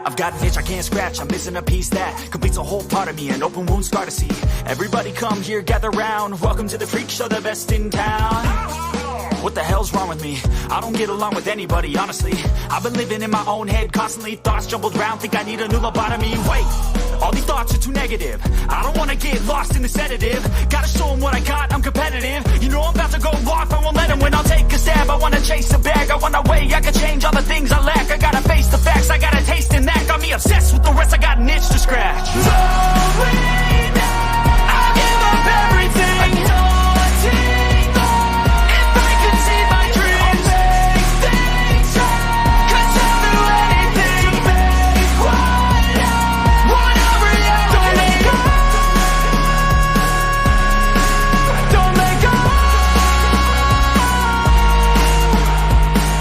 I've got an itch I can't scratch, I'm missing a piece that completes a whole part of me, an open wound scar to see. Everybody come here, gather round, welcome to the freak show, the best in town. What the hell's wrong with me? I don't get along with anybody, honestly. I've been living in my own head constantly, thoughts jumbled round, think I need a new lobotomy. Wait, all these thoughts are too negative. I don't wanna get lost in the sedative. Gotta show them what I got, I'm competitive. You know I'm about to go off, I won't let them win. I'll take a stab, I wanna chase a bag. I want a way I can change all the things I lack. I gotta face the facts, I got a taste in that. Got me obsessed with the rest, I got an itch to scratch. Going now, I'll give up everything. Daunting thought, if I could see my dreams, I'll make things right. 'Cause I'll do anything to make what I want a reality. Don't let go.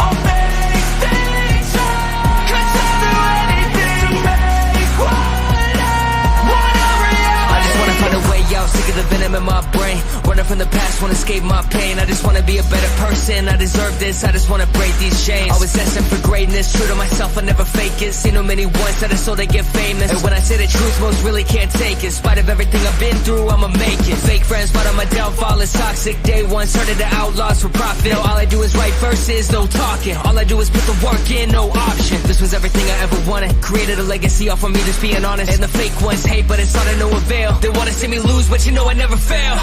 I'll make things right. 'Cause I'll do anything to make what I want a reality. I just wanna find a way out, sick of the venom in my brain. Running from the past, wanna escape my pain. I just wanna be a better person, I deserve this. I just wanna break these chains. Always destined for greatness, true to myself, I never fake it. Seen too many ones that are so they get famous. And when I say the truth, most really can't take it. In spite of everything I've been through, I'ma make it. Fake friends, but on my downfall is toxic. Day one, started to outlaws for profit. Now all I do is write verses, no talking. All I do is put the work in, no option. This was everything I ever wanted. Created a legacy off of me, just being honest. And the fake ones hate, but it's all to no avail. They wanna see me lose, but you know I never fail.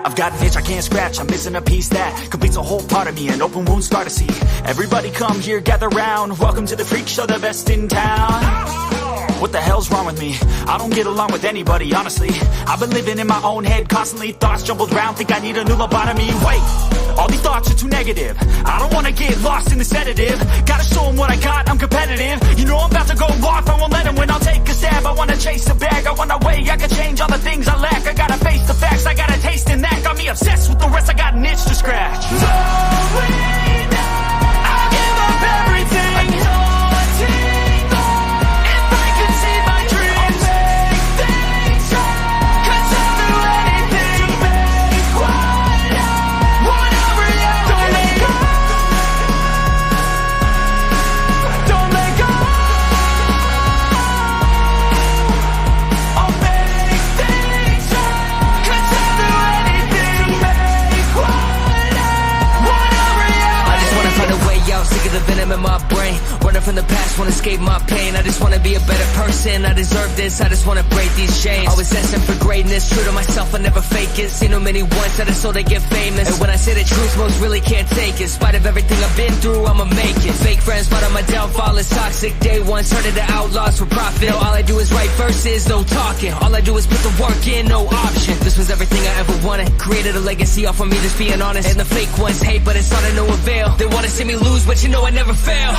I've got an itch I can't scratch, I'm missing a piece that completes a whole part of me, an open wound scar to see. Everybody come here, gather round, welcome to the freak show, the best in town. What the hell's wrong with me? I don't get along with anybody, honestly. I've been living in my own head constantly, thoughts jumbled round, think I need a new lobotomy. Wait, all these thoughts are too negative. I don't wanna get lost in the sedative. Gotta show them what I got, I'm competitive. You know I'm about to go off, I won't let them win. I'll take a stab, I wanna chase a bag. I want a way I can change all the things I lack. I gotta face the facts, I got a taste in that. Got me obsessed with the rest, I got an itch to scratch. Going now, I'll give up everything. Daunting thought, if I could see my dreams, I'll make things right. 'Cause I'll do anything to make what I want a reality. Don't let go. Don't let go. I'll make things right. 'Cause I'll do anything to make what I want a reality. I just wanna find a way out, sick of the venom in my brain. Running from the past, wanna escape my pain. I just wanna be a better person, I deserve this. I just wanna break these chains. Always destined for greatness, true to myself, I never fake it. Seen too many ones that are so they get famous. And when I say the truth, most really can't take it. In spite of everything I've been through, I'ma make it. Fake friends, but on my downfall is toxic. Day one, started to outlaws for profit. Now all I do is write verses, no talking. All I do is put the work in, no option. This was everything I ever wanted. Created a legacy off of me, just being honest. And the fake ones hate, but it's all to no avail. They wanna see me lose, but you know I never fail.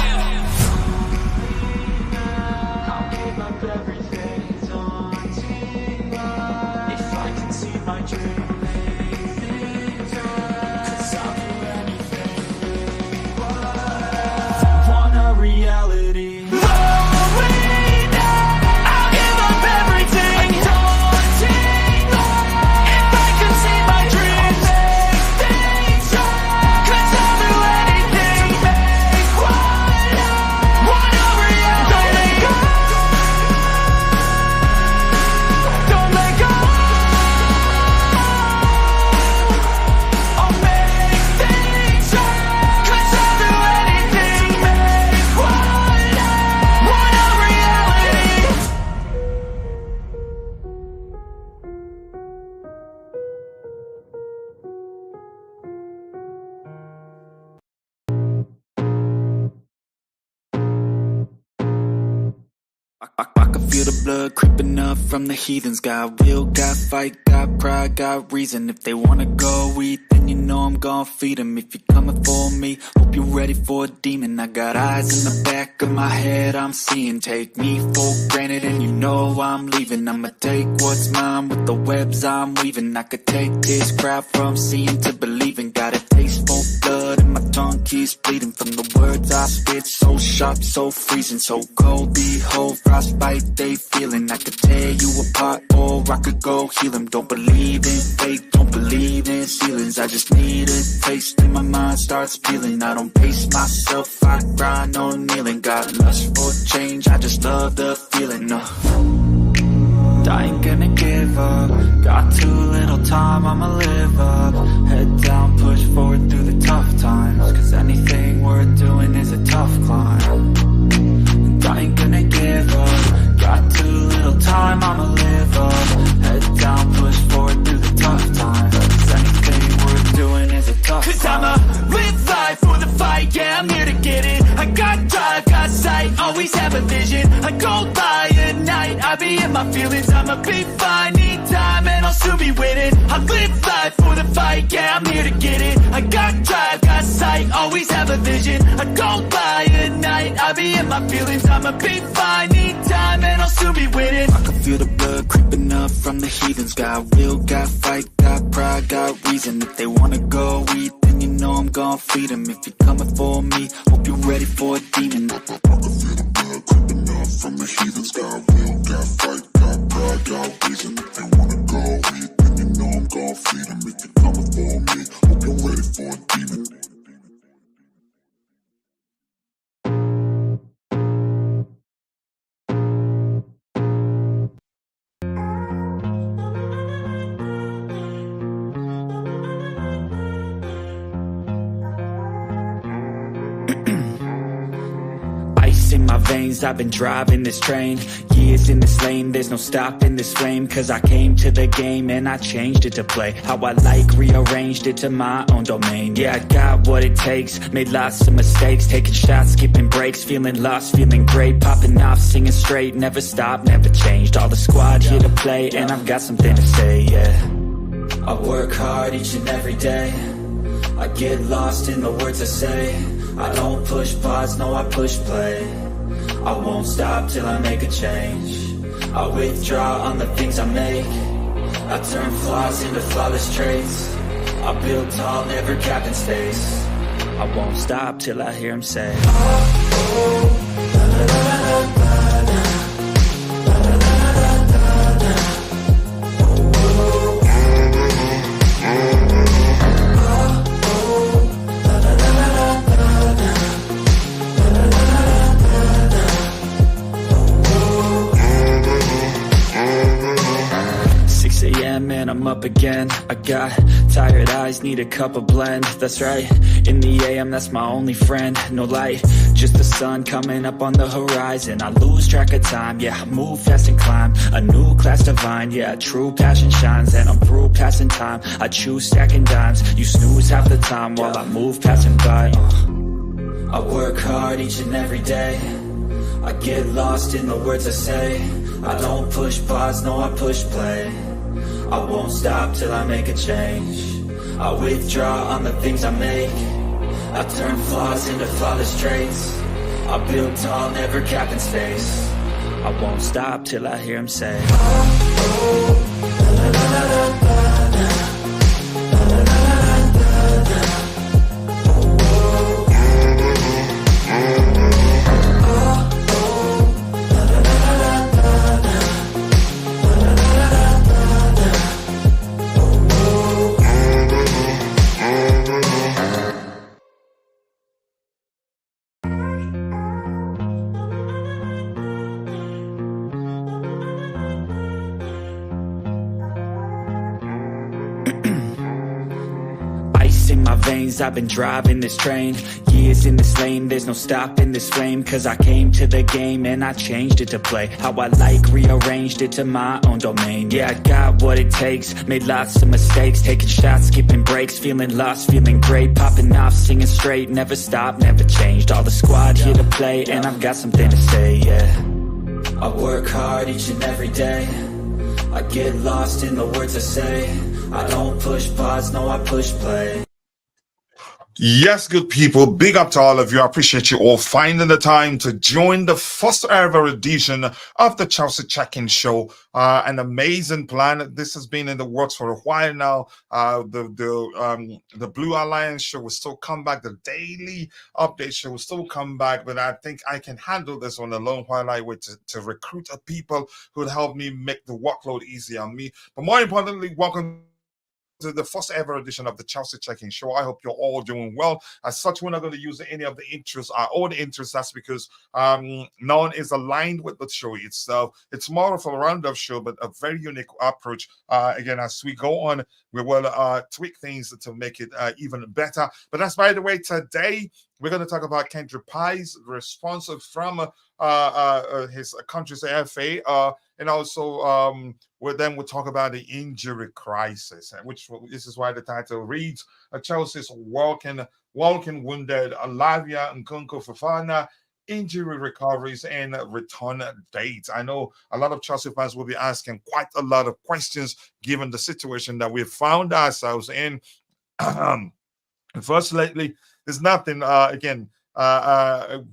I can feel the blood creeping up from the heathens. Got will, got fight, got pride, got reason. If they wanna go eat, then you know I'm gon' feed them. If you're coming for me, hope you're ready for a demon. I got eyes in the back of my head, I'm seeing. Take me for granted and you know I'm leaving. I'ma take what's mine with the webs I'm weaving. I could take this crowd from seeing to believing. Got a taste for blood and my tongue keeps bleeding. From the words I spit, so sharp, so freezing, so cold. Behold, frostbite they feeling. I could tear you apart or I could go heal them. Don't believe in fate, don't believe in ceilings. I just need a taste and my mind starts peeling. I don't pace myself, I grind on kneeling. Got lust for change, I just love the feeling. I ain't gonna give up. Got too little time, I'ma live up. Head down, push forward through the tough times. Cause anything worth doing is a tough climb. And I ain't gonna give up. Got too little time, I'ma live up. Head down, push forward through the tough times. Cause anything worth doing is a tough climb. Cause I'ma live life for the fight, yeah, I'm here to get it. I got drive, got sight, always have a vision. I go by at night, I be in my feelings. I'ma be fine, need time, and I'll soon be winning. I live life for the fight, yeah, I'm here to get it. I got drive, got sight, always have a vision. I go by at night, I be in my feelings. I'ma be fine, need time, and I'll soon be winning. I can feel the blood creeping up from the heathens. Got will, got fight, got pride, got reason. If they wanna go eat, then you know I'm gon' feed them. If you're coming for me, hope you're ready for a demon. I can feel the blood creeping up from the heathens. Got will, got fight, got pride, got reason. If they wanna go eat, then you know I'm gon' feed them. If you're coming for me, hope you're ready for a demon. In my veins, I've been driving this train. Years in this lane, there's no stopping this flame. Cause I came to the game and I changed it to play how I like, rearranged it to my own domain. Yeah, I got what it takes, made lots of mistakes. Taking shots, skipping breaks, feeling lost, feeling great. Popping off, singing straight, never stopped, never changed. All the squad here to play and I've got something to say, yeah. I work hard each and every day. I get lost in the words I say. I don't push pause, no I push play. I won't stop till I make a change. I withdraw on the things I make. I turn flaws into flawless traits. I build tall, never capped in space. I won't stop till I hear him say, oh, oh, la, la, la, la, la, la. Man, I'm up again. I got tired eyes, need a cup of blend. That's right, in the AM, that's my only friend. No light, just the sun coming up on the horizon. I lose track of time, yeah, I move fast and climb a new class divine, yeah, true passion shines. And I'm through passing time, I choose stacking dimes. You snooze half the time while I move passing by. I work hard each and every day. I get lost in the words I say. I don't push pause, no I push play. I won't stop till I make a change. I withdraw on the things I make. I turn flaws into flawless traits. I build tall, never capped in space. I won't stop till I hear him say, oh, oh, la, la, la, la, la, la. In my veins, I've been driving this train. Years in this lane, there's no stopping this flame. Cause I came to the game and I changed it to play how I like, rearranged it to my own domain. Yeah, I got what it takes, made lots of mistakes. Taking shots, skipping breaks, feeling lost, feeling great. Popping off, singing straight, never stopped, never changed. All the squad here to play and I've got something to say, yeah. I work hard each and every day. I get lost in the words I say. I don't push pause, no, I push play. Yes, good people, big up to all of you. I appreciate you all finding the time to join the first ever edition of the Chelsea Check-In Show. An amazing plan. This has been in the works for a while now. The Blue Alliance show will still come back. The daily update show will still come back, but I think I can handle this one alone while I wait to recruit people who would help me make the workload easy on me. But more importantly, welcome to the first ever edition of the Chelsea Check-In Show. I hope you're all doing well. As such, we're not going to use any of the interests, our own interests. That's because none is aligned with the show itself. It's more of a roundup show, but a very unique approach. Again, as we go on, we will tweak things to make it even better. But that's, by the way, today we're going to talk about Kendry Paez, responsive from his country's FA, and also we'll talk about the injury crisis, which this is why the title reads Chelsea's walking wounded Lavia, Nkunku, Fofana, injury recoveries and return dates. I know a lot of Chelsea fans will be asking quite a lot of questions given the situation that we've found ourselves in. First, lately, there's nothing,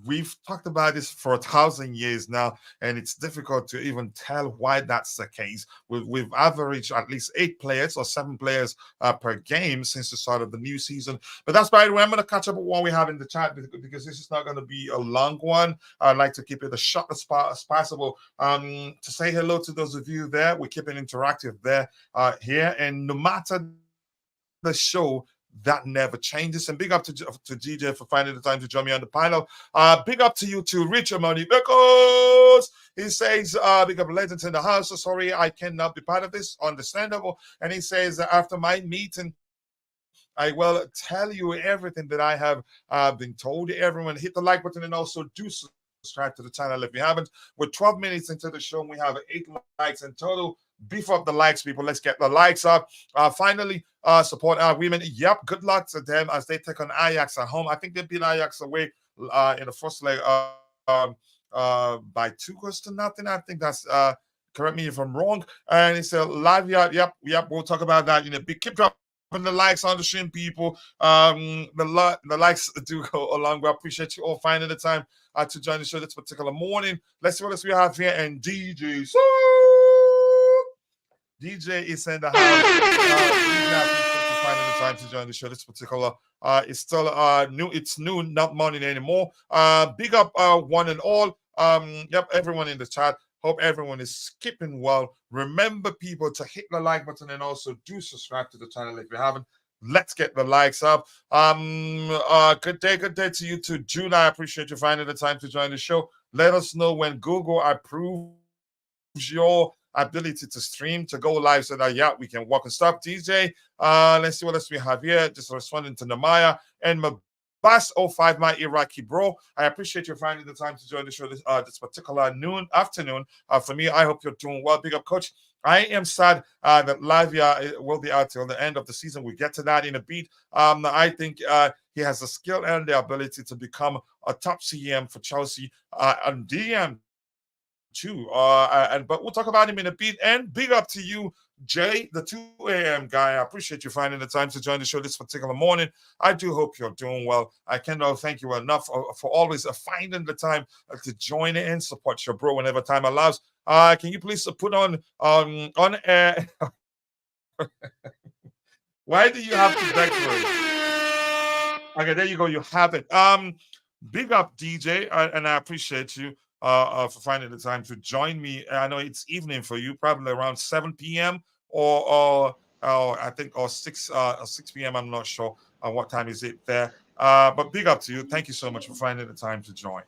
we've talked about this for 1,000 years now, and it's difficult to even tell why that's the case. We've averaged at least 8 players or 7 players per game since the start of the new season. But that's, by the way, I'm going to catch up with what we have in the chat because this is not going to be a long one. I'd like to keep it as short as possible. To say hello to those of you there, we keep it interactive there here, and no matter the show, that never changes. And big up to DJ for finding the time to join me on the panel. Big up to you too, Richard Money because he says, big up legends in the house. So sorry, I cannot be part of this. Understandable. And he says, after my meeting, I will tell you everything that I have been told. Everyone, hit the like button and also do subscribe to the channel if you haven't. We're 12 minutes into the show. We have 8 likes in total. Beef up the likes, people. Let's get the likes up. Finally, support our women. Yep, good luck to them as they take on Ajax at home. I think they beat Ajax away in the first leg by 2-0. I think that's correct me if I'm wrong. And it's a live. Yep. We'll talk about that in a bit. Keep dropping the likes on the stream, people. The likes do go along. We appreciate you all finding the time to join the show this particular morning. Let's see what else we have here. And DJ is in the house. Finding the time to join the show this particular. It's still new. It's noon, not morning anymore. Big up one and all. Yep, everyone in the chat. Hope everyone is keeping well. Remember, people, to hit the like button and also do subscribe to the channel if you haven't. Let's get the likes up. Good day to you too, June. I appreciate you finding the time to join the show. Let us know when Google approves your ability to stream, to go live, so that we can walk and stop. DJ, let's see what else we have here. Just responding to Namaya and Mabas 05, my Iraqi bro. I appreciate you finding the time to join the show this particular afternoon. For me, I hope you're doing well. Big up, coach. I am sad that Lavia will be out till the end of the season. We'll get to that in a bit. I think he has the skill and the ability to become a top CM for Chelsea and DM too. But we'll talk about him in a bit. And big up to you, Jay, the 2 a.m. guy. I appreciate you finding the time to join the show this particular morning. I do hope you're doing well. I cannot thank you enough for always finding the time to join in and support your bro whenever time allows. Can you please put on air? Why do you have to beg for it? Okay, there you go. You have it. Big up, DJ, and I appreciate you for finding the time to join me. I know it's evening for you, probably around 7 p.m. or I think or 6 p.m. I'm not sure what time is it there. But big up to you. Thank you so much for finding the time to join.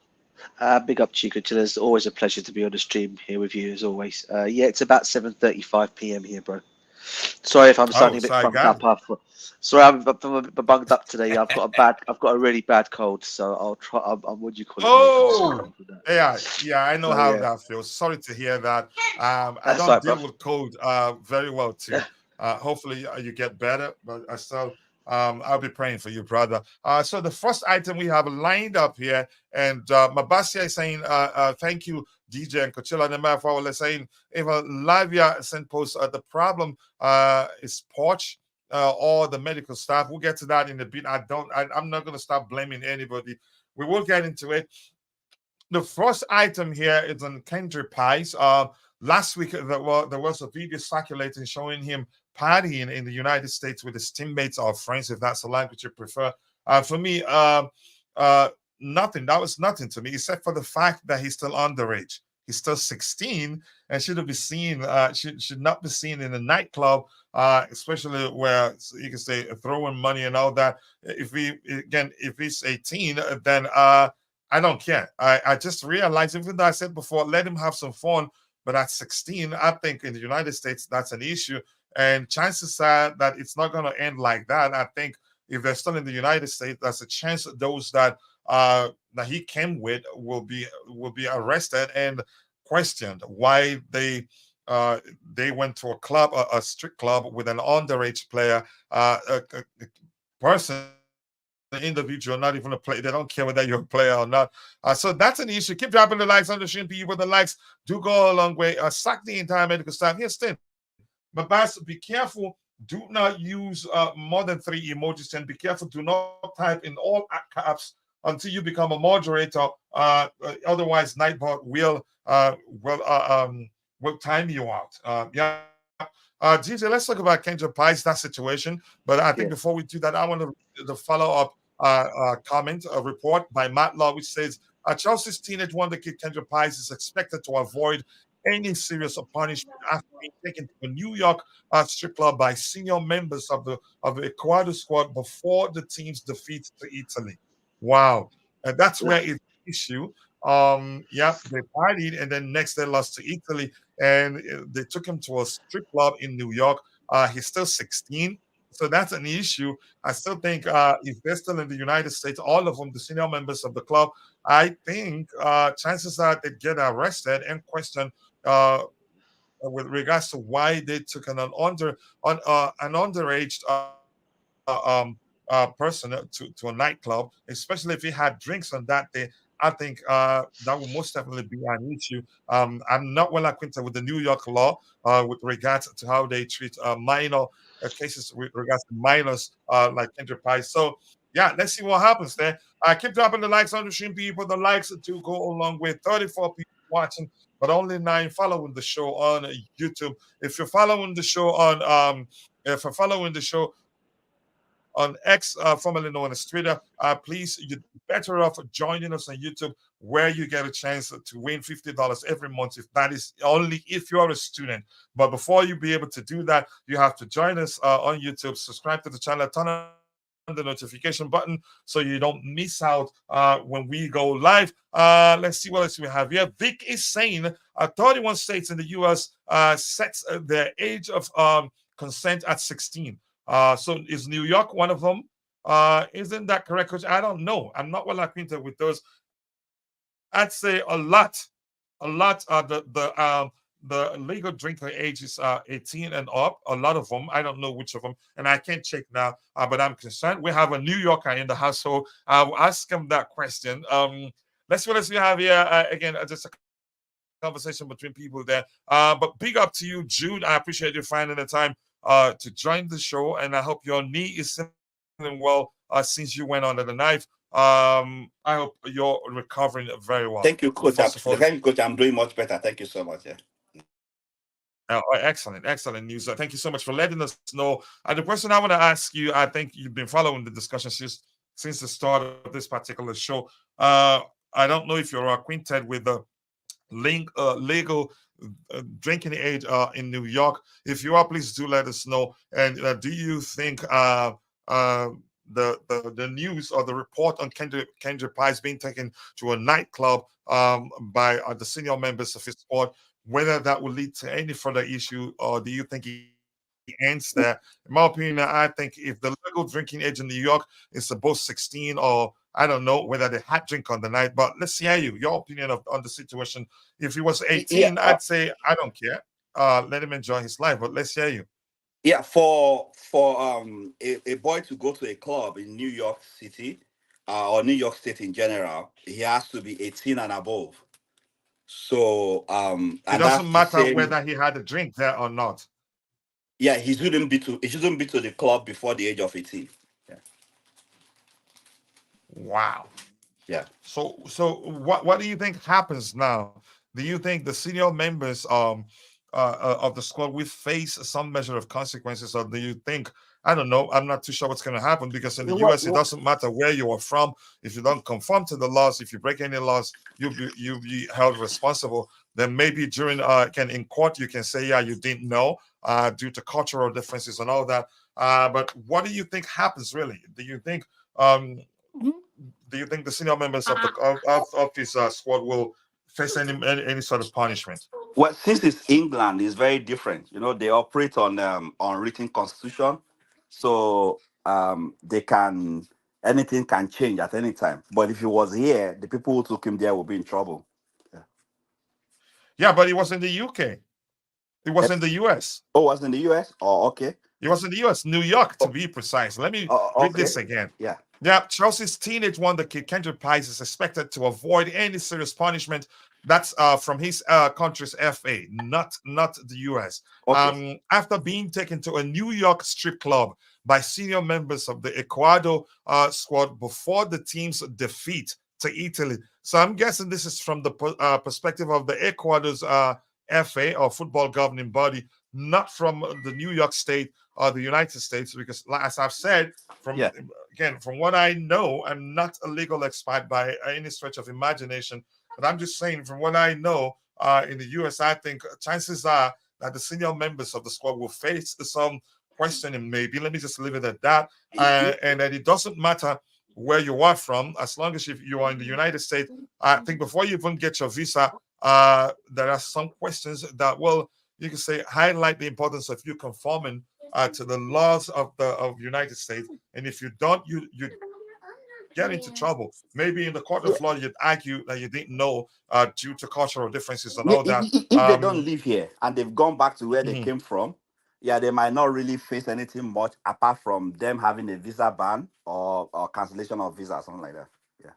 Big up, Chico. It's always a pleasure to be on the stream here with you, as always. It's about 7:35 p.m. here, bro. Sorry if I'm sounding a bit bunged up. Sorry, I'm bunged up today. I've got a really bad cold, so I'll try. What do you call it? Yeah, I know how that feels. Sorry to hear that. I don't deal with cold very well too. Hopefully you get better, but I still I'll be praying for you, brother. So the first item we have lined up here, and Mabasia is saying, thank you, DJ and Coachella. And Mafawala saying, if Lavia sent post, the problem is Porch or the medical staff. We'll get to that in a bit. I'm not going to start blaming anybody. We will get into it. The first item here is on Kendry Paez. Last week, there was a video circulating showing him partying in the United States with his teammates or friends, if that's the language you prefer. For me, nothing. That was nothing to me, except for the fact that he's still underage. He's still 16 and shouldn't be seen. Should not be seen in a nightclub, especially where you can say throwing money and all that. If he's 18, then I don't care. I just realized, even though I said before, let him have some fun. But at 16, I think in the United States, that's an issue. And chances are that it's not going to end like that. I think if they're still in the United States, there's a chance that those that he came with will be arrested and questioned why they went to a club, a strict club with an underage player, a person, the individual, not even a player. They don't care whether you're a player or not. So that's an issue. Keep dropping the likes on the stream, people. The likes do go a long way. Sack the entire medical staff. Here's Stin. But be careful. Do not use more than 3 emojis. And be careful. Do not type in all caps until you become a moderator. Otherwise, Nightbot will time you out. Yeah. GJ, let's talk about Kendry Paez, that situation. But I think before we do that, I want to read the follow-up comment, a report by Matt Law, which says Chelsea's teenage wonder kid Kendry Paez is expected to avoid any serious punishment after being taken to a New York strip club by senior members of the Ecuador squad before the team's defeat to Italy. Wow. And that's where it's an issue. They partied, and then next they lost to Italy, and they took him to a strip club in New York. He's still 16, so that's an issue. I still think if they're still in the United States, all of them, the senior members of the club, I think chances are they'd get arrested and questioned with regards to why they took an underage person to a nightclub, especially if he had drinks on that day. I think that will most definitely be an issue. I'm not well acquainted with the New York law with regards to how they treat minor cases with regards to minors like Kendry Paez. So, yeah, let's see what happens there. Keep dropping the likes on the stream, people. The likes to go along with 34 people watching, but only 9 following the show on YouTube. If you're following the show on on X, formerly known as Twitter, please, you're better off joining us on YouTube, where you get a chance to win $50 every month. If that is only if you're a student. But before you be able to do that, you have to join us on YouTube, subscribe to the channel, turn on the notification button so you don't miss out when we go live. Let's see what else we have here. Vic is saying 31 states in the U.S. Sets their age of consent at 16. So is New York one of them? Isn't that correct, Coach? I don't know. I'm not well acquainted with those. I'd say a lot. The legal drinking age is 18 and up. A lot of them. I don't know which of them, and I can't check now. But I'm concerned. We have a New Yorker in the household. I'll ask him that question. Let's see what else we have here. Again, just a conversation between people there. But big up to you, Jude. I appreciate you finding the time to join the show, and I hope your knee is feeling well since you went under the knife. I hope you're recovering very well. Thank you, Coach. Thank you, Coach. I'm doing much better. Thank you so much. Yeah. Excellent news. Thank you so much for letting us know. The question I want to ask you, I think you've been following the discussion since the start of this particular show. I don't know if you're acquainted with the legal drinking age in New York. If you are, please do let us know. And do you think the news or the report on Kendry Paez being taken to a nightclub by the senior members of his squad, whether that will lead to any further issue, or do you think he ends there? In my opinion, I think if the legal drinking age in New York is above 16, or I don't know whether they had drink on the night, but let's hear your opinion on the situation. If he was 18, I'd say I don't care. Let him enjoy his life, but let's hear you. Yeah, for a boy to go to a club in New York City or New York State in general, he has to be 18 and above. So It and doesn't that's the matter same. whether he had a drink there or not. Yeah, he shouldn't be to the club before the age of 18. Yeah. Wow. Yeah. So what do you think happens now? Do you think the senior members of the squad will face some measure of consequences, or do you think, I don't know, I'm not too sure what's going to happen, because in the US it doesn't matter where you are from. If you don't conform to the laws, if you break any laws, you'll be held responsible. Then maybe during in court you can say, yeah, you didn't know due to cultural differences and all that. But what do you think happens really? Um do you think the senior members of the of his squad will face any sort of punishment? Well, since it's England, it's very different. They operate on written constitution, so they can anything can change at any time. But if he was here, the people who took him there will be in trouble. Yeah. Yeah, but he was in the UK. It was in the US. Oh, was in the US? Oh, okay. It was in the US, New York to be precise. Let me read Okay. this again. Yeah. Yeah, Chelsea's teenage wonder kid Kendry Paez is expected to avoid any serious punishment. That's from his country's FA, not the US. Okay. After being taken to a New York strip club by senior members of the Ecuador squad before the team's defeat to Italy. So I'm guessing this is from the perspective of the Ecuador's FA, or football governing body, not from the New York State or the United States, because as I've said, from what I know, I'm not a legal expert by any stretch of imagination, but I'm just saying from what I know, in the US, I think chances are that the senior members of the squad will face some questioning, maybe. Let me just leave it at that. And that it doesn't matter where you are from, as long as you are in the United States. I think before you even get your visa, there are some questions that, well, you can say highlight the importance of you conforming to the laws of the United States. And if you don't, you get into trouble. Maybe in the court of law, you'd argue that you didn't know due to cultural differences and all that. If they don't live here and they've gone back to where they came from, yeah, they might not really face anything much apart from them having a visa ban or cancellation of visa, something like that. Yeah.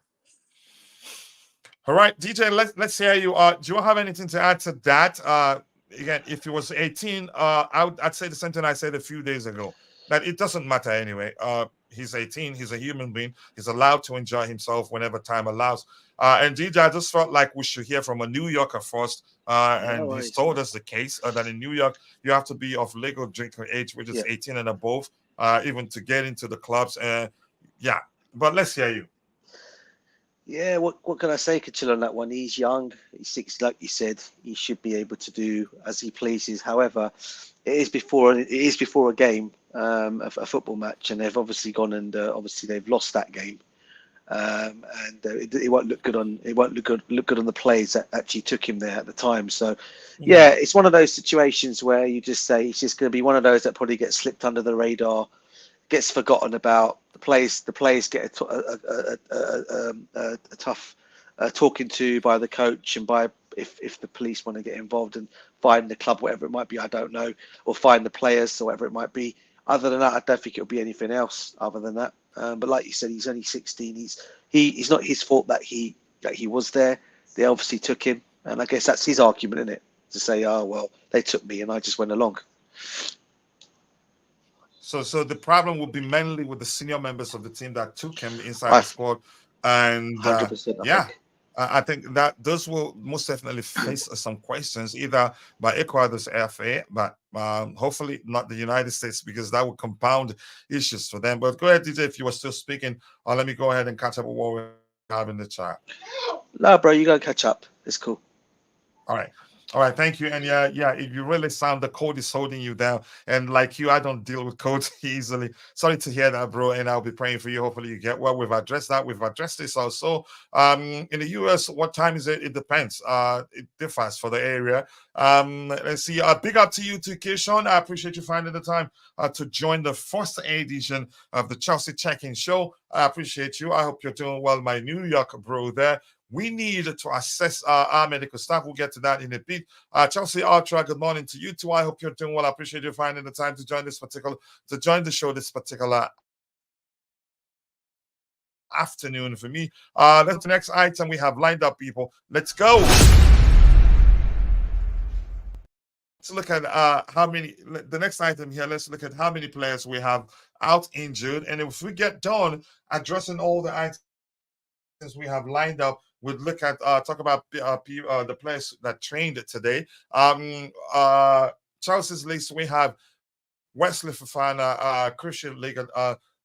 All right, DJ, let's hear you. Do you have anything to add to that? Again, if he was 18, I'd say the same thing I said a few days ago, that it doesn't matter anyway. He's 18, he's a human being, he's allowed to enjoy himself whenever time allows. And DJ, I just felt like we should hear from a New Yorker first. And he's told us the case that in New York, you have to be of legal drinking age, which is 18 and above, even to get into the clubs. Yeah, but let's hear you. Yeah, what can I say, Kachil, on that one? He's young, he's 6, like you said. He should be able to do as he pleases. However, it is before a game, a football match, and they've obviously gone and obviously they've lost that game, and it won't look good on look good on the players that actually took him there at the time. So, yeah, it's one of those situations where you just say it's just going to be one of those that probably gets slipped under the radar, gets forgotten about. The players get a tough talking to by the coach, and by if the police want to get involved and find the club, whatever it might be, I don't know, or find the players or whatever it might be. Other than that, I don't think it'll be anything else other than that. But like you said, he's only 16. He's not his fault that he was there. They obviously took him, and I guess that's his argument, isn't it? To say, oh well, they took me and I just went along. So the problem would be mainly with the senior members of the team that took him inside the squad, and 100%, I think that those will most definitely face some questions, either by Ecuador's FA, but hopefully not the United States, because that would compound issues for them. But go ahead, DJ, if you were still speaking, let me go ahead and catch up with what we have in the chat. No, bro, you go catch up. It's cool. All right, thank you. And yeah, if you really sound the code is holding you down, and like you, I don't deal with codes easily. Sorry to hear that, bro. And I'll be praying for you. Hopefully you get well. We've addressed that. We've addressed this also. In the US, what time is it? It depends. It differs for the area. Let's see. Big up to you too, Keishon. I appreciate you finding the time to join the first edition of the Chelsea Check-In Show. I appreciate you. I hope you're doing well, my New York bro there. we need to assess our medical staff. We'll get to that in a bit. Chelsea Ultra, good morning to you too. I hope you're doing well. I appreciate you finding the time to join the show this particular afternoon for me. That's the next item we have lined up, people. Let's go. Let's look at the next item here. Let's look at how many players we have out injured. And if we get done addressing all the items we have lined up, we'll look at talk about the players that trained today. Chelsea's list, we have Wesley Fofana, crucial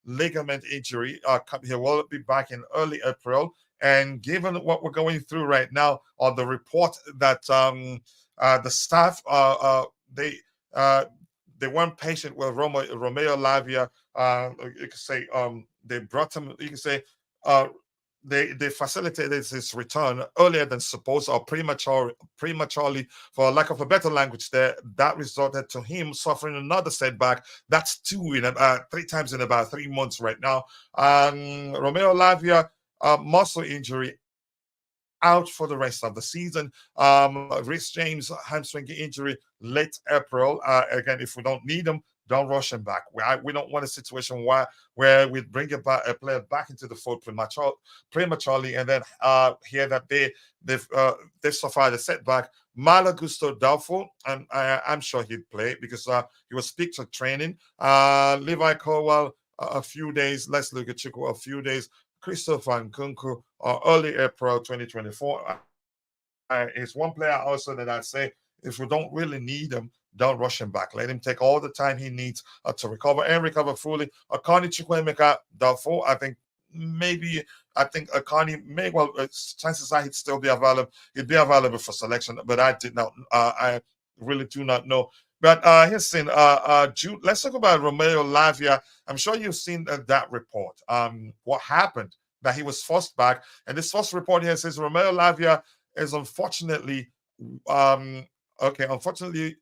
ligament injury. He will be back in early April. And given what we're going through right now, or the report that the staff they weren't patient with Romeo Lavia. You could say they brought him. You can say they facilitated his return earlier than supposed, or prematurely, for lack of a better language there. That resulted to him suffering another setback. That's 3 times in about 3 months right now. Romeo Lavia, muscle injury, out for the rest of the season. Rhys James, hamstring injury, late April. Again, if we don't need him, don't rush him back. We don't want a situation where we bring a player back into the fold prematurely, and then hear that they've suffered a setback. Malo Gusto doubtful, and I'm sure he'd play because he was picked for training. Levi Colwell a few days. Let's look at Chico a few days. Christopher Nkunku, early April 2024. It's one player also that I say, if we don't really need him, don't rush him back. Let him take all the time he needs to recover and recover fully. Akani Chukwuemeka, doubtful. I think Akani may, chances are he'd still be available. He'd be available for selection, but I really do not know. But here's seen Jude. Let's talk about Romeo Lavia. I'm sure you've seen that report. What happened? That he was forced back, and this first report here says Romeo Lavia is unfortunately, unfortunately,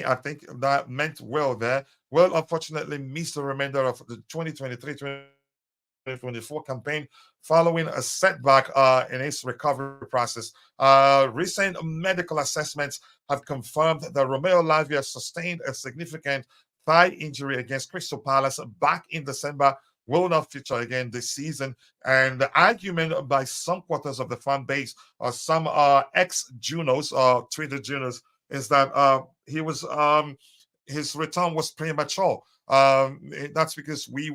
I think that meant well there. Well, unfortunately, missed the remainder of the 2023-2024 campaign following a setback in his recovery process. Recent medical assessments have confirmed that Romeo Lavia sustained a significant thigh injury against Crystal Palace back in December, will not feature again this season. And the argument by some quarters of the fan base, or some ex-Junos or Twitter Junos, is that his return was premature. That's because we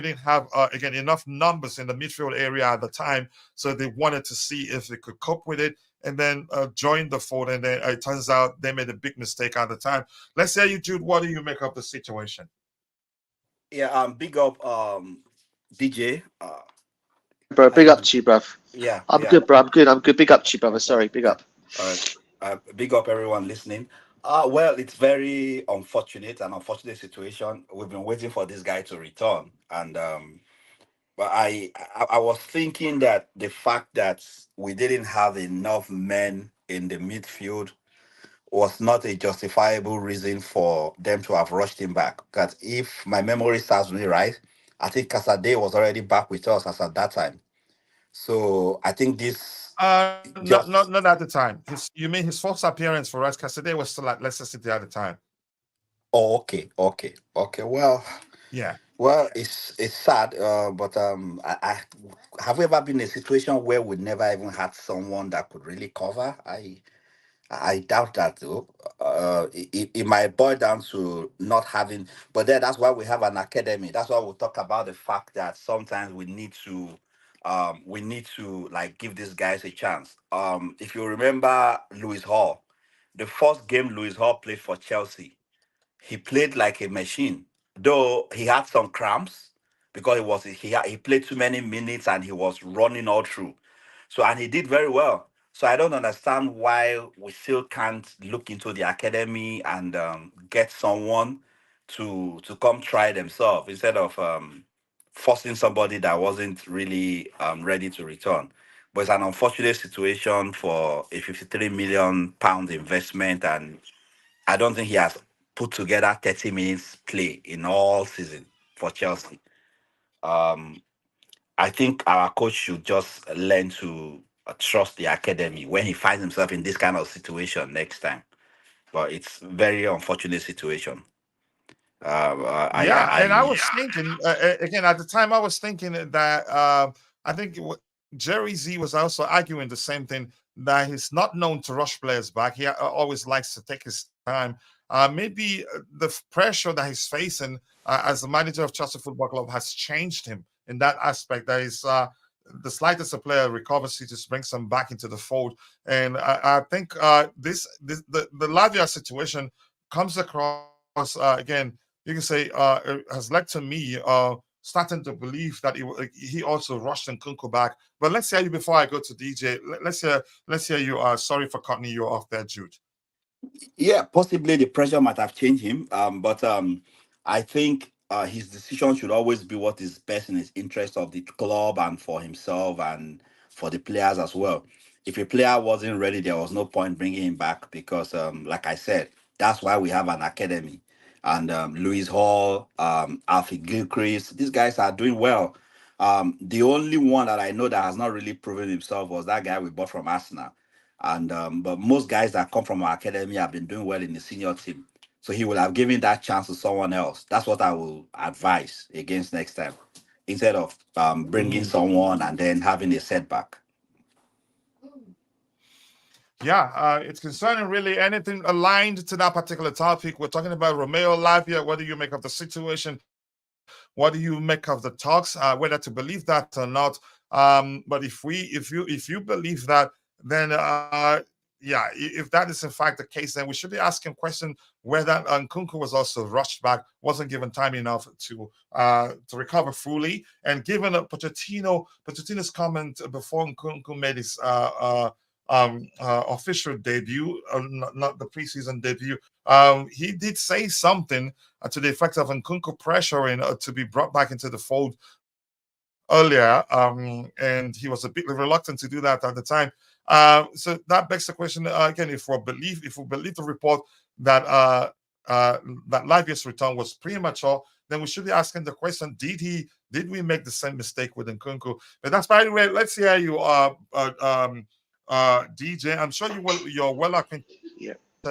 didn't have again enough numbers in the midfield area at the time, so they wanted to see if they could cope with it and then join the fold. And then it turns out they made a big mistake at the time. Let's hear you, Jude. What do you make of the situation? Yeah, big up, DJ. Bro, big up to you, bruv. Yeah, I'm good, bro. I'm good. Big up to you, brother. Sorry, big up. All right. Big up everyone listening. Well, it's very unfortunate, an unfortunate situation. We've been waiting for this guy to return, and but I was thinking that the fact that we didn't have enough men in the midfield was not a justifiable reason for them to have rushed him back. Because if my memory serves me right, I think Casade was already back with us as at that time. So I think this not at the time. You mean his first appearance for us? Casade was still at Leicester City at the time. Oh, okay. Well, yeah. Well, it's sad, but I have we ever been in a situation where we never even had someone that could really cover? I doubt that though. It might boil down to not having, but then that's why we have an academy. That's why we talk about the fact that sometimes we need to like give these guys a chance. If you remember Lewis Hall, the first game Lewis Hall played for Chelsea, he played like a machine. Though he had some cramps because he played too many minutes and he was running all through. So and he did very well. So I don't understand why we still can't look into the academy and get someone to come try themselves instead of forcing somebody that wasn't really ready to return. But it's an unfortunate situation for a 53 million pound investment, and I don't think he has put together 30 minutes play in all season for Chelsea. And I think our coach should just learn to trust the academy when he finds himself in this kind of situation next time. But it's very unfortunate situation. Yeah, and I was thinking again at the time. I was thinking that I think Jerry Z was also arguing the same thing, that he's not known to rush players back. He always likes to take his time. Maybe the pressure that he's facing as the manager of Chelsea Football Club has changed him in that aspect. That is the slightest a player recovers, he just brings him back into the fold. And I think the Lavia situation comes across again, you can say has led to me starting to believe that he also rushed Nkunku back. But let's hear you before I go to DJ. Let's hear you. Sorry for cutting you off there, Jude. Yeah, possibly the pressure might have changed him. But I think his decision should always be what is best in his interest of the club and for himself and for the players as well. If a player wasn't ready, there was no point bringing him back because, like I said, that's why we have an academy. And Louis Hall, Alfie Gilchrist, these guys are doing well. The only one that I know that has not really proven himself was that guy we bought from Arsenal. And but most guys that come from our academy have been doing well in the senior team. So he will have given that chance to someone else. That's what I will advise against next time, instead of bringing someone and then having a setback. Yeah, it's concerning really anything aligned to that particular topic. We're talking about Romeo Lavia. What do you make of the situation? What do you make of the talks? Whether to believe that or not. But if you believe that, then yeah, if that is in fact the case, then we should be asking question whether Nkunku was also rushed back, wasn't given time enough to recover fully, and given Pochettino's comment before Nkunku made his official debut, not the preseason debut. He did say something to the effect of Nkunku pressuring to be brought back into the fold earlier, and he was a bit reluctant to do that at the time. So that begs the question again: if we believe the report that that Lavia's return was premature, then we should be asking the question: did we make the same mistake with Nkunku? But that's, by the way. Let's hear you, DJ. I'm sure you're well acquainted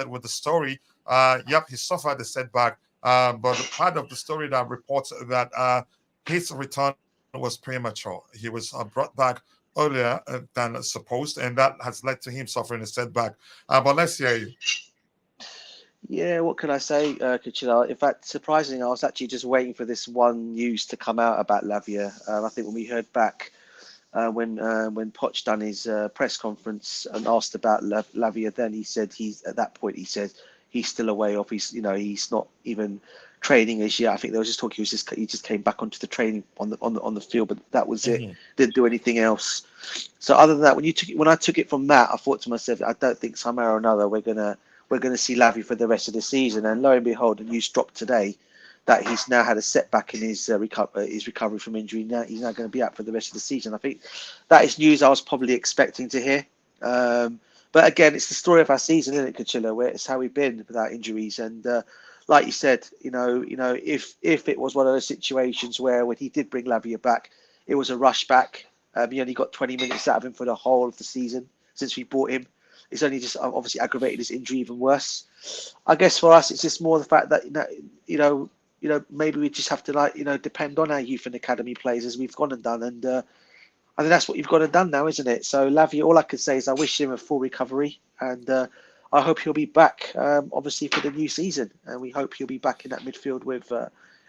with the story. Yep, he suffered a setback, but the part of the story that reports that his return was premature. He was brought back earlier than supposed, and that has led to him suffering a setback. But let's hear you. Yeah, what can I say, Kuchina? In fact, surprisingly, I was actually just waiting for this one news to come out about Lavia. I think when we heard back when Poch done his press conference and asked about Lavia, then he said he said he's still away off. He's not even training as yet. I think there was just talk he just came back onto the training on the field, but that was it. Didn't do anything else. So other than that, when I took it from that, I thought to myself, I don't think somehow or another we're gonna see Lavia for the rest of the season. And lo and behold, the news dropped today that he's now had a setback in his recovery from injury. Now he's now going to be out for the rest of the season. I think that is news I was probably expecting to hear. But again, it's the story of our season, isn't it, Cuchillo? Where it's how we've been without injuries. And like you said, if it was one of those situations where when he did bring Lavia back, it was a rush back. He only got 20 minutes out of him for the whole of the season since we bought him. It's only just obviously aggravated his injury even worse. I guess for us, it's just more the fact that maybe we just have to depend on our youth and academy players as we've gone and done. And I think that's what you've gone and done now, isn't it? So Lavia, all I can say is I wish him a full recovery, and I hope he'll be back, obviously for the new season. And we hope he'll be back in that midfield with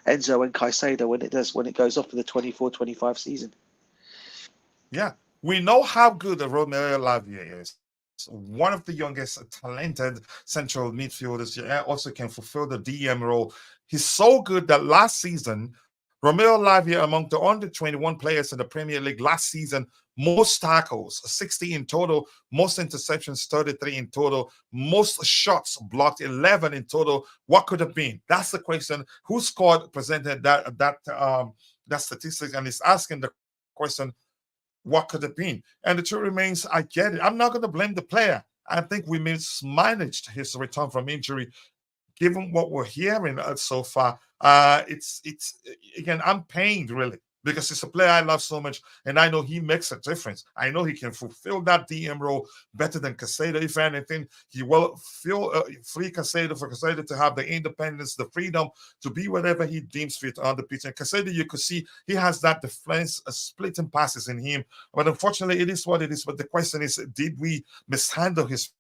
Enzo and Caicedo when it goes off for the 24-25 season. Yeah, we know how good Romeo Lavia is. One of the youngest talented central midfielders, also can fulfill the DM role. He's so good that last season, Romeo Lavia, among the under 21 players in the Premier League last season, most tackles, 60 in total, most interceptions, 33 in total, most shots blocked, 11 in total. What could have been? That's the question. Who presented that statistic, and is asking the question, what could have been? And the truth remains, I get it. I'm not going to blame the player. I think we mismanaged his return from injury. Given what we're hearing so far, it's again, I'm pained really because it's a player I love so much, and I know he makes a difference. I know he can fulfill that DM role better than Casado. If anything, he will feel free Casado for Casado to have the independence, the freedom to be whatever he deems fit on the pitch. And Casado, you could see he has that defense, splitting passes in him. But unfortunately, it is what it is. But the question is, did we mishandle his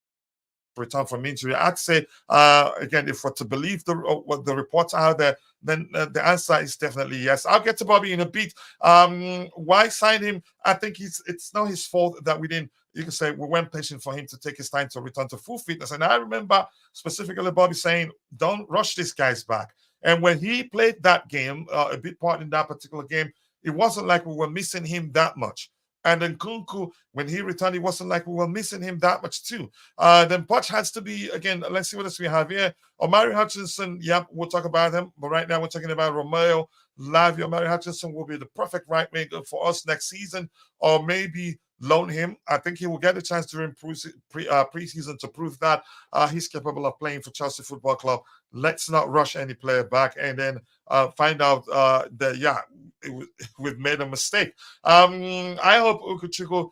return from injury? I'd say, again, if we're to believe what the reports out there, then the answer is definitely yes. I'll get to Bobby in a bit. Why sign him? I think it's not his fault that we didn't. You can say we weren't patient for him to take his time to return to full fitness. And I remember specifically Bobby saying, "Don't rush these guys back." And when he played that game, a big part in that particular game, it wasn't like we were missing him that much. And then Nkunku, when he returned, it wasn't like we were missing him that much too. Then Poch has to be, again, let's see what else we have here. Omari Hutchinson, yep, we'll talk about him. But right now we're talking about Romeo Lavia. Omari Hutchinson will be the perfect right winger for us next season, or maybe loan him. I think he will get a chance during preseason to prove that he's capable of playing for Chelsea Football Club. Let's not rush any player back and then find out that, yeah, we've made a mistake. I hope Ukuchukwu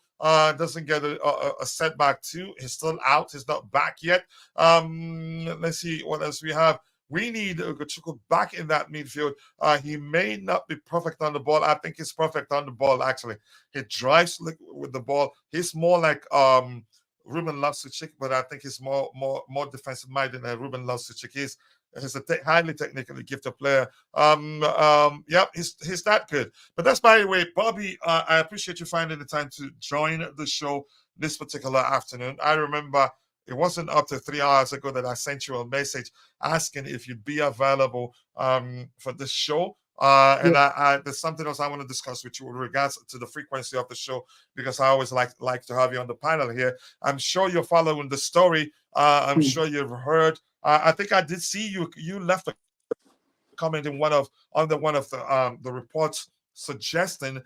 doesn't get a setback too. He's still out. He's not back yet. Let's see what else we have. We need Ukuchukwu back in that midfield. He may not be perfect on the ball. I think he's perfect on the ball, actually. He drives with the ball. He's more like Ruben Loftus-Cheek, but I think he's more defensive minded than Ruben Loftus-Cheek is. He's a highly technically gifted player. Yeah, he's that good. But that's, by the way, Bobby. I appreciate you finding the time to join the show this particular afternoon. I remember it wasn't up to 3 hours ago that I sent you a message asking if you'd be available for this show. And there's something else I want to discuss with you with regards to the frequency of the show, because I always like to have you on the panel here. I'm sure you're following the story. I'm sure you've heard. I think I did see you left a comment in one of the reports suggesting you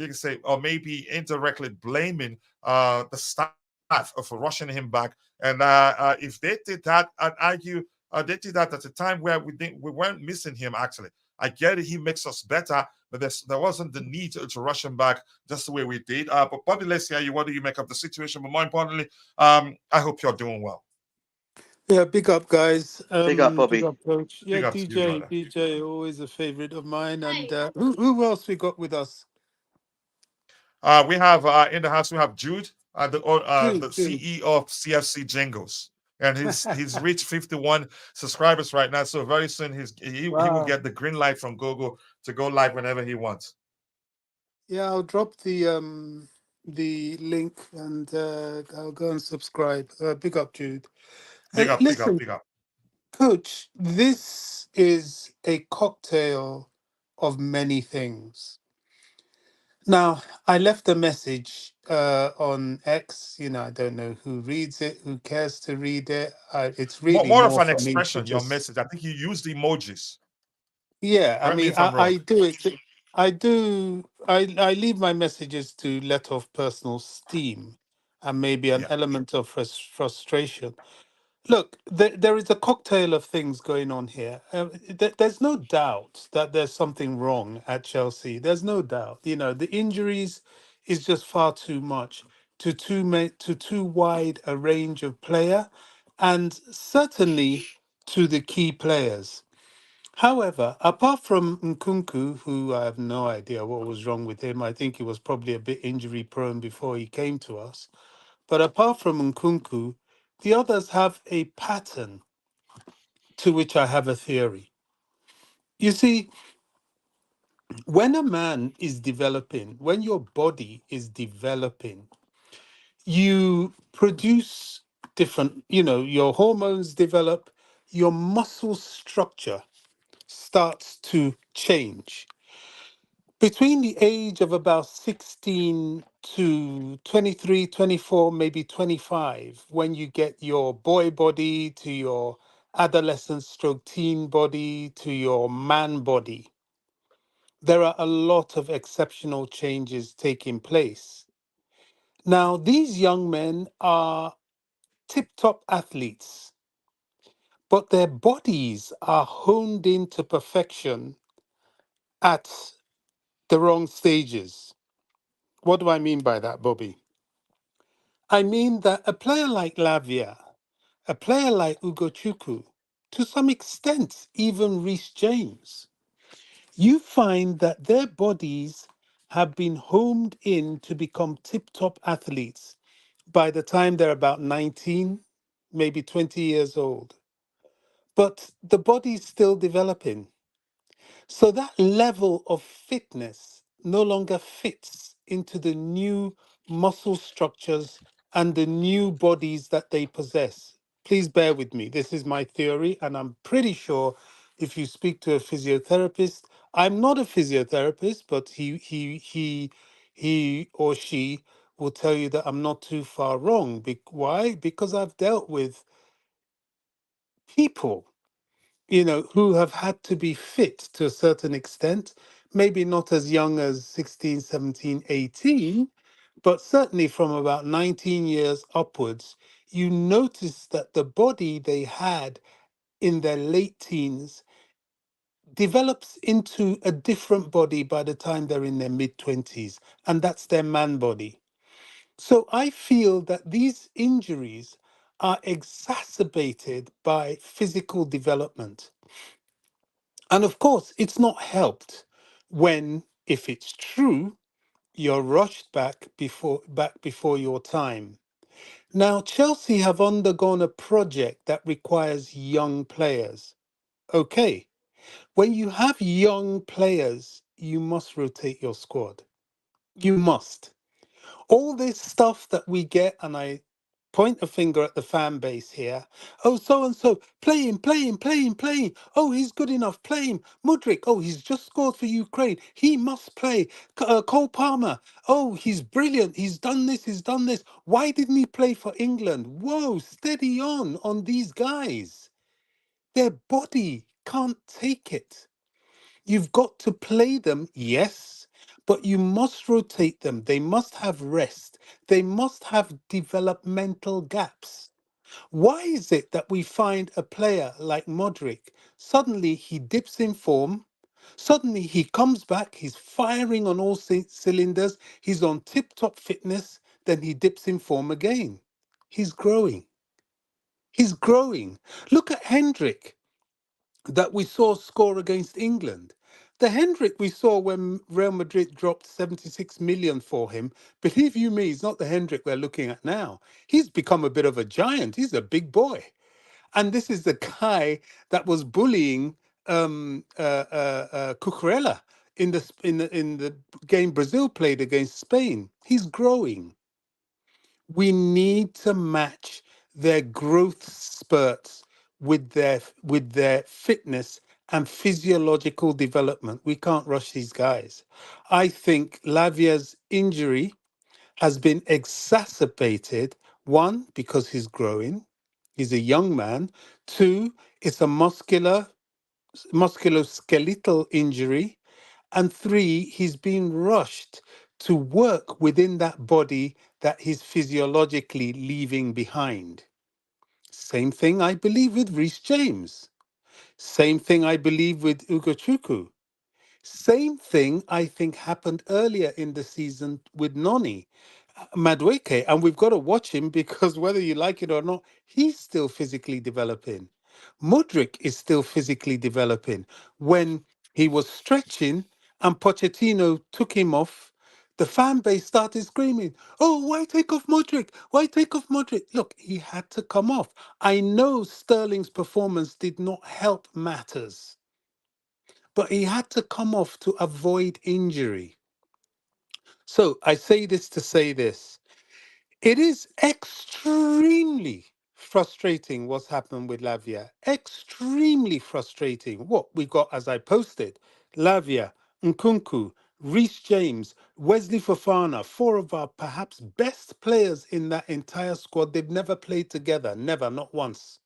can say, or maybe indirectly blaming the staff for rushing him back. And if they did that, I'd argue they did that at a time where we weren't missing him. Actually, I get it, he makes us better, but there wasn't the need to rush him back just the way we did. But Bobby, let's hear you. What do you make of the situation? But more importantly, I hope you're doing well. Yeah, big up, guys. Big up, Bobby. Big up, coach. Yeah, Big up to you, brother. DJ, always a favorite of mine. And who else we got with us? We have in the house, we have Jude, the Jude. CEO of CFC Jingles. And he's reached 51 subscribers right now. So very soon he will get the green light from Google to go live whenever he wants. Yeah, I'll drop the link and I'll go and subscribe. Big up, Jude. Big up. Coach, this is a cocktail of many things. Now, I left a message on X. I don't know who reads it, who cares to read it. It's really more of an expression, your message. I think you used emojis. Yeah, I mean, I do it. I leave my messages to let off personal steam and maybe an element of frustration. Look, there is a cocktail of things going on here. There's no doubt that there's something wrong at Chelsea. There's no doubt. The injuries is just far too much to too wide a range of player, and certainly to the key players. However, apart from Nkunku, who I have no idea what was wrong with him, I think he was probably a bit injury prone before he came to us. But apart from Nkunku, the others have a pattern to which I have a theory. You see, when a man is developing, when your body is developing, you produce different, your hormones develop, your muscle structure starts to change. Between the age of about 16 to 23, 24, maybe 25, when you get your boy body to your adolescent stroke teen body to your man body, there are a lot of exceptional changes taking place. Now, these young men are tip-top athletes, but their bodies are honed into perfection at the wrong stages. What do I mean by that, Bobby? I mean that a player like Lavia, a player like Ugochukwu, to some extent, even Reece James, you find that their bodies have been homed in to become tip-top athletes by the time they're about 19, maybe 20 years old. But the body's still developing. So that level of fitness no longer fits into the new muscle structures and the new bodies that they possess. Please bear with me. This is my theory, and I'm pretty sure if you speak to a physiotherapist, I'm not a physiotherapist, but he or she will tell you that I'm not too far wrong. Why? Because I've dealt with people, who have had to be fit to a certain extent, maybe not as young as 16, 17, 18, but certainly from about 19 years upwards, you notice that the body they had in their late teens develops into a different body by the time they're in their mid 20s, and that's their man body. So I feel that these injuries are exacerbated by physical development. And of course, it's not helped when, if it's true, you're rushed back before your time. Now, Chelsea have undergone a project that requires young players. Okay, when you have young players, you must rotate your squad. You must. All this stuff that we get, and I point a finger at the fan base here. Oh, so and so, play him, play him, play him, play him. Oh, he's good enough, play him. Mudryk, oh, he's just scored for Ukraine. He must play. Cole Palmer, oh, he's brilliant. He's done this, he's done this. Why didn't he play for England? Whoa, steady on these guys. Their body can't take it. You've got to play them, yes, but you must rotate them. They must have rest. They must have developmental gaps. Why is it that we find a player like Modric, suddenly he dips in form, suddenly he comes back, he's firing on all cylinders, he's on tip-top fitness, then he dips in form again? He's growing. He's growing. Look at Hendrick that we saw score against England. The Hendrick we saw when Real Madrid dropped 76 million for him, believe you me, he's not the Hendrick we're looking at now. He's become a bit of a giant. He's a big boy. And this is the guy that was bullying Cucurella in the game Brazil played against Spain. He's growing. We need to match their growth spurts with their fitness and physiological development. We can't rush these guys. I think Lavia's injury has been exacerbated, one, because he's growing, he's a young man. Two, it's a musculoskeletal injury. And three, he's been rushed to work within that body that he's physiologically leaving behind. Same thing, I believe, with Reece James. Same thing, I believe, with Ugochukwu. Same thing, I think, happened earlier in the season with Noni Madueke. And we've got to watch him because whether you like it or not, he's still physically developing. Mudryk is still physically developing. When he was stretching and Pochettino took him off, the fan base started screaming, "Oh, why take off Mudryk? Why take off Mudryk?" Look, he had to come off. I know Sterling's performance did not help matters, but he had to come off to avoid injury. So I say this to say this. It is extremely frustrating what's happened with Lavia. Extremely frustrating. What we got, as I posted, Lavia, Nkunku, Reece James, Wesley Fofana, four of our perhaps best players in that entire squad. They've never played together. Never, not once.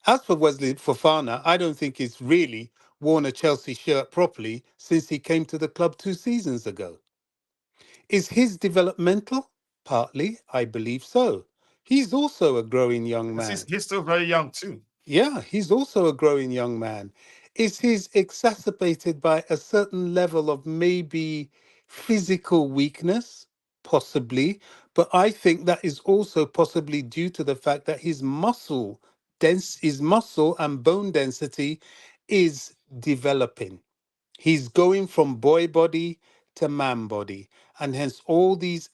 As for Wesley Fofana, I don't think he's really worn a Chelsea shirt properly since he came to the club 2 seasons ago. Is his developmental? Partly, I believe so. He's also a growing young man. He's still very young too. Yeah, he's also a growing young man. Is his exacerbated by a certain level of maybe physical weakness? Possibly. But I think that is also possibly due to the fact that his muscle and bone density is developing. He's going from boy body to man body. And hence all this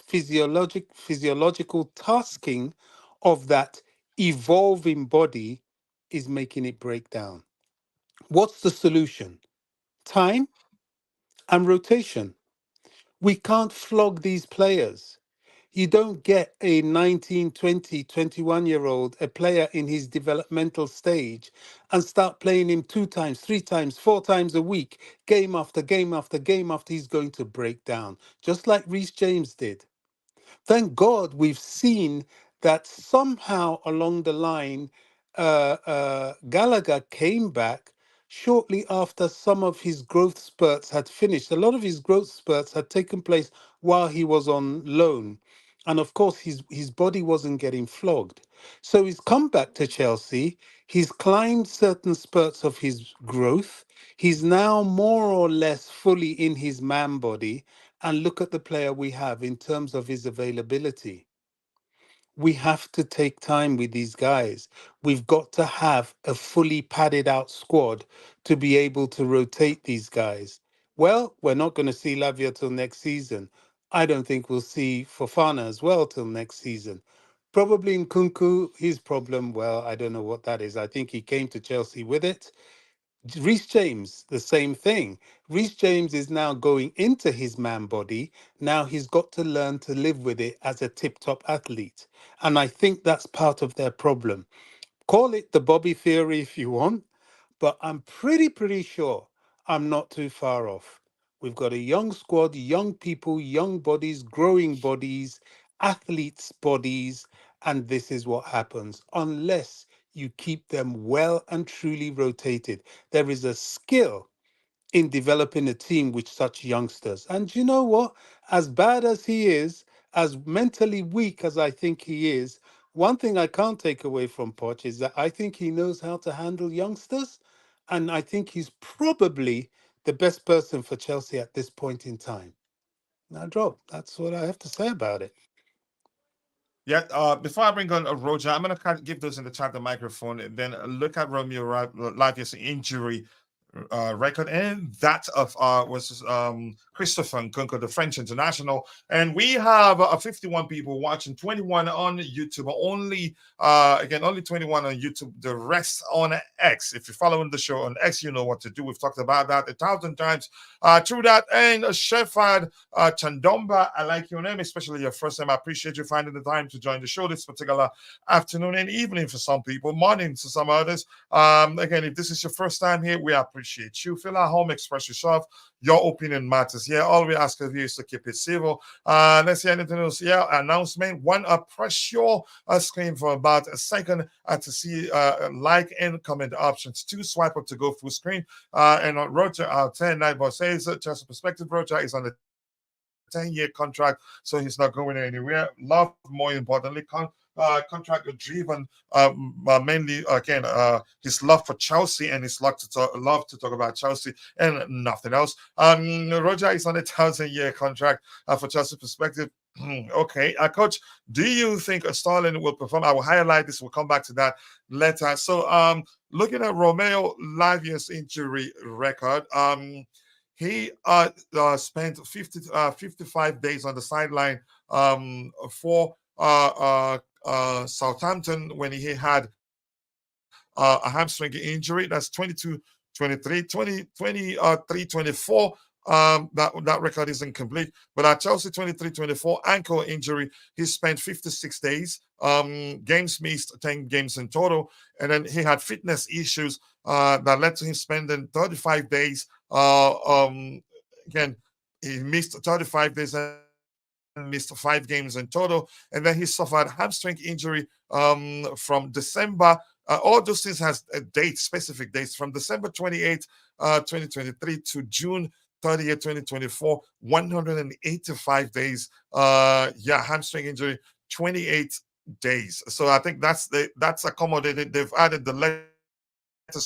physiological tasking of that evolving body is making it break down. What's the solution? Time and rotation. We can't flog these players. You don't get a 19, 20, 21-year-old, a player in his developmental stage, and start playing him 2 times, 3 times, 4 times a week, game after game after game after. He's going to break down, just like Reece James did. Thank God we've seen that somehow along the line, Gallagher came back shortly after some of his growth spurts had finished. A lot of his growth spurts had taken place while he was on loan. And of course, his body wasn't getting flogged. So he's come back to Chelsea. He's climbed certain spurts of his growth. He's now more or less fully in his man body. And look at the player we have in terms of his availability. We have to take time with these guys. We've got to have a fully padded out squad to be able to rotate these guys. Well, we're not going to see Lavia till next season. I don't think we'll see Fofana as well till next season. Probably Nkunku, his problem, well, I don't know what that is. I think he came to Chelsea with it. Reece James, the same thing. Reece James is now going into his man body. Now he's got to learn to live with it as a tip-top athlete. And I think that's part of their problem. Call it the Bobby theory if you want, but I'm pretty sure I'm not too far off. We've got a young squad, young people, young bodies, growing bodies, athletes' bodies, and this is what happens unless you keep them well and truly rotated. There is a skill in developing a team with such youngsters. And you know what? As bad as he is, as mentally weak as I think he is, one thing I can't take away from Poch is that I think he knows how to handle youngsters. And I think he's probably the best person for Chelsea at this point in time. Now, Rob, that's what I have to say about it. Yeah, before I bring on Roger, I'm going to kind of give those in the chat the microphone and then look at Romeo Lavia's injury record, and that of was Christopher Nkunku, the French international. And we have 51 people watching, 21 on YouTube. Only only 21 on YouTube. The rest on X. If you're following the show on X, you know what to do. We've talked about that 1,000 times through that. And Shefard Chandomba, I like your name, especially your first name. I appreciate you finding the time to join the show this particular afternoon and evening for some people, morning to some others. Again, if this is your first time here, we appreciate you. Fill out home, express yourself. Your opinion matters here. All we ask of you is to keep it civil. Let's see anything else. Yeah, announcement. One, press your screen for about a second to see like and comment options. 2, swipe up to go full screen. And on Roger, our 10 Nightbot says, just a perspective, Roger is on the 10-year contract, so he's not going anywhere. Love, more importantly, contract driven mainly again his love for Chelsea and his love to talk about Chelsea and nothing else. Roger is on a 1,000-year contract for Chelsea perspective. Okay, coach, do you think Sterling will perform? I will highlight this. We'll come back to that later. So looking at Romeo Lavia's injury record, he spent 55 days on the sideline for Southampton when he had a hamstring injury. That's 22, 23, 20, 23, 24. That record isn't complete. But at Chelsea 23-24 ankle injury, he spent 56 days. Games missed, 10 games in total. And then he had fitness issues that led to him spending 35 days. Again, he missed 35 days and missed 5 games in total. And then he suffered hamstring injury from December. All those things has dates, specific dates from December 28, 2023 to June 30th, 2024, 185 days. Hamstring injury, 28 days. So I think that's accommodated. They've added the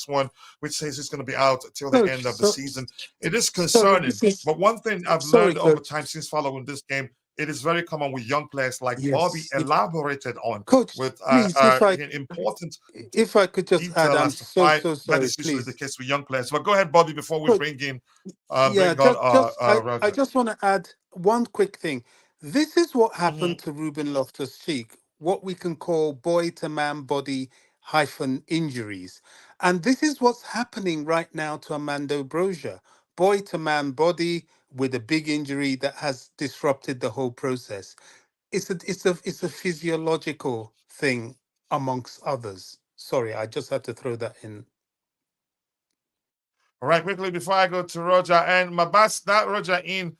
one, which says he's going to be out till the end of the season. It is concerning. But one thing I've learned over time since following this game, it is very common with young players like Bobby elaborated on, Coach, with please, important if I could just add, I'm so sorry. That is usually the case with young players. But go ahead, Bobby, before we bring in, I just want to add one quick thing. This is what happened to Ruben Loftus-Cheek, what we can call boy-to-man body -injuries. And this is what's happening right now to Armando Broja, boy-to-man body with a big injury that has disrupted the whole process. It's a physiological thing amongst others. Sorry, I just had to throw that in. All right, quickly before I go to Roger and Mabas, that Roger in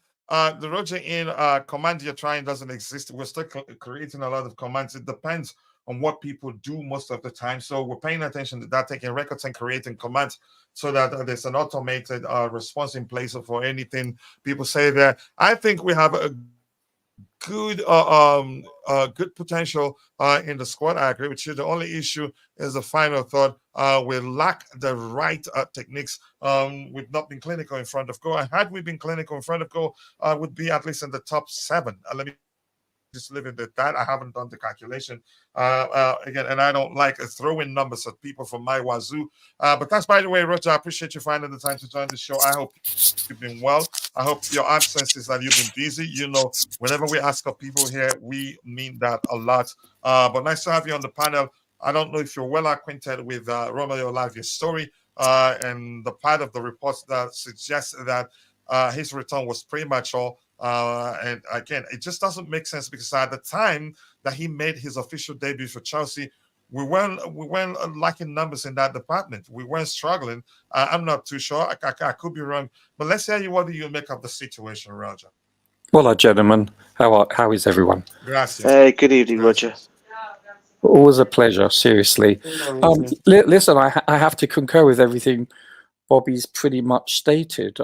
the Roger in command you're trying doesn't exist. We're still creating a lot of commands. It depends on what people do most of the time. So we're paying attention to that, taking records and creating commands so that there's an automated response in place for anything people say there. I think we have a good potential in the squad. I agree with you. The only issue is the final thought. We lack the right techniques. We've not been clinical in front of goal. And had we been clinical in front of goal, would be at least in the top 7. Let me just leave it at that. I haven't done the calculation again, and I don't like throwing numbers at people from my wazoo. But that's, by the way, Roger, I appreciate you finding the time to join the show. I hope you've been well. I hope your absence is that you've been busy. You know, whenever we ask of people here, we mean that a lot. But nice to have you on the panel. I don't know if you're well acquainted with Romeo Lavia's story and the part of the reports that suggests that his return was premature. And again, it just doesn't make sense because at the time that he made his official debut for Chelsea, we weren't lacking numbers in that department. We weren't struggling. I'm not too sure. I could be wrong, but let's hear you. What do you make of the situation, Roger? Well, gentlemen, how is everyone? Gracias. Hey, good evening, Roger. Always a pleasure. Seriously, listen, I have to concur with everything Bobby's pretty much stated.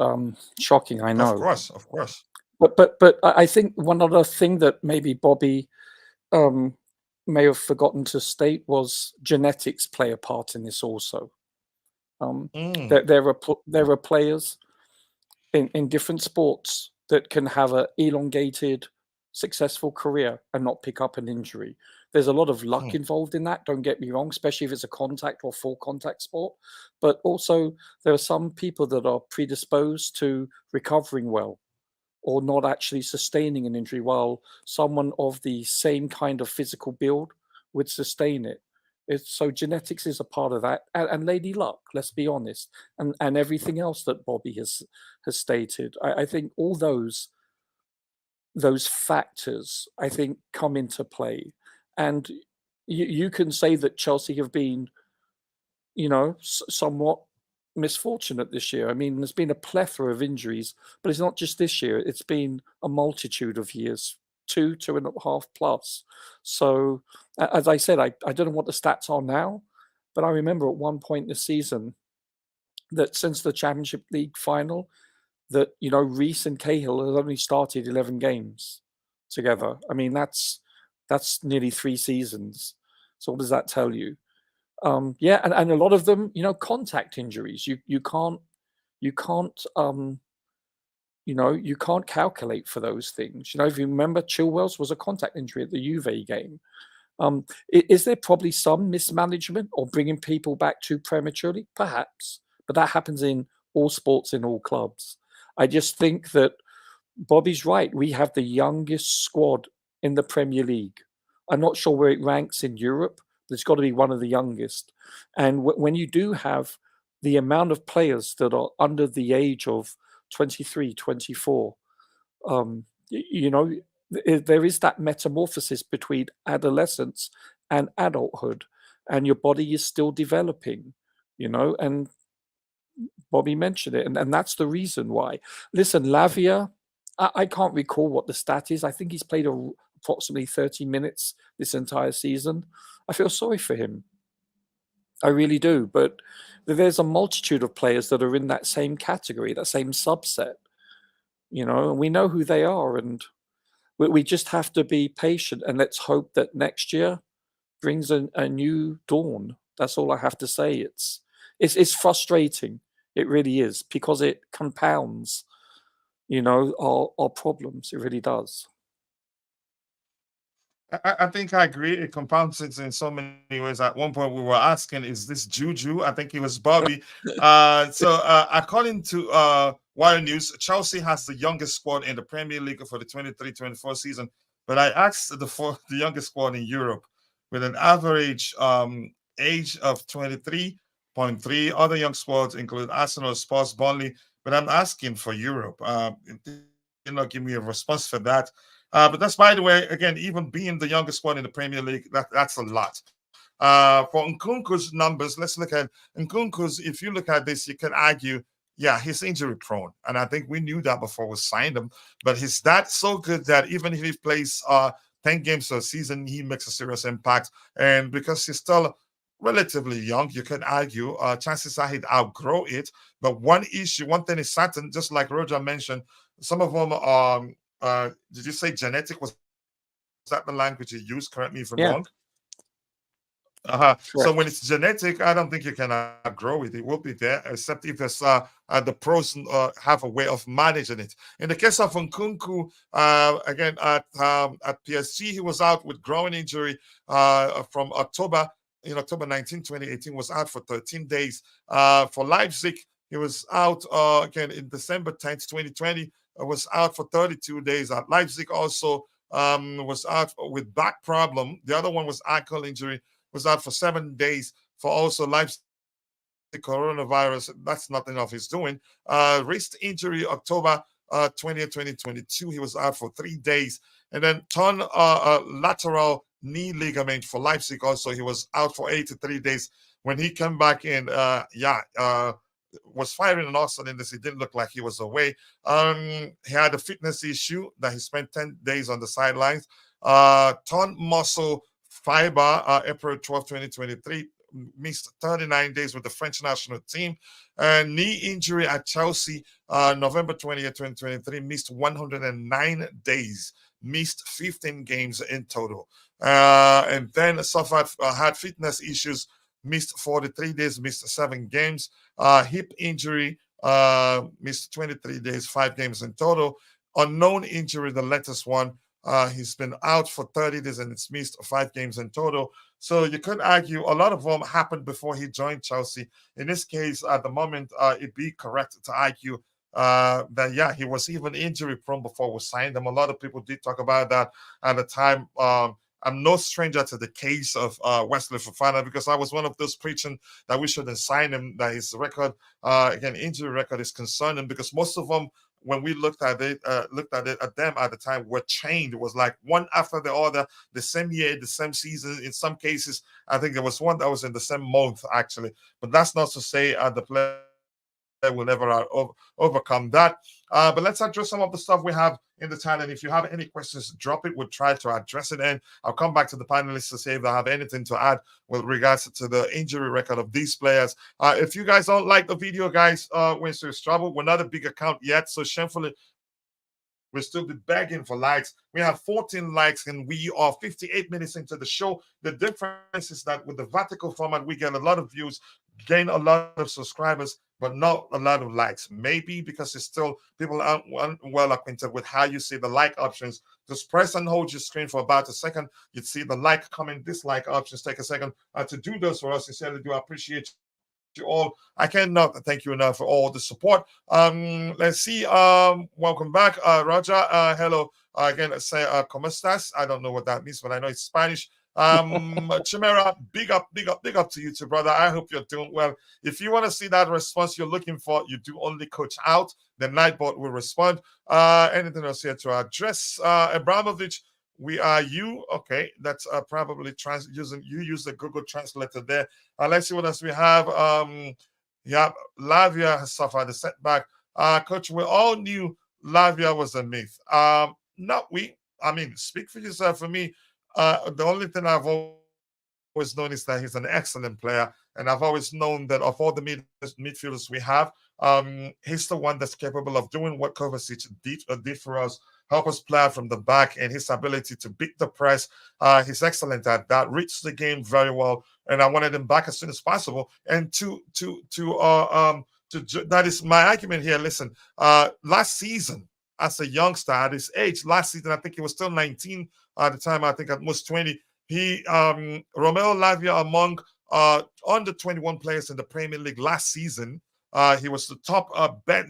Shocking, I know. Of course. But I think one other thing that maybe Bobby may have forgotten to state was genetics play a part in this also. There are players in different sports that can have an elongated, successful career and not pick up an injury. There's a lot of luck involved in that, don't get me wrong, especially if it's a contact or full contact sport. But also there are some people that are predisposed to recovering well or not actually sustaining an injury, while someone of the same kind of physical build would sustain it. So genetics is a part of that, and lady luck, let's be honest, and everything else that Bobby has stated. I think all those factors, I think, come into play. And you can say that Chelsea have been, somewhat misfortunate this year. I mean, there's been a plethora of injuries, but it's not just this year. It's been a multitude of years, 2.5 plus. So, as I said, I don't know what the stats are now, but I remember at one point in the season that since the Championship League final, that, Reece and Cahill have only started 11 games together. I mean, that's nearly 3 seasons. So what does that tell you? And a lot of them, contact injuries. You can't calculate for those things. If you remember, Chilwell's was a contact injury at the Juve game. Is there probably some mismanagement or bringing people back too prematurely? Perhaps, but that happens in all sports, in all clubs. I just think that Bobby's right. We have the youngest squad in the Premier League. I'm not sure where it ranks in Europe. It's got to be one of the youngest. And when you do have the amount of players that are under the age of 23, 24, there is that metamorphosis between adolescence and adulthood, and your body is still developing, and Bobby mentioned it. And that's the reason why. Listen, Lavia, I can't recall what the stat is. I think he's played approximately 30 minutes this entire season. I feel sorry for him. I really do. But there's a multitude of players that are in that same category, that same subset, and we know who they are. And we just have to be patient, and let's hope that next year brings a new dawn. That's all I have to say. it's frustrating. It really is, because it compounds, our problems. It really does. I think I agree. It compounds it in so many ways. At one point, we were asking, "Is this Juju?" I think it was Bobby. According to Wire News, Chelsea has the youngest squad in the Premier League for the 23-24 season. But I asked the youngest squad in Europe, with an average age of 23.3. Other young squads include Arsenal, Spurs, Burnley. But I'm asking for Europe. Did not give me a response for that. But that's, by the way, again, even being the youngest squad in the Premier League, that's a lot. For Nkunku's numbers, let's look at Nkunku's. If you look at this, you can argue, yeah, he's injury prone. And I think we knew that before we signed him. But he's that so good that even if he plays 10 games a season, he makes a serious impact. And because he's still relatively young, you can argue chances are he'd outgrow it. But one thing is certain, just like Roger mentioned, some of them did you say genetic? Was that the language you used? Correct me if I'm wrong. So when it's genetic, I don't think you can outgrow it. It will be there, except if there's the pros have a way of managing it. In the case of Nkunku, again at PSG, he was out with groin injury from October. In October 19, 2018, was out for 13 days. For Leipzig, he was out again in December 10th, 2020. Was out for 32 days. At Leipzig also was out with back problem. The other one was ankle injury. Was out for 7 days. For also Leipzig coronavirus, that's nothing of his doing. Wrist injury October 20th, 2022. He was out for 3 days. And then torn lateral knee ligament for Leipzig also. He was out for 83 days. When he came back in, was firing on all cylinders. He didn't look like he was away. He had a fitness issue that he spent 10 days on the sidelines. Torn muscle fiber, April 12, 2023, missed 39 days with the French national team. Knee injury at Chelsea, November 20th, 2023, missed 109 days, missed 15 games in total. And then had fitness issues, missed 43 days, missed 7 games. Hip injury, missed 23 days, 5 games in total. Unknown injury, the latest one, he's been out for 30 days and it's missed 5 games in total. So you could argue a lot of them happened before he joined Chelsea. In this case, at the moment, it'd be correct to argue that, yeah, he was even injury prone before we signed him. A lot of people did talk about that at the time. I'm no stranger to the case of Wesley Fofana, because I was one of those preaching that we shouldn't sign him, that his record, again, injury record is concerning, because most of them, when we looked at them at the time, were chained. It was like one after the other, the same year, the same season. In some cases, I think there was one that was in the same month, actually. But that's not to say the player will never overcome that. But let's address some of the stuff we have in the chat. And if you have any questions, drop it. We'll try to address it. And I'll come back to the panelists to see if they have anything to add with regards to the injury record of these players. If you guys don't like the video, guys, Winston's trouble. We're not a big account yet, so shamefully, we'll still be begging for likes. We have 14 likes and we are 58 minutes into the show. The difference is that with the vertical format, we get a lot of views, gain a lot of subscribers, but not a lot of likes. Maybe because it's still people aren't well acquainted with how you see the like options. Just press and hold your screen for about a second. You'd see the like, comment, dislike options. Take a second to do those for us. Sincerely do appreciate you all. I cannot thank you enough for all the support. Let's see. Welcome back, Roger. Hello again. Say ¿Cómo estás? I don't know what that means, but I know it's Spanish. Chimera, big up to you too, brother. I hope you're doing well. If you want to see that response you're looking for, you do only coach out. The Nightbot will respond. Anything else here to address? Abramovich, we are you. Okay, that's probably use the Google Translator there. Let's see what else we have. Yeah, Lavia has suffered a setback. Coach, we all knew Lavia was a myth. Not we. I mean, speak for yourself. For me, the only thing I've always known is that he's an excellent player, and I've always known that of all the midfielders we have, he's the one that's capable of doing what Kovacic did for us help us play out from the back, and his ability to beat the press. He's excellent at that. Reads the game very well, and I wanted him back as soon as possible. And that is my argument here. Listen, last season, as a youngster at his age, last season I think he was still 19 at the time. I think at most 20. He Romeo Lavia among under 21 players in the Premier League last season. He was the top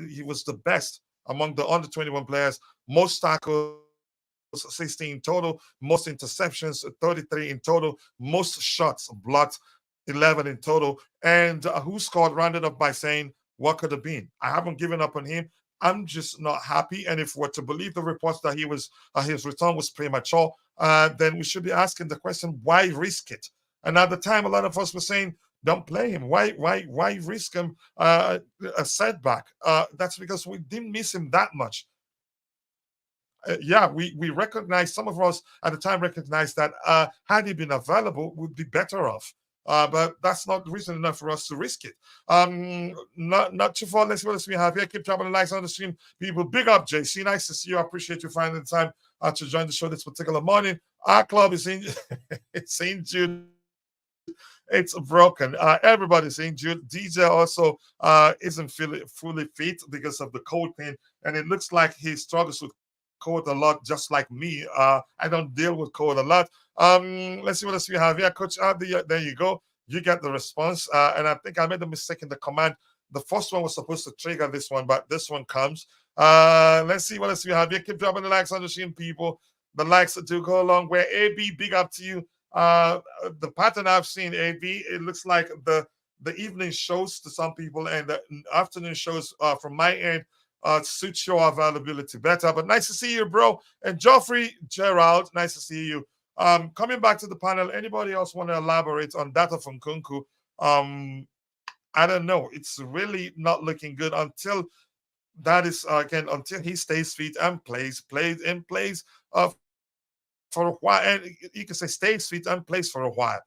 he was the best among the under 21 players. Most tackles, 16 in total. Most interceptions, 33 in total. Most shots blocked, 11 in total. And who scored rounded up by saying, what could have been? I haven't given up on him. I'm just not happy. And if we're to believe the reports that his return was premature, then we should be asking the question, why risk it? And at the time, a lot of us were saying, don't play him. Why risk him a setback? That's because we didn't miss him that much. We recognize, some of us at the time recognized that had he been available, we'd be better off. But that's not reason enough for us to risk it. Not too far. Let's see what else we have here. Keep dropping the likes on the stream. People, big up, JC. Nice to see you. I appreciate you finding the time to join the show this particular morning. Our club is in it's injured. It's broken. Everybody's injured. DJ also isn't fully fit because of the cold pain, and it looks like he struggles with cold a lot, just like me. I don't deal with cold a lot. Let's see what else we have here. Coach, there you go. You get the response. And I think I made a mistake in the command. The first one was supposed to trigger this one, but this one comes. Let's see what else we have here. Keep dropping the likes on the stream, people. The likes do go a long way. AB, big up to you. The pattern I've seen, AB, it looks like the evening shows to some people and the afternoon shows from my end suits your availability better. But nice to see you, bro. And Geoffrey Gerald, nice to see you. Coming back to the panel, anybody else want to elaborate on data from Nkunku? I don't know. It's really not looking good until that is until he stays fit and plays for a while. And you can say stays fit and plays for a while.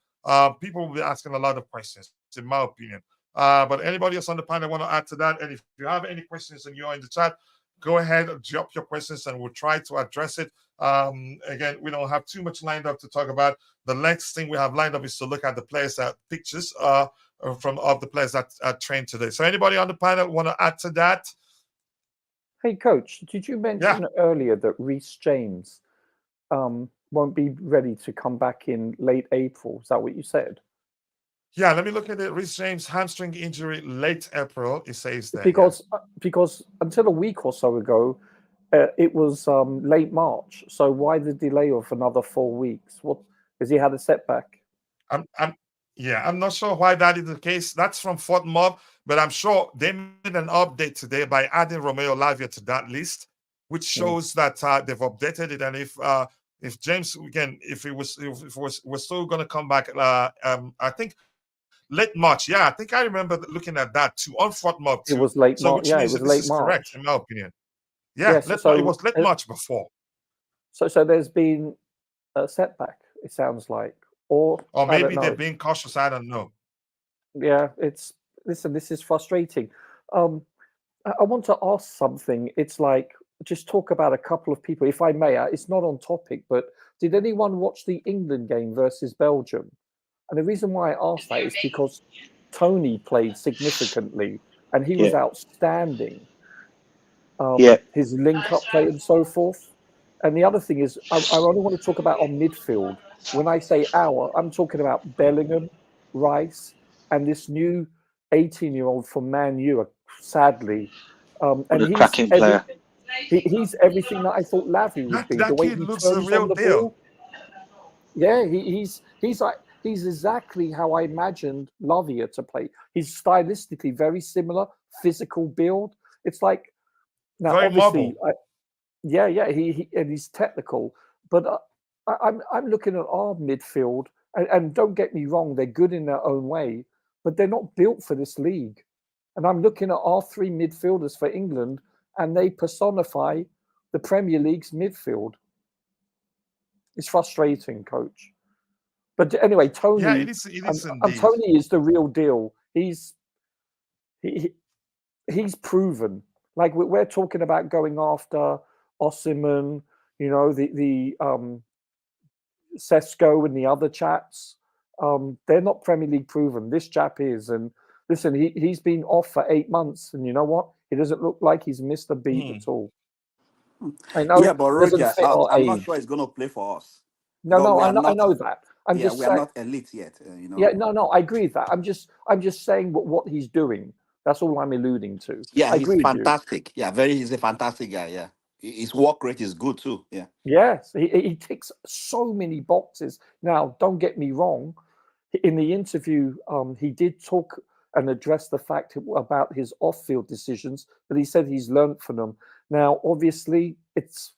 People will be asking a lot of questions, in my opinion. But anybody else on the panel want to add to that? And if you have any questions and you're in the chat, go ahead and drop your questions and we'll try to address it. Again, we don't have too much lined up to talk about. The next thing we have lined up is to look at the players pictures of the players that trained today. So anybody on the panel want to add to that? Hey, Coach, did you mention earlier that Reece James won't be ready to come back in late April? Is that what you said? Yeah, let me look at it. Reece James, hamstring injury, late April, it says there. Because until a week or so ago, it was late March. So why the delay of another 4 weeks? What, has he had a setback? I'm not sure why that is the case. That's from Fort Mob, but I'm sure they made an update today by adding Romeo Lavia to that list, which shows that they've updated it. And if James, again, if we're still going to come back, I think late March. Yeah, I think I remember looking at that too on Fort Mob too. It was late March. Yeah, it was late March. Correct, in my opinion. Yeah, so it was late March before. So there's been a setback, it sounds like. Or maybe they're being cautious. I don't know. Yeah, this is frustrating. I want to ask something. It's like, just talk about a couple of people, if I may. It's not on topic, but did anyone watch the England game versus Belgium? And the reason why I asked that is because Tony played significantly and he was outstanding. His link-up play and so forth. And the other thing is, I only want to talk about on midfield. When I say I'm talking about Bellingham, Rice, and this new 18-year-old from Man U, sadly. And he's a cracking player. He's everything that I thought Lavia would be. The way he looks the real deal. Ball. Yeah, he's exactly how I imagined Lavia to play. He's stylistically very similar, physical build. It's like, now very obviously, mobile. He's technical, but I'm looking at our midfield, and don't get me wrong, they're good in their own way, but they're not built for this league. And I'm looking at our three midfielders for England, and they personify the Premier League's midfield. It's frustrating, Coach. But anyway, Tony. Yeah, it is and Tony is the real deal. He's proven. Like, we're talking about going after Osimhen, you know, the Sesko and the other chaps. They're not Premier League proven. This chap is, and listen, he's been off for 8 months, and you know what? He doesn't look like he's missed a beat at all. I know. Yeah, but Roger, I'm not sure he's going to play for us. No, I know that. I'm just we saying, are not elite yet. You know. Yeah, no, I agree with that. I'm just saying what he's doing. That's all I'm alluding to. Yeah, I he's fantastic. Yeah, he's a fantastic guy. Yeah, his work rate is good too. Yeah. Yes, he ticks so many boxes. Now, don't get me wrong. In the interview, he did talk and address the fact about his off-field decisions, but he said he's learned from them. Now, obviously, this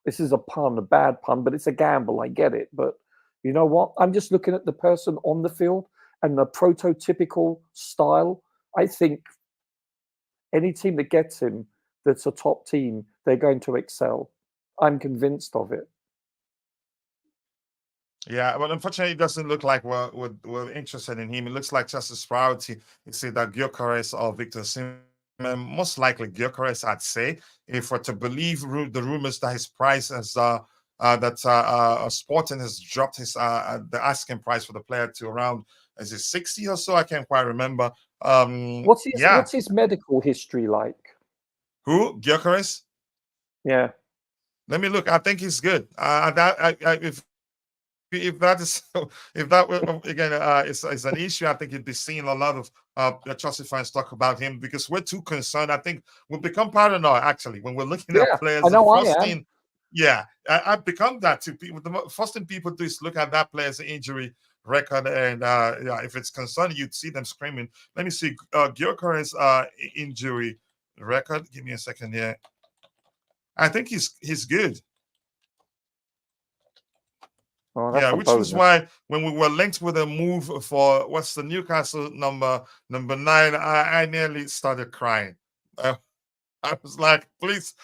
is a pun, a bad pun, but it's a gamble. I get it, but you know what? I'm just looking at the person on the field and the prototypical style. I think any team that gets him, that's a top team, they're going to excel. I'm convinced of it. Yeah, but unfortunately, it doesn't look like we're interested in him. It looks like just his priority is either Gyökeres or Victor Osimhen. Most likely Gyökeres, I'd say, if we're to believe the rumors that his price has Sporting has dropped his the asking price for the player to around, is it 60 or so? I can't quite remember. What's his medical history like? Who? Gyökeres? Yeah. Let me look. I think he's good. If that is again is an issue, I think you'd be seeing a lot of Chelsea fans talk about him because we're too concerned. I think we've become paranoid actually when we're looking at players. I know I am. Yeah, I've become that too. The first thing people do is look at that player's injury record, and if it's concerned, you'd see them screaming. Let me see Gyökeres' injury record. Give me a second here. I think he's good. Yeah, which was why when we were linked with a move for what's the Newcastle number 9, I nearly started crying. I was like, please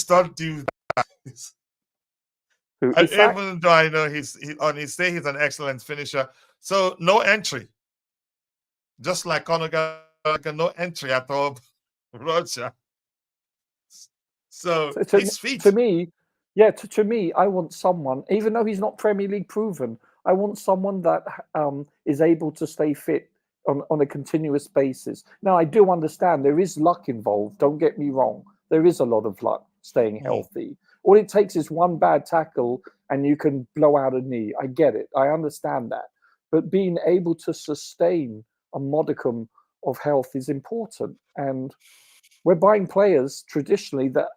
don't do that. Even though I know he's on his day, he's an excellent finisher. So no entry, just like Conor Gallagher, no entry at all, Roger. So his feet. To me. Yeah, to me, I want someone, even though he's not Premier League proven, I want someone that is able to stay fit on a continuous basis. Now, I do understand there is luck involved. Don't get me wrong. There is a lot of luck staying healthy. All it takes is one bad tackle and you can blow out a knee. I get it. I understand that. But being able to sustain a modicum of health is important. And we're buying players traditionally that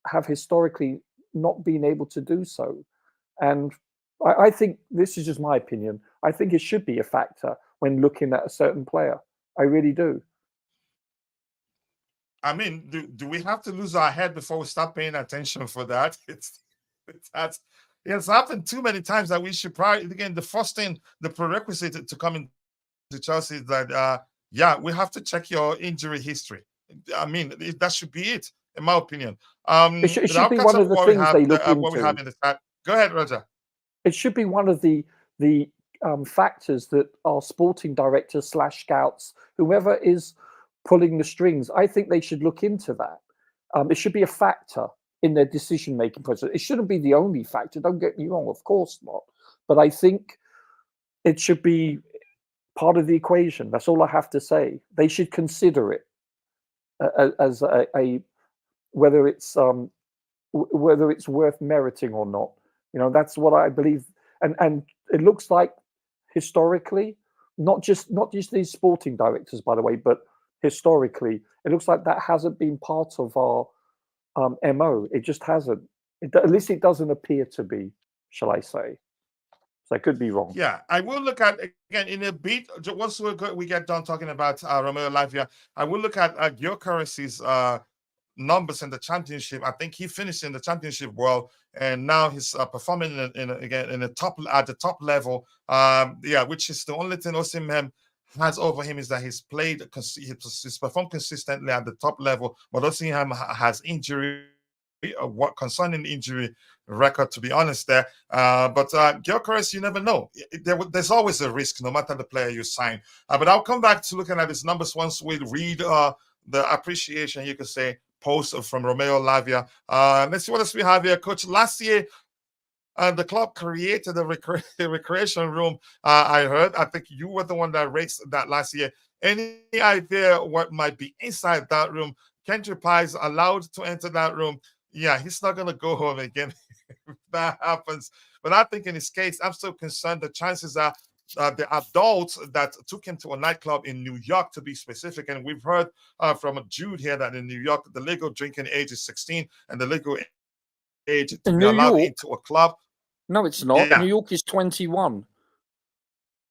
have historically not being able to do so. And I think, this is just my opinion, I think it should be a factor when looking at a certain player. I really do. I mean, do we have to lose our head before we start paying attention for that? It's happened too many times that we should probably, again, the first thing, the prerequisite to come into Chelsea is that, we have to check your injury history. I mean, that should be it, in my opinion. It should be one of the things they look into. What we have in the chat. Go ahead, Roger. It should be one of the factors that our sporting directors / scouts, whoever is pulling the strings, I think they should look into that. It should be a factor in their decision-making process. It shouldn't be the only factor. Don't get me wrong, of course not. But I think it should be part of the equation. That's all I have to say. They should consider it as a whether it's worth meriting or not. You know, that's what I believe. And it looks like historically, not just these sporting directors, by the way, but historically, it looks like that hasn't been part of our MO. It just hasn't. At least it doesn't appear to be, shall I say. So I could be wrong. Yeah, I will look at, again, in a bit, once we get done talking about Romeo Lavia, I will look at Gyökeres' numbers in the championship. I think he finished in the championship well, and now he's performing at the top level. Which is the only thing Osimhen has over him, is that he's performed consistently at the top level, but Osimhen has injury. What concerning injury record, to be honest, there. But Gyökeres, you never know. There's always a risk, no matter the player you sign. But I'll come back to looking at his numbers once we read the appreciation, you could say, post from Romeo Lavia. Let's see what else we have here, Coach. Last year, the club created a recreation room. I heard. I think you were the one that raised that last year. Any idea what might be inside that room? Kendry Paez allowed to enter that room. Yeah, he's not going to go home again if that happens. But I think in his case, I'm still concerned. The chances are the adults that took him to a nightclub in New York, to be specific, and we've heard from Jude here that in New York, the legal drinking age is 16, and the legal age to be allowed into a club. No, it's not. Yeah. New York is 21.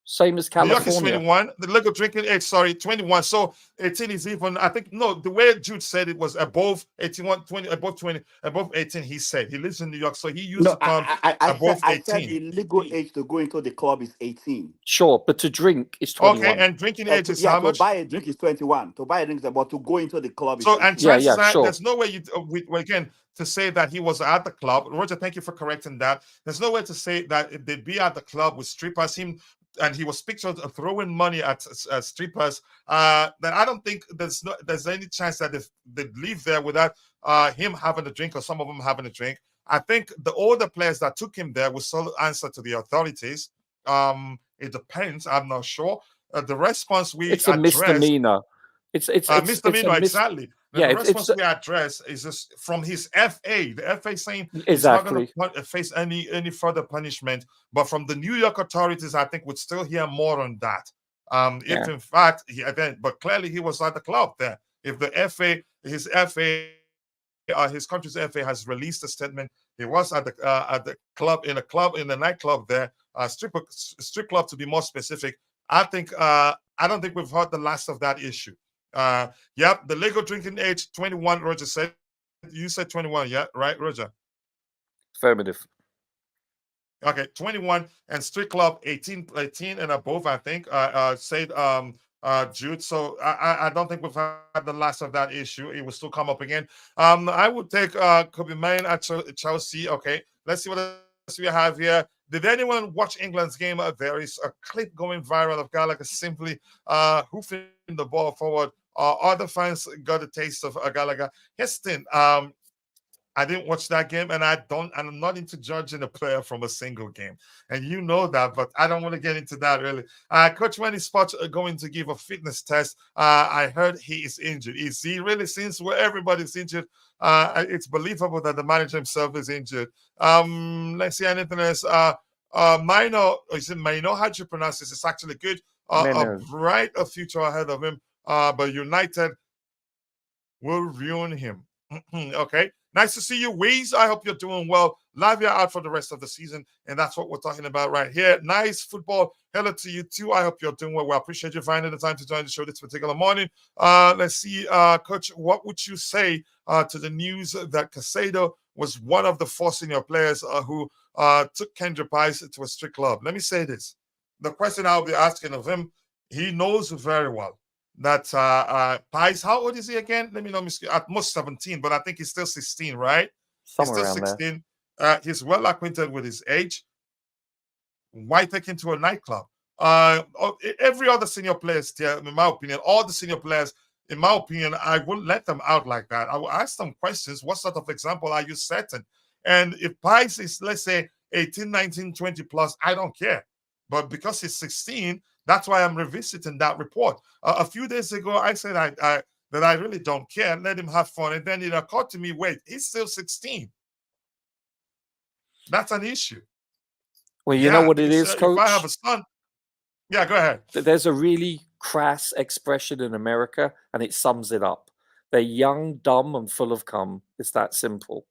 Same as California. New York is 21. The legal drinking age, 21. So 18 is even, I think, no, the way Jude said it was above 81, 20, above 20, above 18, he said. He lives in New York, so he used to come above 18. I said the legal age to go into the club is 18. Sure, but to drink is 21. Okay, and drinking age is how much? To buy a drink is 21. To buy a drink is about, to go into the club is 18. And chances are, sure. There's no way again, to say that he was at the club. Roger, thank you for correcting that. There's no way to say that they'd be at the club with strippers, and he was pictured throwing money at strippers. Then I don't think there's any chance that they'd leave there without him having a drink or some of them having a drink. I think the older players that took him there will still answer to the authorities. It depends. I'm not sure. The response it's a misdemeanor. It's misdemeanor, exactly. The response we address is just from his FA. The FA saying he's not going to face any further punishment. But from the New York authorities, I think we'd still hear more on that. If in fact, but clearly he was at the club there. If the FA, his country's FA has released a statement, he was at the club, in the nightclub there, strip club to be more specific. I don't think we've heard the last of that issue. Yep, the legal drinking age 21. Roger said. You said 21, yeah, right, Roger? Affirmative. Okay, 21 and street club 18 and above. I think. Said Jude. So I don't think we've had the last of that issue. It will still come up again. I would take Kobe Main at Chelsea. Okay, let's see what else we have here. Did anyone watch England's game? There is a clip going viral of Gallagher simply hoofing the ball forward. Other fans got a taste of Gallagher. Heston, I didn't watch that game, and I'm not into judging a player from a single game. And you know that, but I don't want to get into that really. Coach, when is Spot going to give a fitness test? I heard he is injured. Is he really? Since where everybody's injured, it's believable that the manager himself is injured. Let's see anything else. Minor, is it Minor? How do you pronounce this? It's actually good. A bright future ahead of him. But United will ruin him. Okay. Nice to see you, Weez. I hope you're doing well. Lavia out for the rest of the season, and that's what we're talking about right here. Nice football. Hello to you too. I hope you're doing well. We appreciate you finding the time to join the show this particular morning. Let's see, Coach, what would you say to the news that Casado was one of the 4 senior players who took Kendry Paez to a strict club? Let me say this. The question I'll be asking of him, he knows very well that Paez, how old is he again? Let me know, at most 17, but I think he's still 16, right? Somewhere he's still 16. He's well acquainted with his age. Why take him to a nightclub? Every other senior player, in my opinion, all the senior players, in my opinion, I wouldn't let them out like that. I will ask them questions. What sort of example are you setting? And if Paez is, let's say, 18, 19, 20 plus, I don't care. But because he's 16, that's why I'm revisiting that report. A few days ago, I said that I really don't care. Let him have fun. And then it occurred to me, wait, he's still 16. That's an issue. Well, you know what it is, Coach? If I have a son, yeah, go ahead. There's a really crass expression in America, and it sums it up. They're young, dumb, and full of cum. It's that simple.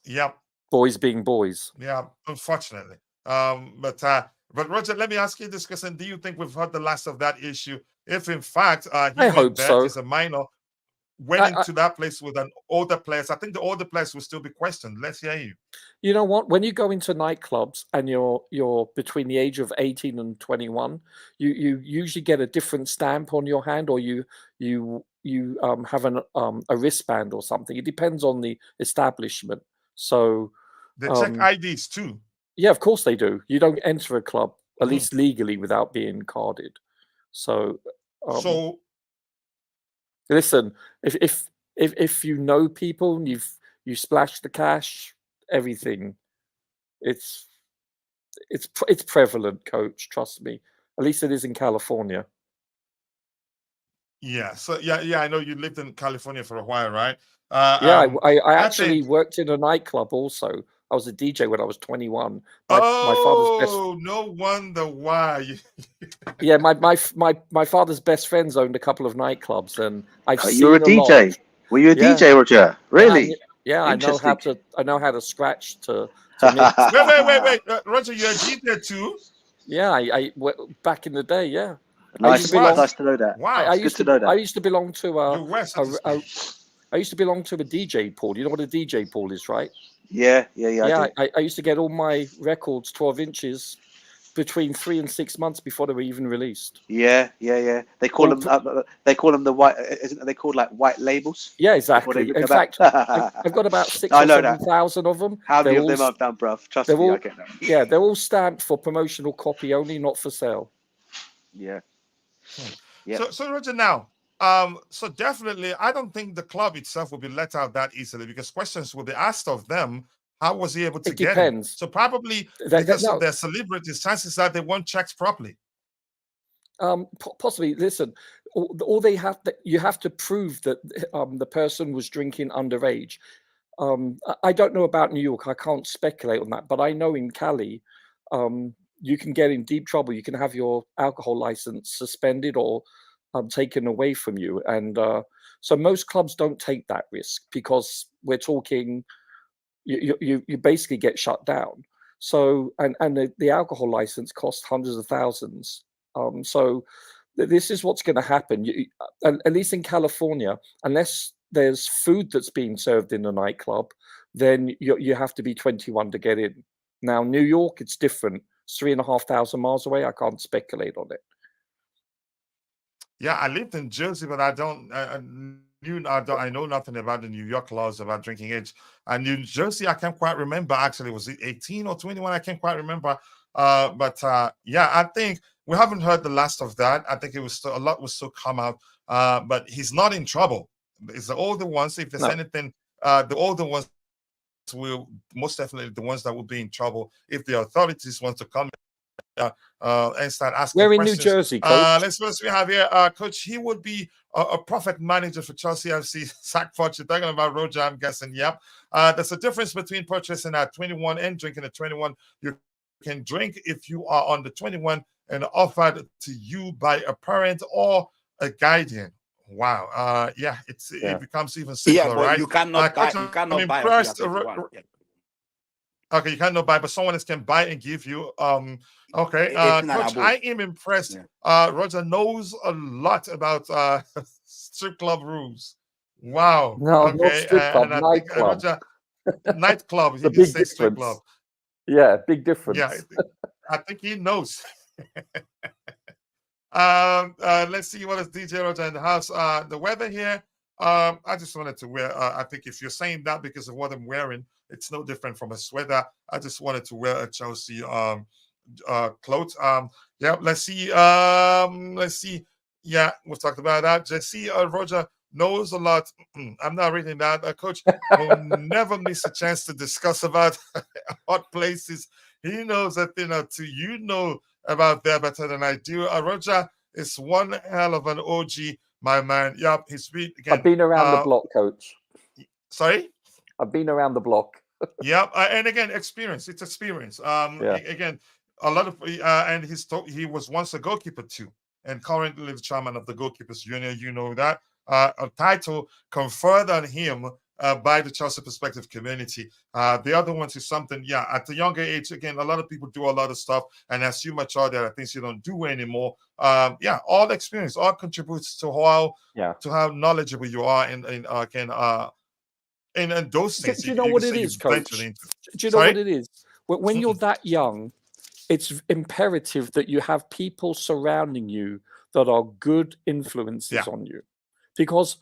Yep. Boys being boys. Yeah, unfortunately. But Roger, let me ask you this question. Do you think we've heard the last of that issue? If in fact I hope so. Is a minor, went into that place with an older players, I think the older players will still be questioned. Let's hear you. You know what? When you go into nightclubs and you're between the age of 18 and 21, you usually get a different stamp on your hand, or you have a wristband or something. It depends on the establishment. So they check IDs too. Yeah, of course they do. You don't enter a club, at least legally, without being carded. So, listen, if if you know people and you splash the cash, everything, it's prevalent, coach. Trust me. At least it is in California. Yeah. So yeah. I know you lived in California for a while, right? I actually worked in a nightclub also. I was a DJ when I was 21. My father's best. No wonder why. Yeah, my father's best friends owned a couple of nightclubs, and I've seen you were a DJ. lot. Were you a DJ, Roger? Really? I know how to scratch to mix. Wait, Roger, you're a DJ too? Yeah, I back in the day, yeah. Nice to know that. Wow, I used to know that. I used to belong to I used to belong to a DJ pool. You know what a DJ pool is, right? Yeah. I used to get all my records 12 inches between 3 and 6 months before they were even released. Yeah. They call them the white. Isn't they called like white labels? Yeah, exactly. In fact, I've got about 6,000 or 7,000 of them. How many of them I've done, bruv? Trust me, I get that. Yeah, they're all stamped for promotional copy only, not for sale. Yeah. So Roger, now, so definitely, I don't think the club itself will be let out that easily because questions will be asked of them. How was he able to get it? So probably because of their celebrities, chances that they won't check properly. Possibly. Listen, all they have you have to prove that the person was drinking underage. I don't know about New York. I can't speculate on that, but I know in Cali, you can get in deep trouble. You can have your alcohol license suspended or taken away from you, and so most clubs don't take that risk because we're talking. You basically get shut down. So and the alcohol license costs hundreds of thousands. So this is what's going to happen. At least in California, unless there's food that's being served in the nightclub, then you have to be 21 to get in. Now New York, it's different. It's 3,500 miles away. I can't speculate on it. Yeah, I lived in Jersey, but I know nothing about the New York laws about drinking age. And New Jersey, I can't quite remember. Actually, was it 18 or 21? I can't quite remember. But I think we haven't heard the last of that. I think a lot will still come out. But he's not in trouble. It's the older ones. If there's anything, the older ones will most definitely the ones that will be in trouble if the authorities want to come and start asking We're questions. In New Jersey, coach. Let's first we have here, coach. He would be a perfect manager for Chelsea FC. Sackford, you're talking about Roger, I'm guessing. Yep. There's a difference between purchasing at 21 and drinking at 21. You can drink if you are under 21 and offered to you by a parent or a guardian. Wow. It becomes even simpler, right? You cannot buy. You cannot buy. Okay, you cannot buy, but someone else can buy and give you. Okay, coach, I am impressed. Yeah. Roger knows a lot about strip club rules. Wow. No, not strip club, nightclub. Roger, nightclub. He did say strip club. Yeah, big difference. Yeah, I think he knows. Let's see what is DJ Roger in the house. The weather here. I just wanted to wear. I think if you're saying that because of what I'm wearing, it's no different from a sweater. I just wanted to wear a Chelsea clothes. Let's see. Yeah, we've talked about that. Jesse Roger knows a lot. I'm not reading that. Coach will never miss a chance to discuss about hot places. He knows that you know about there better than I do. Roger is one hell of an OG, my man. Yep, I've been around the block, coach. Sorry? I've been around the block. Yep, and again, experience. It's experience. Again, a lot of and he was once a goalkeeper too, and currently the chairman of the Goalkeepers Union. You know that a title conferred on him by the Chelsea Perspective community. The other ones is something. Yeah, at the younger age, again, a lot of people do a lot of stuff, and as you mature, there are things you don't do anymore. All experience, all contributes to how knowledgeable you are in those things. Do you know what it is, coach? Do you know what it is? When you're that young, it's imperative that you have people surrounding you that are good influences on you. Because,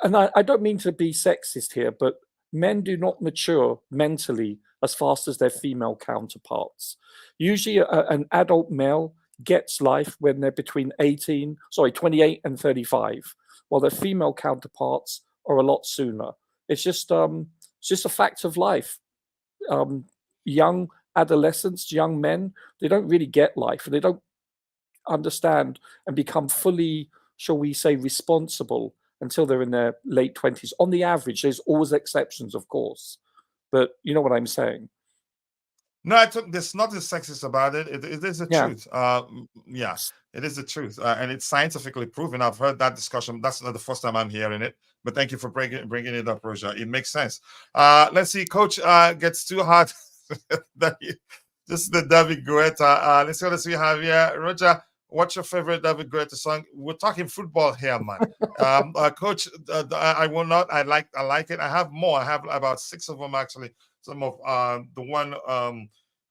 and I don't mean to be sexist here, but men do not mature mentally as fast as their female counterparts. Usually an adult male gets life when they're between 28 and 35, while their female counterparts or a lot sooner. It's just a fact of life. Young adolescents, young men, they don't really get life, and they don't understand and become fully, shall we say, responsible until they're in their late 20s. On the average, there's always exceptions, of course, but you know what I'm saying. No, there's nothing sexist about it. It is the truth. Yeah, it is the truth, and it's scientifically proven. I've heard that discussion. That's not the first time I'm hearing it, but thank you for bringing it up, Roger. It makes sense. Let's see. Coach gets too hard. This is the David Guetta. Let's see what we have here. Roger, what's your favorite David Guetta song? We're talking football here, man. Coach, I will not. I like it. I have more. I have about 6 of them actually. Some of the one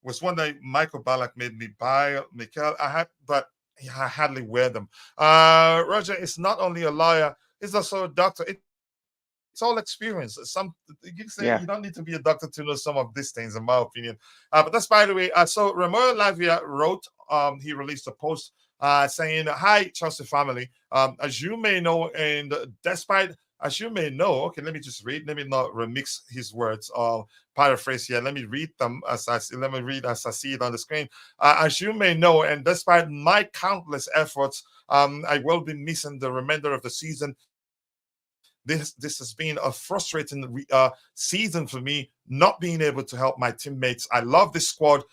was one that Michael Ballack made me buy. Mikel, but I hardly wear them. Roger is not only a lawyer, he's also a doctor. It's all experience. You don't need to be a doctor to know some of these things, in my opinion. But that's, by the way. So Romeo Lavia wrote. He released a post saying, "Hi, Chelsea family. As you may know, and despite." As you may know, okay, let me just read. Let me not remix his words or paraphrase here. Let me read them as I see it on the screen. As you may know, and despite my countless efforts, I will be missing the remainder of the season. This has been a frustrating season for me, not being able to help my teammates. I love this squad,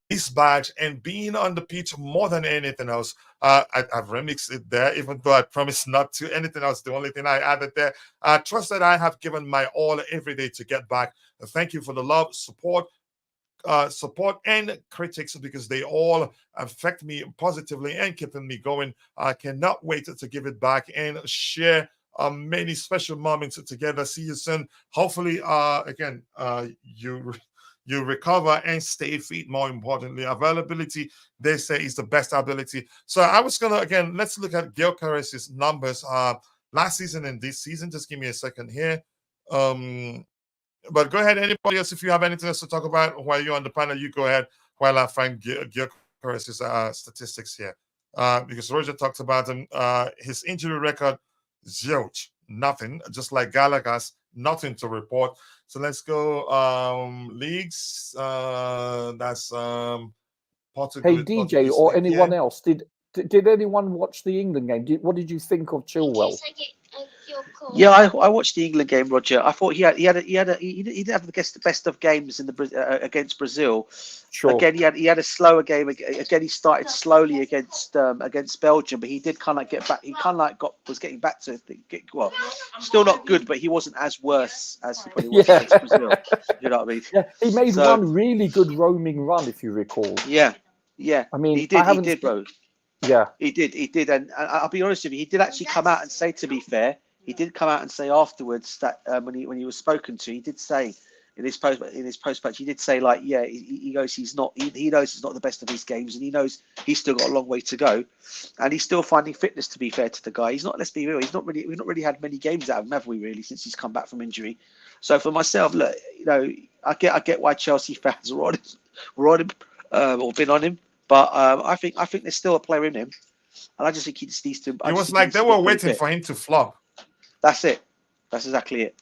this badge, and being on the pitch more than anything else. I've remixed it there, even though I promised not to. Anything else, the only thing I added there. Trust that I have given my all every day to get back. Thank you for the love, support, and critics, because they all affect me positively and keeping me going. I cannot wait to give it back and share many special moments together. See you soon. Hopefully, again, you recover and stay fit. More importantly, availability, they say, is the best ability. So I was gonna, again, let's look at Gyökeres's numbers last season and this season. Just give me a second here. But go ahead, anybody else, if you have anything else to talk about while you're on the panel, you go ahead while I find Gyökeres's statistics here. Because Roger talked about him, his injury record, zilch, nothing, just like Gallagher's, nothing to report. So let's go leagues. That's Portugal. Hey DJ or anyone else, did anyone watch the England game? What did you think of Chilwell? Yeah, I watched the England game, Roger. I thought he didn't have the best of games in the against Brazil. Sure. Again, he had a slower game. Again, he started slowly against Belgium, but he did kind of get back. He kind of was getting back to well, still not good, but he wasn't as worse as he probably was against Brazil. You know what I mean? Yeah, he made one really good roaming run, if you recall. Yeah. I mean, he did, bro. Yeah, he did, and I'll be honest with you, he did actually come out and say, to be fair, he did come out and say afterwards that when he was spoken to, he did say in his post match, he did say, like, yeah, he goes, he knows it's not the best of his games, and he knows he's still got a long way to go, and he's still finding fitness. To be fair to the guy, he's not. Let's be real, we've not really had many games out of him, have we? Really, since he's come back from injury. So for myself, look, you know, I get why Chelsea fans were on him or been on him. But I think there's still a player in him, and I just think he just needs to. It was like they were waiting for him to flop. That's it. That's exactly it.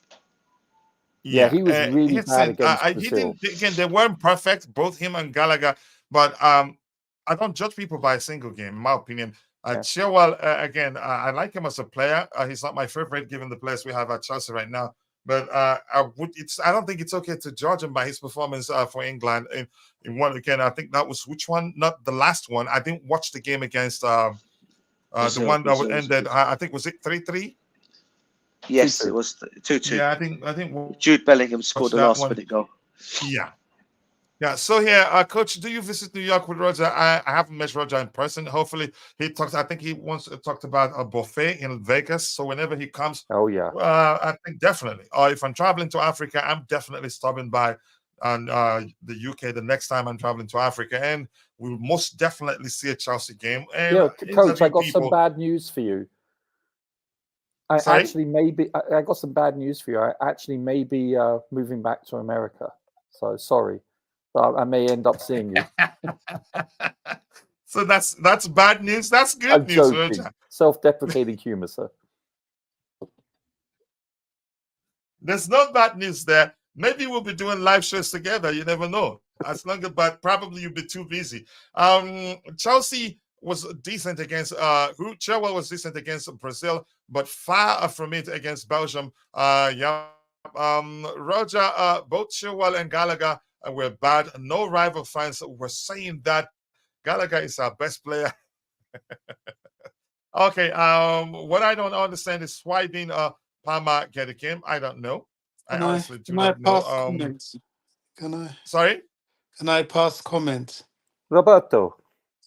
Yeah, he was really bad against Brazil. Again, they weren't perfect, both him and Gallagher. But I don't judge people by a single game, in my opinion. Chilwell, again, I like him as a player. He's not my favorite, given the players we have at Chelsea right now. But I don't think it's okay to judge him by his performance for England in one. Again, I think that was which one? Not the last one. I didn't watch the game against the one that ended. I think, was it 3-3? Yes, it was 2-2. Yeah, I think Jude Bellingham scored the last minute goal. Yeah. So here, Coach, do you visit New York with Roger? I haven't met Roger in person. Hopefully, he talks. I think he once talked about a buffet in Vegas. So whenever he comes, I think definitely. Or if I'm traveling to Africa, I'm definitely stopping by on the UK the next time I'm traveling to Africa, and we'll most definitely see a Chelsea game. And Coach, I got some bad news for you. I got some bad news for you. I actually may be moving back to America. So sorry. I may end up seeing you. So that's bad news. That's good news. Self-deprecating humor, sir. There's no bad news there. Maybe we'll be doing live shows together. You never know. As long as, but probably you'll be too busy. Chelsea was decent against Chilwell was decent against Brazil, but far from it against Belgium. Roger, both Chilwell and Gallagher were bad. No rival fans were saying that Gallagher is our best player. Okay. What I don't understand is why didn't Palmer get a game? I don't know. I honestly do not know. Can I? Sorry? Can I pass comment? Roberto.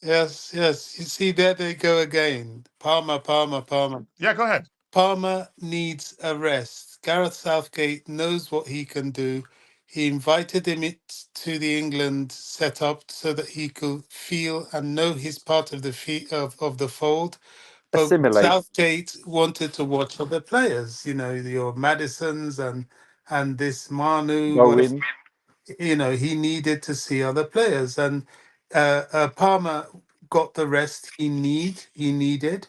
Yes. You see, there they go again. Palmer. Yeah, go ahead. Palmer needs a rest. Gareth Southgate knows what he can do. He invited him to the England setup so that he could feel and know his part of the fold. But Assimilate. Southgate wanted to watch other players, your Madisons and this Manu. He needed to see other players, and Palmer got the rest he needed.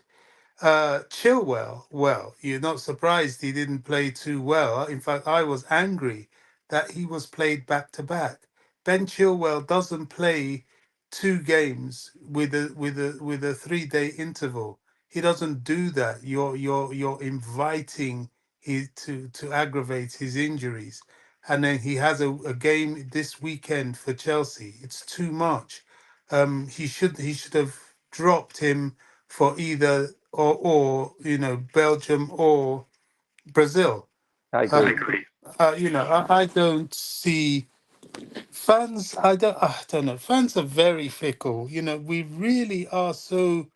Chilwell, well, you're not surprised he didn't play too well. In fact, I was angry that he was played back to back. Ben Chilwell doesn't play 2 games with a 3-day interval. He doesn't do that. You're inviting to aggravate his injuries, and then he has a game this weekend for Chelsea. It's too much. He should have dropped him for either or Belgium or Brazil. I agree. I don't see fans. I don't know. Fans are very fickle. We really are so.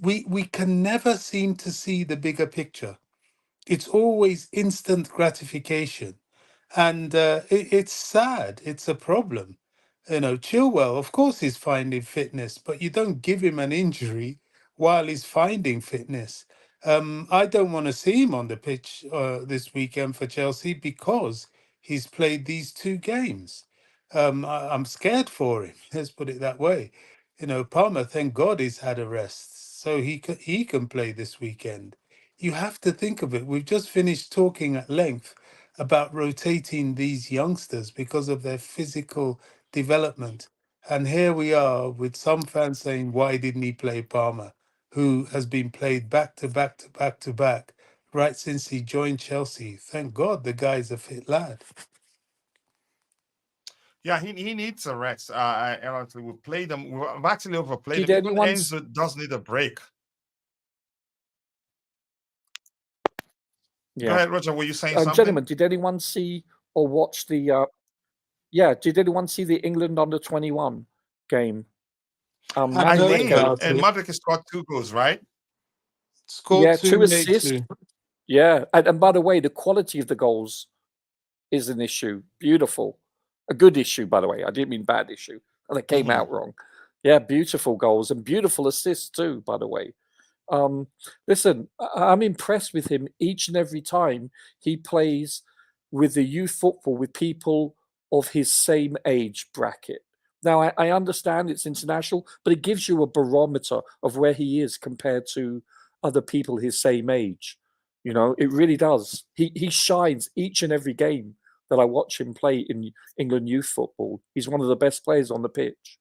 We can never seem to see the bigger picture. It's always instant gratification, and it's sad. It's a problem. Chilwell, of course, he's finding fitness, but you don't give him an injury while he's finding fitness. I don't want to see him on the pitch this weekend for Chelsea because he's played these 2 games. I'm scared for him. Let's put it that way. Palmer, thank God he's had a rest, so he can play this weekend. You have to think of it. We've just finished talking at length about rotating these youngsters because of their physical development. And here we are with some fans saying, why didn't he play Palmer, who has been played back to back to back to back right since he joined Chelsea? Thank God the guy's a fit lad. Yeah, he needs a rest. Honestly, we played them. We've actually overplayed him. Even Enzo does need a break. Yeah. Go ahead, Roger. Were you saying something? Gentlemen, did anyone see or watch the? Did anyone see the England under-21 game? I did. And Madrid scored 2 goals, right? Scored 2 assists. Yeah, and by the way, the quality of the goals is an issue. Beautiful. A good issue, by the way. I didn't mean bad issue. And it came out wrong. Yeah, beautiful goals and beautiful assists too, by the way. Listen, I'm impressed with him each and every time he plays with the youth football with people of his same age bracket. Now, I understand it's international, but it gives you a barometer of where he is compared to other people his same age. It really does. He shines each and every game that I watch him play in England youth football. He's one of the best players on the pitch.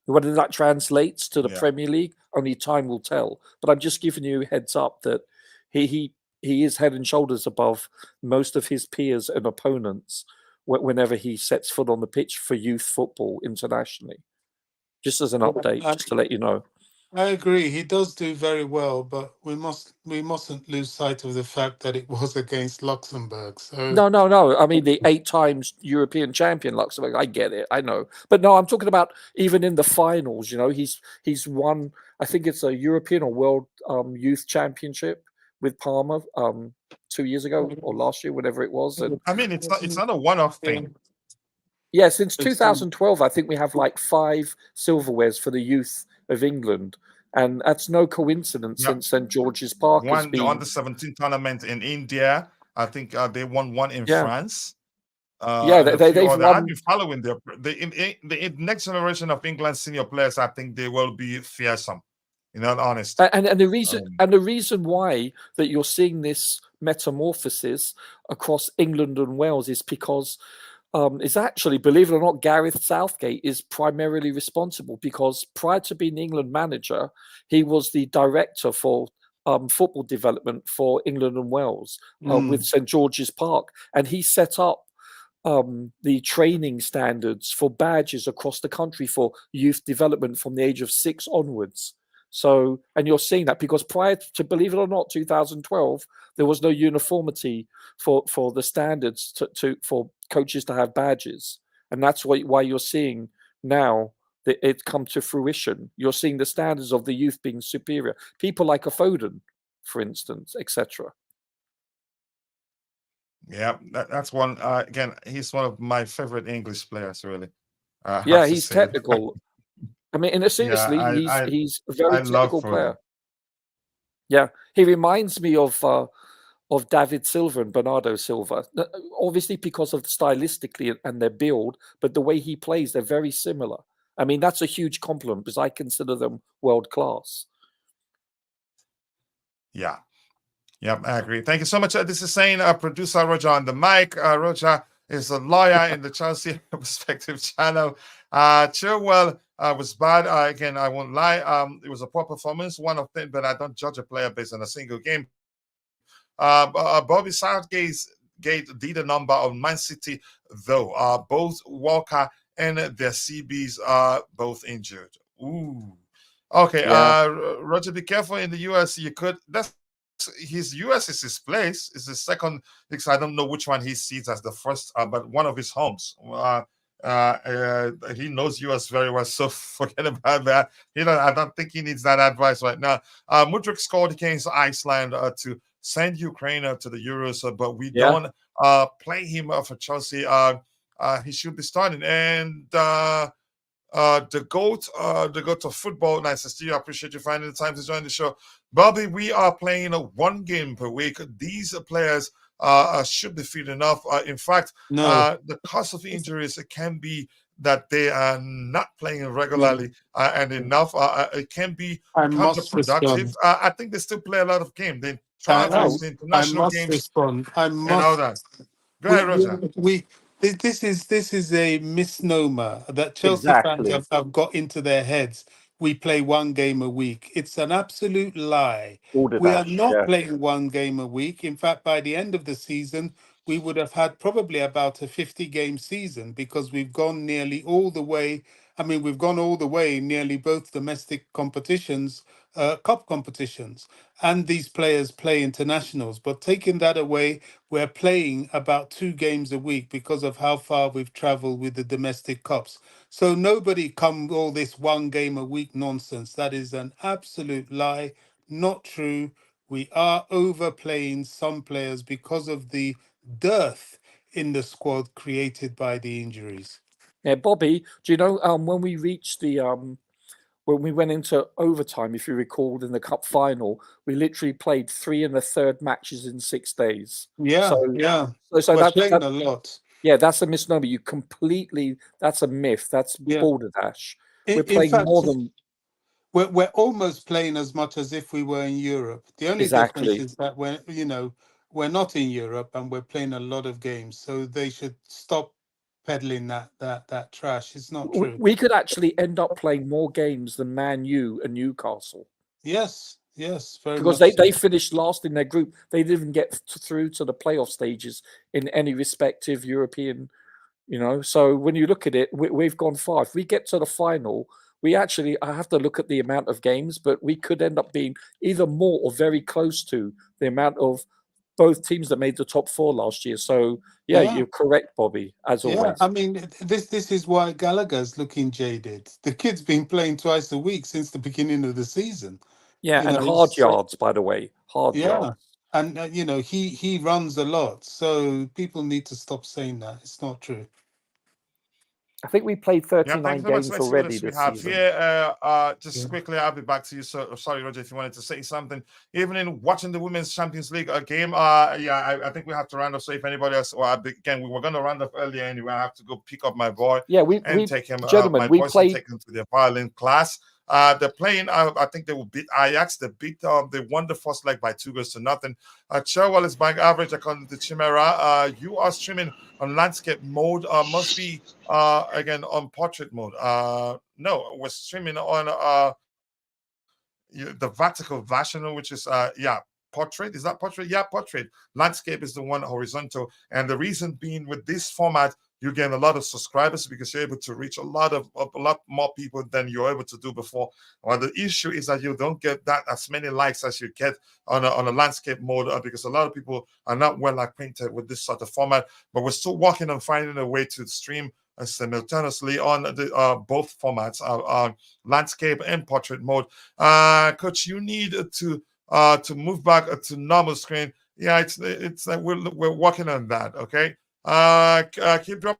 Whether that translates to the Premier League, only time will tell. But I'm just giving you a heads up that he is head and shoulders above most of his peers and opponents whenever he sets foot on the pitch for youth football internationally. Just as an update, just to let you know. I agree. He does do very well, but we mustn't lose sight of the fact that it was against Luxembourg. So No. I mean, the 8 times European champion Luxembourg. I get it. I know, but no, I'm talking about even in the finals. He's won. I think it's a European or World Youth Championship with Palmer 2 years ago or last year, whatever it was. And I mean, it's not a one-off thing. Yeah, since 2012, I think we have like 5 silverwares for the youth of England, and that's no coincidence since St George's Park has been the under-17 tournament in India. I think they won one in France. They've won. I've been following the next generation of England senior players. I think they will be fearsome. In all honesty, and the reason why that you're seeing this metamorphosis across England and Wales is because it's actually, believe it or not, Gareth Southgate is primarily responsible, because prior to being England manager, he was the director for football development for England and Wales with St George's Park, and he set up the training standards for badges across the country for youth development from the age of 6 onwards. So, and you're seeing that because prior to, believe it or not, 2012, there was no uniformity for the standards for coaches to have badges, and that's why you're seeing now that it come to fruition. You're seeing the standards of the youth being superior. People like a Foden, for instance, etc. Yeah, that's one. Again, he's one of my favorite English players, really. Yeah, he's technical. I mean, and seriously, he's a very technical player. Yeah, he reminds me of David Silva and Bernardo Silva, obviously because of stylistically and their build, but the way he plays, they're very similar. I mean, that's a huge compliment because I consider them world class. Yeah. Yep, I agree. Thank you so much. This is saying producer Roger on the mic. Roger is a lawyer in the Chelsea respective channel. Chilwell was bad. Again, I won't lie. It was a poor performance, one of them, but I don't judge a player based on a single game. Bobby Southgate did a number of Man City, though. Both Walker and their CBs are both injured. Ooh. Okay, yeah. Roger, be careful in the US. You could. His US is his place. It's his second. Because I don't know which one he sees as the first, but one of his homes. He knows US very well, so forget about that. I don't think he needs that advice right now. Mudryk scored against Iceland to send Ukraine to the Euros, but we don't play him for Chelsea. He should be starting. And the GOAT of football, nice to see you. I appreciate you finding the time to join the show. Bobby, we are playing one game per week. These players should be fit enough. In fact, the cause of injuries can be that they are not playing regularly and enough. It can be counterproductive. I think they still play a lot of games. They travel to international games and all that. Go ahead, Roger. This is a misnomer that Chelsea fans have got into their heads. We play one game a week. It's an absolute lie. We are not playing one game a week. In fact, by the end of the season, we would have had probably about a 50-game season because we've gone nearly all the way. I mean, we've gone all the way in nearly both domestic competitions, cup competitions, and these players play internationals. But taking that away, we're playing about 2 games a week because of how far we've traveled with the domestic cups. So nobody come all this one game a week nonsense. That is an absolute lie, not true. We are overplaying some players because of the dearth in the squad created by the injuries. Yeah, Bobby, do you know when we reached the when we went into overtime, if you recalled, in the cup final, we literally played 3 1/3 matches in 6 days. Yeah, So we're playing a lot. Yeah, that's a misnomer. That's a myth. That's balderdash. We're playing more than. We're almost playing as much as if we were in Europe. The only difference is that we're not in Europe and we're playing a lot of games. So they should stop peddling that trash. It's not true. We could actually end up playing more games than Man U and Newcastle. Yes, very because much they finished last in their group. They didn't get through to the playoff stages in any respective European, So when you look at it, we've gone far. If we get to the final, I have to look at the amount of games, but we could end up being either more or very close to the amount of both teams that made the top 4 last year. So you're correct, Bobby, as always. I mean, this is why Gallagher's looking jaded. The kid's been playing twice a week since the beginning of the season. Yeah, and hard yards, by the way. Hard yards. And he runs a lot. So people need to stop saying that. It's not true. I think we played 39 games already this season. Just quickly, I'll be back to you. So, sorry, Roger, if you wanted to say something. Even in watching the Women's Champions League game, I think we have to round up. So if anybody else, again, we were going to round up earlier anyway. I have to go pick up my boy and take him, gentlemen, take him to the violin class. They're playing. I think they will beat Ajax. They won the first leg by 2-0. Chilwell is buying average according to Chimera. You are streaming on landscape mode. Must be again on portrait mode. No, we're streaming on the vertical version, which is portrait. Is that portrait? Yeah, portrait. Landscape is the one horizontal. And the reason being, with this format, you gain a lot of subscribers because you're able to reach a lot more people than you're able to do before. Well, the issue is that you don't get as many likes as you get on a landscape mode because a lot of people are not well acquainted with this sort of format. But we're still working on finding a way to stream simultaneously on the both formats, landscape and portrait mode. Coach, you need to move back to normal screen. Yeah, it's like we're working on that. Okay. Keep dropping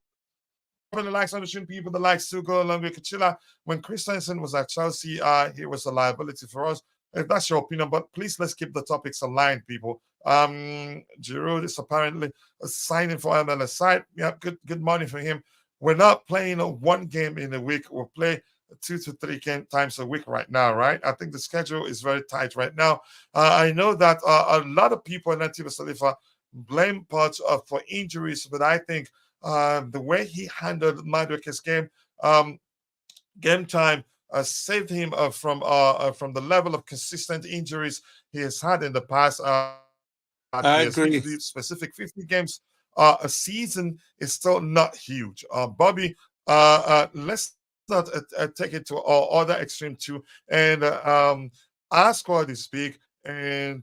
the likes on the stream, people. The likes to go along with Kachila. When Christensen was at Chelsea, he was a liability for us. If that's your opinion, but please let's keep the topics aligned, people. Giroud is apparently signing for MLS side. Yeah, good morning for him. We're not playing one game in a week. We'll play 2 to 3 times a week right now, right? I think the schedule is very tight right now. I know that a lot of people in Nativa Salifa blame Poch for injuries, but I think the way he handled Madueke's game time saved him from the level of consistent injuries he has had in the past. I agree. Specific 50 games a season is still not huge. Bobby, let's not take it to other extreme too, and our squad is big, and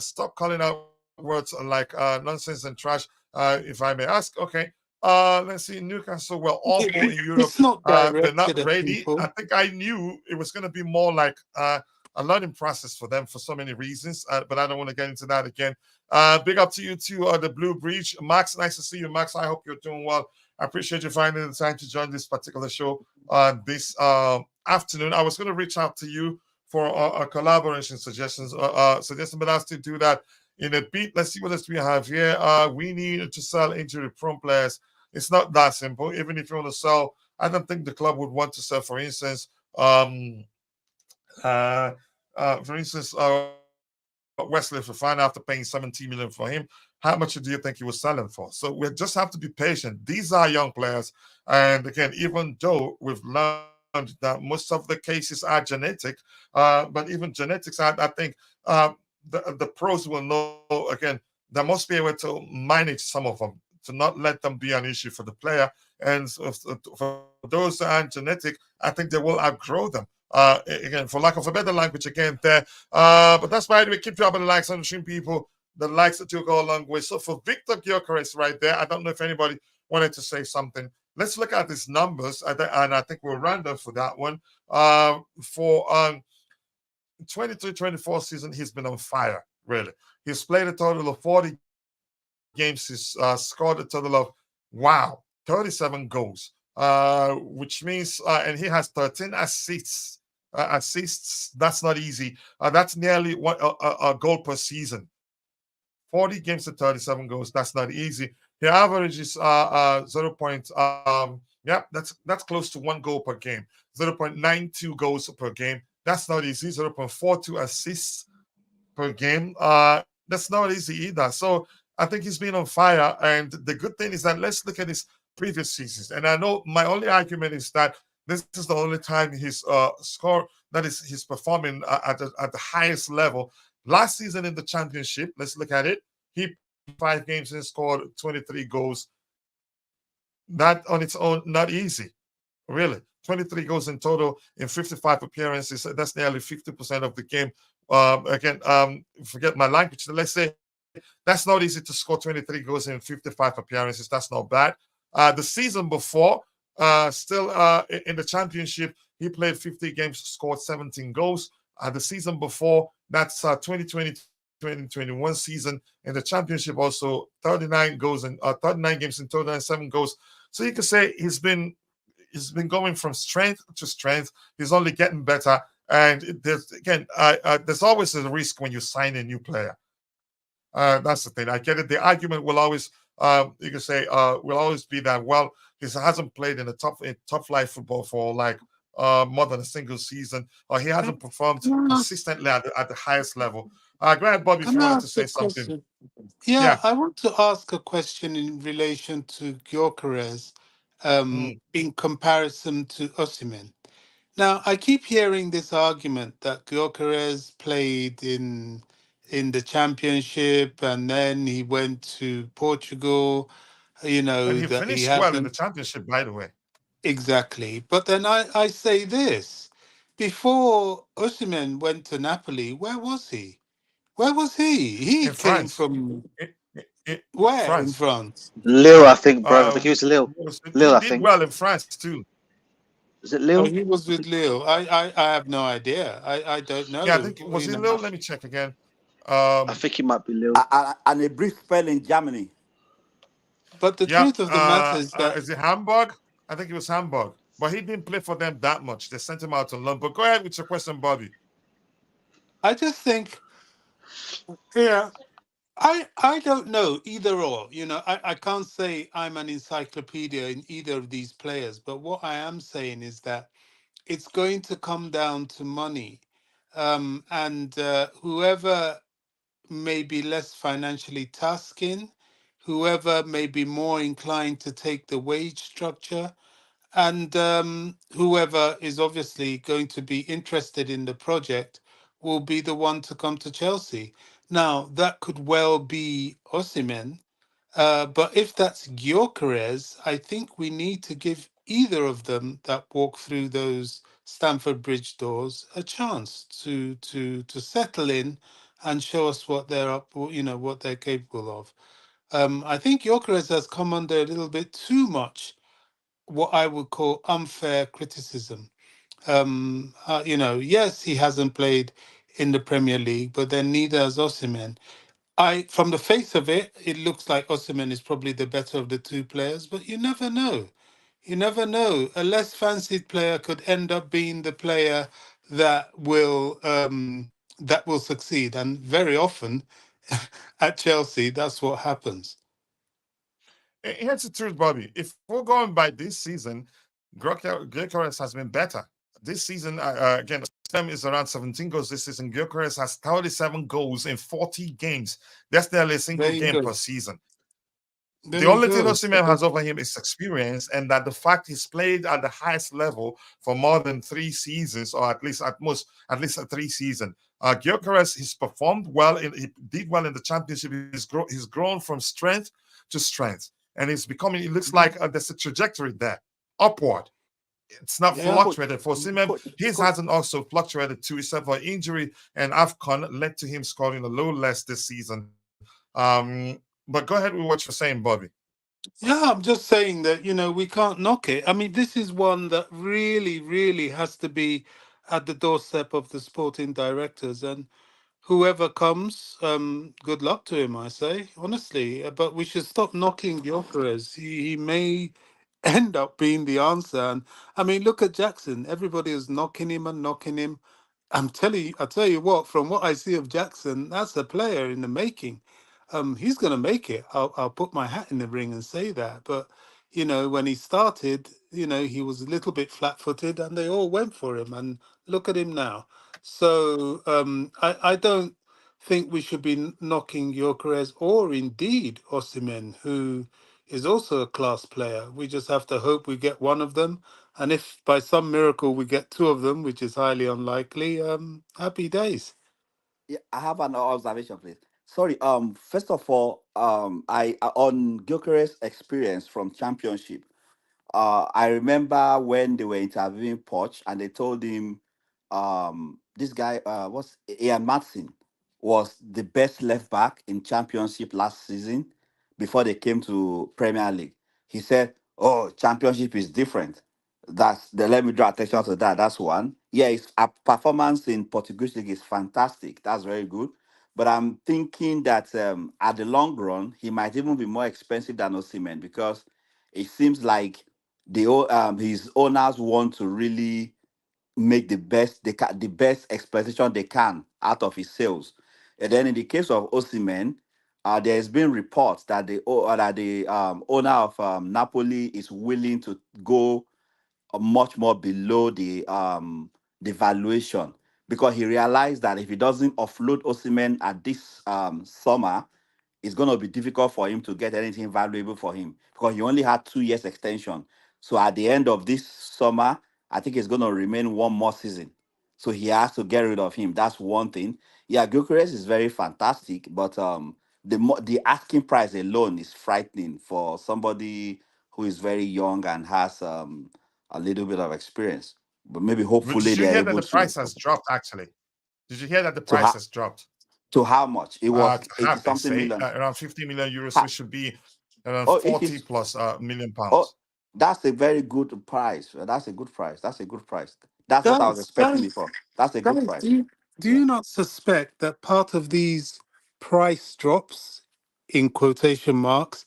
stop calling out words like nonsense and trash, if I may ask. Okay. Let's see. Newcastle were awful in Europe. It's not they're not ready. People. I think I knew it was going to be more like a learning process for them for so many reasons, but I don't want to get into that again. Big up to you too, the Blue Bridge. Max, nice to see you, Max. I hope you're doing well. I appreciate you finding the time to join this particular show this afternoon. I was going to reach out to you for a collaboration suggestions, but I'll still do that in a bit. Let's see what else we have here. We need to sell injury-prone players. It's not that simple. Even if you want to sell, I don't think the club would want to sell, for instance, Wesley Fofana after paying 17 million for him. How much do you think he was selling for? So we just have to be patient. These are young players, and again, even though we've learned that most of the cases are genetic, but even genetics, I think the pros will know. Again, they must be able to manage some of them to not let them be an issue for the player. And for those that aren't genetic, I think they will outgrow them. Again, for lack of a better language, again there. But that's why we keep dropping the likes on the stream, people. The likes that you go a long way. So for Victor Gyökeres right there, I don't know if anybody wanted to say something. Let's look at his numbers, and I think we'll round up for that one. For 23-24 season, he's been on fire, really. He's played a total of 40 games. He's scored a total of, 37 goals, which means, and he has 13 assists. That's not easy. That's nearly a goal per season. 40 games to 37 goals. That's not easy. The average is 0. That's close to 1 goal per game. 0.92 goals per game. That's not easy. 0.42 assists per game. That's not easy either. So I think he's been on fire. And the good thing is that let's look at his previous seasons. And I know my only argument is that this is the only time he's he's performing at the highest level. Last season in the championship, let's look at it. He played 5 games and scored 23 goals. That on its own, not easy, really. 23 goals in total in 55 appearances. That's nearly 50% of the game. Forget my language. Let's say that's not easy to score 23 goals in 55 appearances. That's not bad. The season before, still in the championship, he played 50 games, scored 17 goals. The season before, that's 2020-2021 season in the championship, also 39 goals and 39 games in total and 7 goals. So you could say he's been going from strength to strength. He's only getting better. And there's always a risk when you sign a new player. That's the thing. I get it. The argument will always, you can say, will always be that, well, he hasn't played in top flight football for like more than a single season, or he hasn't performed consistently at the highest level. Go ahead, Bobby, if you wanted to say something. Yeah, I want to ask a question in relation to Gyökeres in comparison to Osimhen. Now, I keep hearing this argument that Gyökeres played in the Championship and then he went to Portugal. You know, and he that he finished well in the hasn't. Championship, by the way. Exactly. But then I say this. Before Osimhen went to Napoli, where was he? Where was he? He In came France. from where in France. France? Lille, I think, bro. I think he was Lille. He Lille, I did think. well in France too. Is it Oh, Lille? he was with Lille. I have no idea. I don't Yeah, I know. think was You he know. Lille? Let me check again. I think he might be Lille. And a brief spell in Germany. But the Yeah, truth of the matter is that is it Hamburg? I think it was Hamburg, but he didn't play for them that much. They sent him out on loan. But go ahead with your question, Bobby. I just think, yeah, I don't know either or. You know, I can't say I'm an encyclopedia in either of these players. But what I am saying is that it's going to come down to money, and whoever may be less financially tasking, whoever may be more inclined to take the wage structure, and whoever is obviously going to be interested in the project will be the one to come to Chelsea. Now, that could well be Osimhen, but if that's Gyökeres, I think we need to give either of them that walk through those Stamford Bridge doors a chance to settle in and show us what they're up, you know, what they're capable of. I think Gyökeres has come under a little bit too much what I would call unfair criticism. You know, yes, he hasn't played in the Premier League, but then neither has Osimhen. From the face of it, it looks like Osimhen is probably the better of the two players, but you never know. You never know. A less fancied player could end up being the player that will succeed, and very often at Chelsea, that's what happens. Here's the truth, Bobby. If we're going by this season, Gyökeres has been better. This season, again, Stem is around 17 goals this season. Gyökeres has 37 goals in 40 games. That's nearly a single game per season. The only thing Osimhen has over him is experience, and that the fact he's played at the highest level for more than 3 seasons, or at least 3 seasons. Gyökeres, he's performed well. He did well in the Championship. He's grown from strength to strength, and it's becoming. It looks like there's a trajectory there, upward. It's not fluctuated for Osimhen. His hasn't also fluctuated too, except for injury, and AFCON led to him scoring a little less this season. But go ahead with what you're saying, Bobby. Yeah, I'm just saying that, you know, we can't knock it. I mean, this is one that really, really has to be at the doorstep of the sporting directors. And whoever comes, good luck to him, I say, honestly. But we should stop knocking Gyökeres. He may end up being the answer. And I mean, look at Jackson. Everybody is knocking him and knocking him. I tell you what, from what I see of Jackson, that's a player in the making. He's going to make it. I'll put my hat in the ring and say that. But you know, when he started, you know, he was a little bit flat-footed, and they all went for him. And look at him now. So I don't think we should be knocking Gyökeres or indeed Osimhen, who is also a class player. We just have to hope we get one of them. And if by some miracle we get two of them, which is highly unlikely, happy days. Yeah, I have an observation, please. Sorry. First of all, I on Gyökeres' experience from Championship. I remember when they were interviewing Poch and they told him, this guy, what's Ian Matson, was the best left back in Championship last season before they came to Premier League. He said, "Oh, Championship is different." Let me draw attention to that. That's one. Yeah, his performance in Portuguese league is fantastic. That's very good. But I'm thinking that at the long run, he might even be more expensive than Osimhen because it seems like his owners want to really make the best exploitation they can out of his sales. And then in the case of Osimhen, there has been reports that the owner of Napoli is willing to go much more below the valuation, because he realized that if he doesn't offload Osimhen at this summer, it's going to be difficult for him to get anything valuable for him, because he only had 2 years extension. So at the end of this summer, I think he's going to remain one more season. So he has to get rid of him. That's one thing. Yeah, Gyökeres is very fantastic, but the asking price alone is frightening for somebody who is very young and has a little bit of experience. But maybe hopefully Did you they're hear that able the to price has dropped? Actually, did you hear that the to price ha- has dropped? to how much? It was 80 Have they something say million. around 50 million euros, Ha- which should be around oh, if 40 it's plus million oh, pounds. that's a very good price. That's a good price. That's a good price. That's what I was Guys, expecting before. That's a good guys, price. do Yeah. you not suspect that part of these price drops, in quotation marks,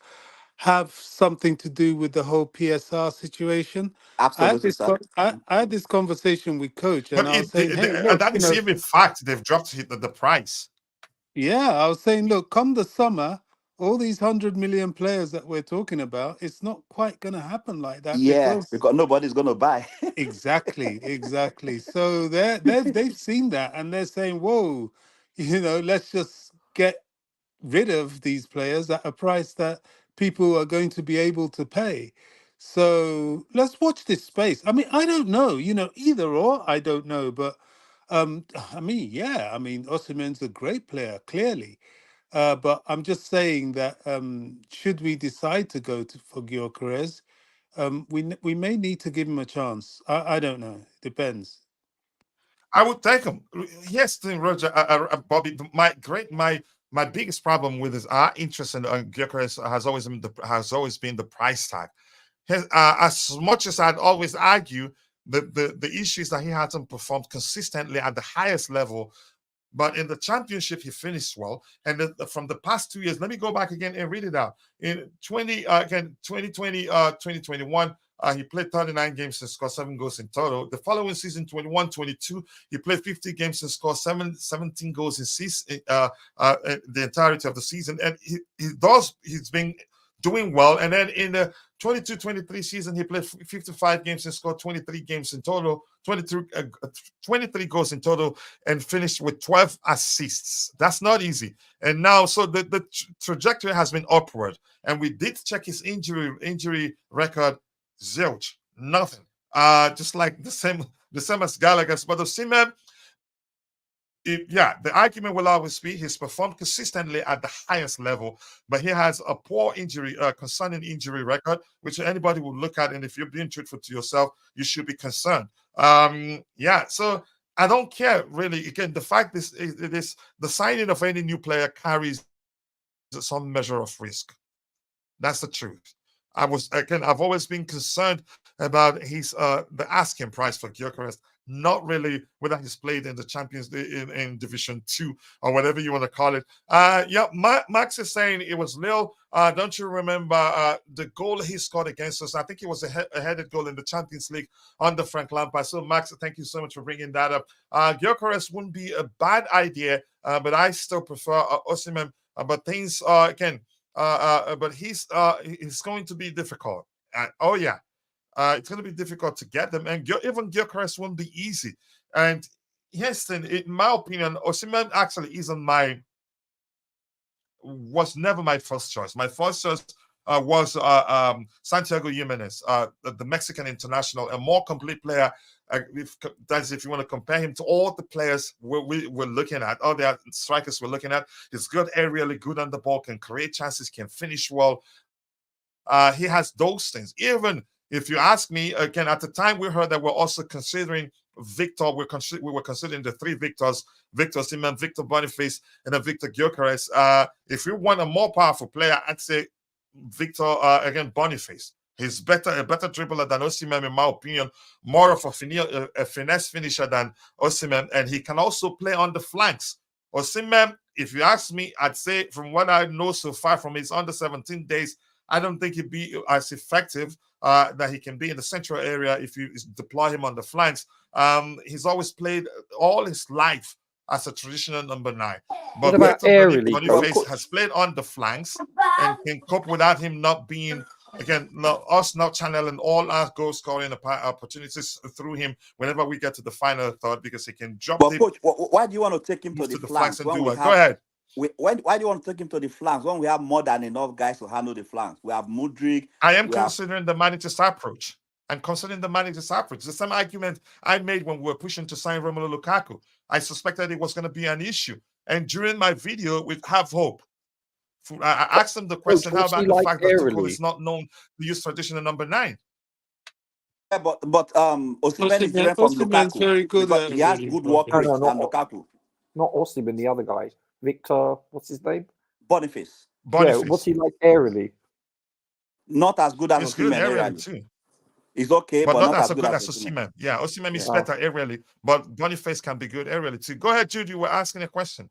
have something to do with the whole PSR situation? Absolutely, sir. I had this conversation with Coach, and But I was saying, hey, look, that is even fact. They've dropped the price. yeah, I was saying, look, come the summer, all these 100 million players that we're talking about, it's not quite going to happen like that Yeah, because because nobody's gonna buy. exactly. So they've seen that and they're saying, whoa, let's just get rid of these players at a price that people are going to be able to pay. So let's watch this space. I mean, I don't know, either or, I don't know, but Osimhen's a great player, clearly. But I'm just saying that should we decide to go for Gyökeres, we may need to give him a chance. I don't know. Depends. I would take him. Yes, Roger, Bobby. My biggest problem with our interest in Gyökeres has always been the price tag. As much as I'd always argue the issue is that he hasn't performed consistently at the highest level. But in the championship, he finished well. And from the past 2 years, let me go back again and read it out. In 2020, 2021, he played 39 games and scored 7 goals in total. The following season, 21-22, he played 50 games and scored 17 goals in season, the entirety of the season. And he's been doing well. And then in the 22-23 season, he played 55 games and scored 23 games in total, 23 goals in total, and finished with 12 assists. That's not easy. And now, so the trajectory has been upward. And we did check his injury record. Zilch, nothing. Just like the same as Gallagher's. But Osimhen, the argument will always be he's performed consistently at the highest level, but he has a poor concerning injury record, which anybody will look at. And if you're being truthful to yourself, you should be concerned. So I don't care really. Again, the fact is the signing of any new player carries some measure of risk. That's the truth. I've always been concerned about the asking price for Gyökeres, not really whether he's played in the Champions League in Division 2 or whatever you want to call it. Max is saying it was Lille. Don't you remember the goal he scored against us? I think it was a headed goal in the Champions League under Frank Lampard. So, Max, thank you so much for bringing that up. Gyökeres wouldn't be a bad idea, but I still prefer Osimhen. But things but he's going to be difficult. It's going to be difficult to get them, and even Gyökeres won't be easy. And yes, then in my opinion, Osimhen actually was never my first choice. My first choice was Santiago Jimenez, the Mexican international, a more complete player. If you want to compare him to all the players we're looking at, all the strikers we're looking at, he's good aerially, good on the ball, can create chances, can finish well. He has those things. Even if you ask me, again, at the time we heard that we're also considering Victor. We were considering the 3 Victors: Victor Osimhen, Victor Boniface, and Victor Gyökeres. If you want a more powerful player, I'd say Victor Boniface. He's a better dribbler than Osimhen, in my opinion. More of a finesse finisher than Osimhen, and he can also play on the flanks. Osimhen, if you ask me, I'd say from what I know so far from his under 17 days, I don't think he'd be as effective that he can be in the central area if you deploy him on the flanks. He's always played all his life as a traditional number 9. But what about Victor aerially? Boniface has played on the flanks and can cope without him not being again, now us now channeling all our goal scoring opportunities through him whenever we get to the final third, because he can drop deep. Coach, why do you want to take him to the flanks and do when it? Go ahead. Why do you want to take him to the flanks when we have more than enough guys to handle the flanks? We have Mudryk. I am considering the manager's approach. I'm considering the manager's approach. The same argument I made when we were pushing to sign Romelu Lukaku. I suspected it was going to be an issue. And during my video with Have Hope, I asked him the question, how about the fact that Tuchel is not known to use traditional number 9? Yeah, but Osimhen is different from Lukaku. Very good, because he has good work rate than Lukaku. Not Osimhen, the other guy. Victor, what's his name? Boniface. Yeah, what's he like aerially? Not as good as Osimhen aerially too. He's okay, but not as good as Osimhen. Yeah, Osimhen is better aerially, but Boniface can be good aerially too. Go ahead, Jude. You were asking a question.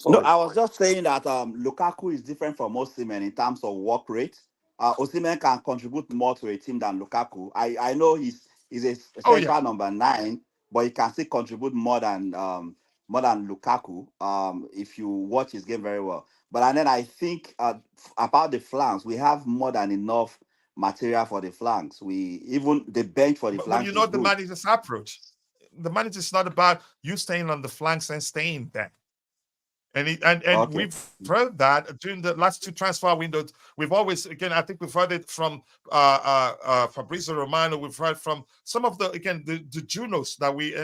No, I was just saying that Lukaku is different from Osimhen in terms of work rate. Osimhen can contribute more to a team than Lukaku. I know he's a central number 9, but he can still contribute more than Lukaku if you watch his game very well. But then I think about the flanks, we have more than enough material for the flanks. Even the bench for the flanks. But you know the manager's approach. The manager's not about you staying on the flanks and staying there. And we've heard that during the last 2 transfer windows. We've always, again, I think we've heard it from Fabrizio Romano. We've heard from some of the Junos that we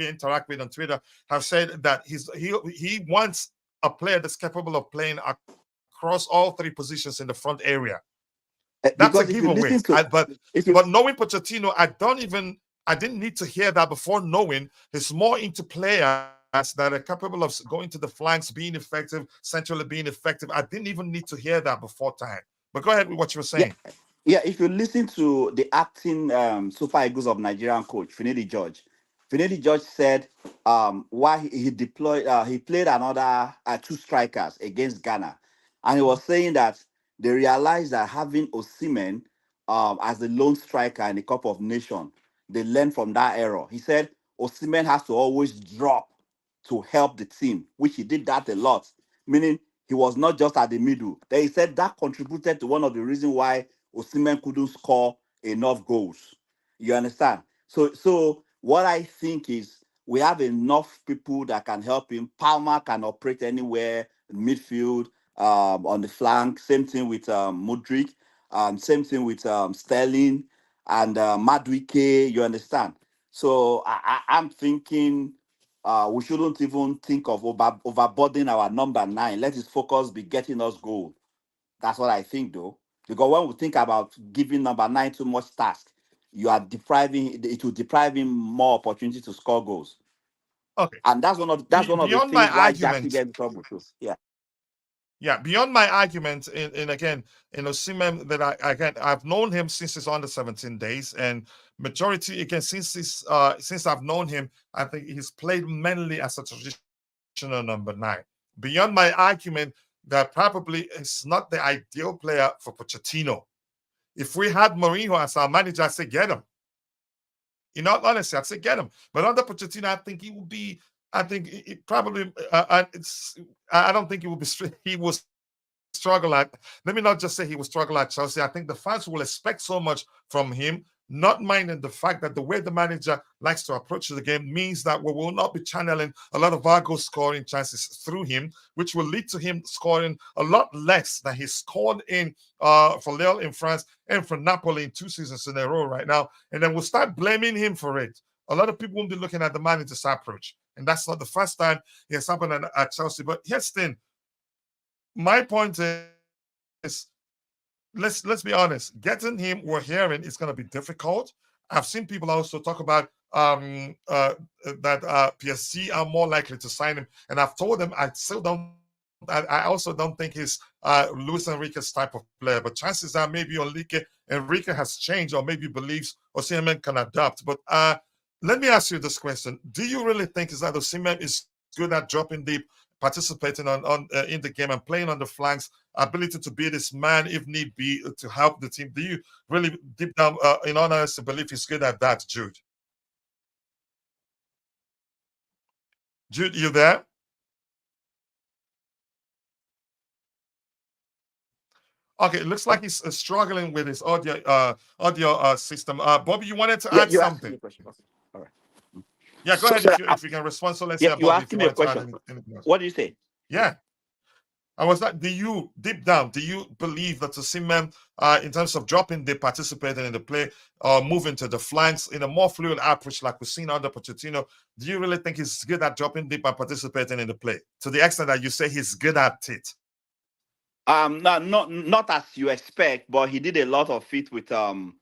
interact with on Twitter have said that he wants a player that's capable of playing across all 3 positions in the front area. That's a giveaway. But knowing Pochettino, I didn't need to hear that before knowing he's more into players that are capable of going to the flanks, being effective, centrally being effective. I didn't even need to hear that before time. But go ahead with what you were saying. Yeah, if you listen to the acting Super Eagles of Nigerian coach, Finidi George said why he deployed, he played another 2 strikers against Ghana. And he was saying that they realized that having Osimhen as the lone striker in the Cup of Nations, they learned from that error. He said Osimhen has to always drop to help the team, which he did that a lot, meaning he was not just at the middle. Then he said that contributed to one of the reasons why Osimhen couldn't score enough goals. You understand? So what I think is we have enough people that can help him. Palmer can operate anywhere in midfield, on the flank. Same thing with Mudryk. Same thing with Sterling and Madueke. You understand? So I'm thinking we shouldn't even think of overburdening our number 9. Let his focus be getting us goal. That's what I think, though. Because when we think about giving number 9 too much task, it will deprive him more opportunity to score goals. Okay. And that's one of the things why Jackson gets in trouble too. Yeah. Yeah, beyond my argument, in Osimhen, that I've known him since his under 17 days, and majority again since I've known him, I think he's played mainly as a traditional number 9. Beyond my argument that probably is not the ideal player for Pochettino. If we had Mourinho as our manager, I'd say get him. In all honesty, I'd say get him. But under Pochettino, I think he will be. I think it probably. I don't think he will be. He will struggle at. Let me not just say he will struggle at Chelsea. I think the fans will expect so much from him, not minding the fact that the way the manager likes to approach the game means that we will not be channeling a lot of our goal scoring chances through him, which will lead to him scoring a lot less than he scored in for Lille in France and for Napoli in 2 seasons in a row right now. And then we'll start blaming him for it. A lot of people won't be looking at the manager's approach. And that's not the first time it has happened at Chelsea. But here's the thing. My point is, let's be honest. Getting him, we're hearing, is going to be difficult. I've seen people also talk about that PSG are more likely to sign him, and I've told them I also don't think he's Luis Enrique's type of player. But chances are maybe Enrique has changed, or maybe believes Osimhen can adapt. But let me ask you this question: do you really think is that Osimhen is good at dropping deep, participating in the game and playing on the flanks, ability to be this man if need be to help the team? Do you really deep down, in all honesty, believe he's good at that, Jude? Jude, you there? Okay, it looks like he's struggling with his audio system. Bobby, you wanted to add something? All right. Yeah, go ahead if you can respond. So let's hear you Bobby asked if you me a wanted to add question. anything else. What do you say? Yeah. I was like, do you deep down, do you believe that Osimhen, in terms of dropping the participating in the play or moving to the flanks in a more fluid approach like we've seen under Pochettino, do you really think he's good at dropping deep and participating in the play to the extent that you say he's good at it? Not as you expect, but he did a lot of it with the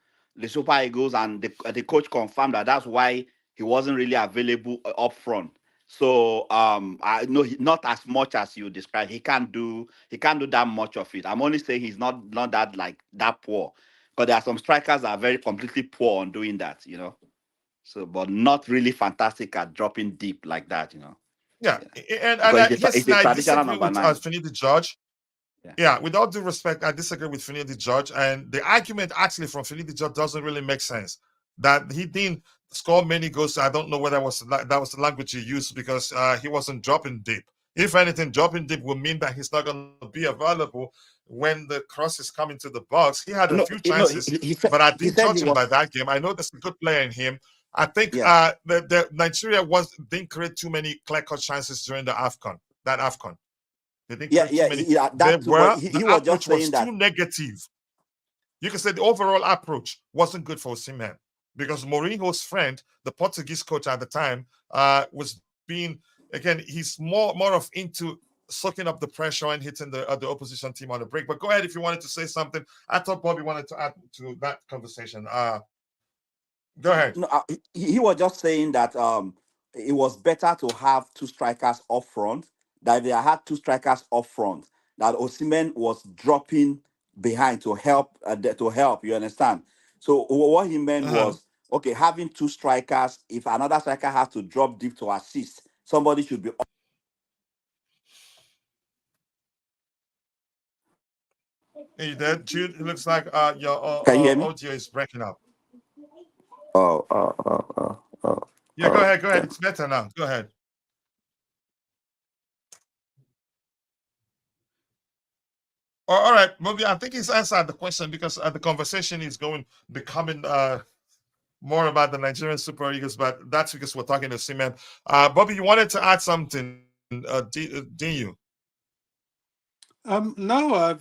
Super Eagles, and the coach confirmed that that's why he wasn't really available up front. So I know not as much as you described. He can't do that much of it. I'm only saying he's not that poor, because there are some strikers that are very completely poor on doing that, So, but not really fantastic at dropping deep like that, Yeah, and It's a I traditional disagree number with 9. Finidi George. Yeah, with all due respect, I disagree with Finidi George, and the argument actually from Finidi George doesn't really make sense. That he didn't score many goals. I don't know whether that was the language he used, because he wasn't dropping deep. If anything, dropping deep would mean that he's not going to be available when the cross is coming to the box. He had a few chances, but I didn't judge him by that game. I know there's a good player in him. I think the Nigeria didn't create too many clear-cut chances during the AFCON. That AFCON. They didn't create too many. He was just saying that too negative. You can say the overall approach wasn't good for Osimhen, because Mourinho's friend, the Portuguese coach at the time, was being, again, he's more of into sucking up the pressure and hitting the opposition team on the break. But go ahead if you wanted to say something. I thought Bobby wanted to add to that conversation. Go ahead. No, he was just saying that it was better to have two strikers up front. That if they had two strikers up front, that Osimhen was dropping behind to help. You understand? So what he meant was, okay, having two strikers. If another striker has to drop deep to assist, somebody should be. Hey, there, Jude. It looks like your audio is breaking up. Yeah, go ahead. It's better now. Go ahead. All right, maybe I think he's answered the question, because the conversation is becoming more about the Nigerian Super Eagles, but that's because we're talking to Osimhen. Bobby, you wanted to add something, didn't you? No,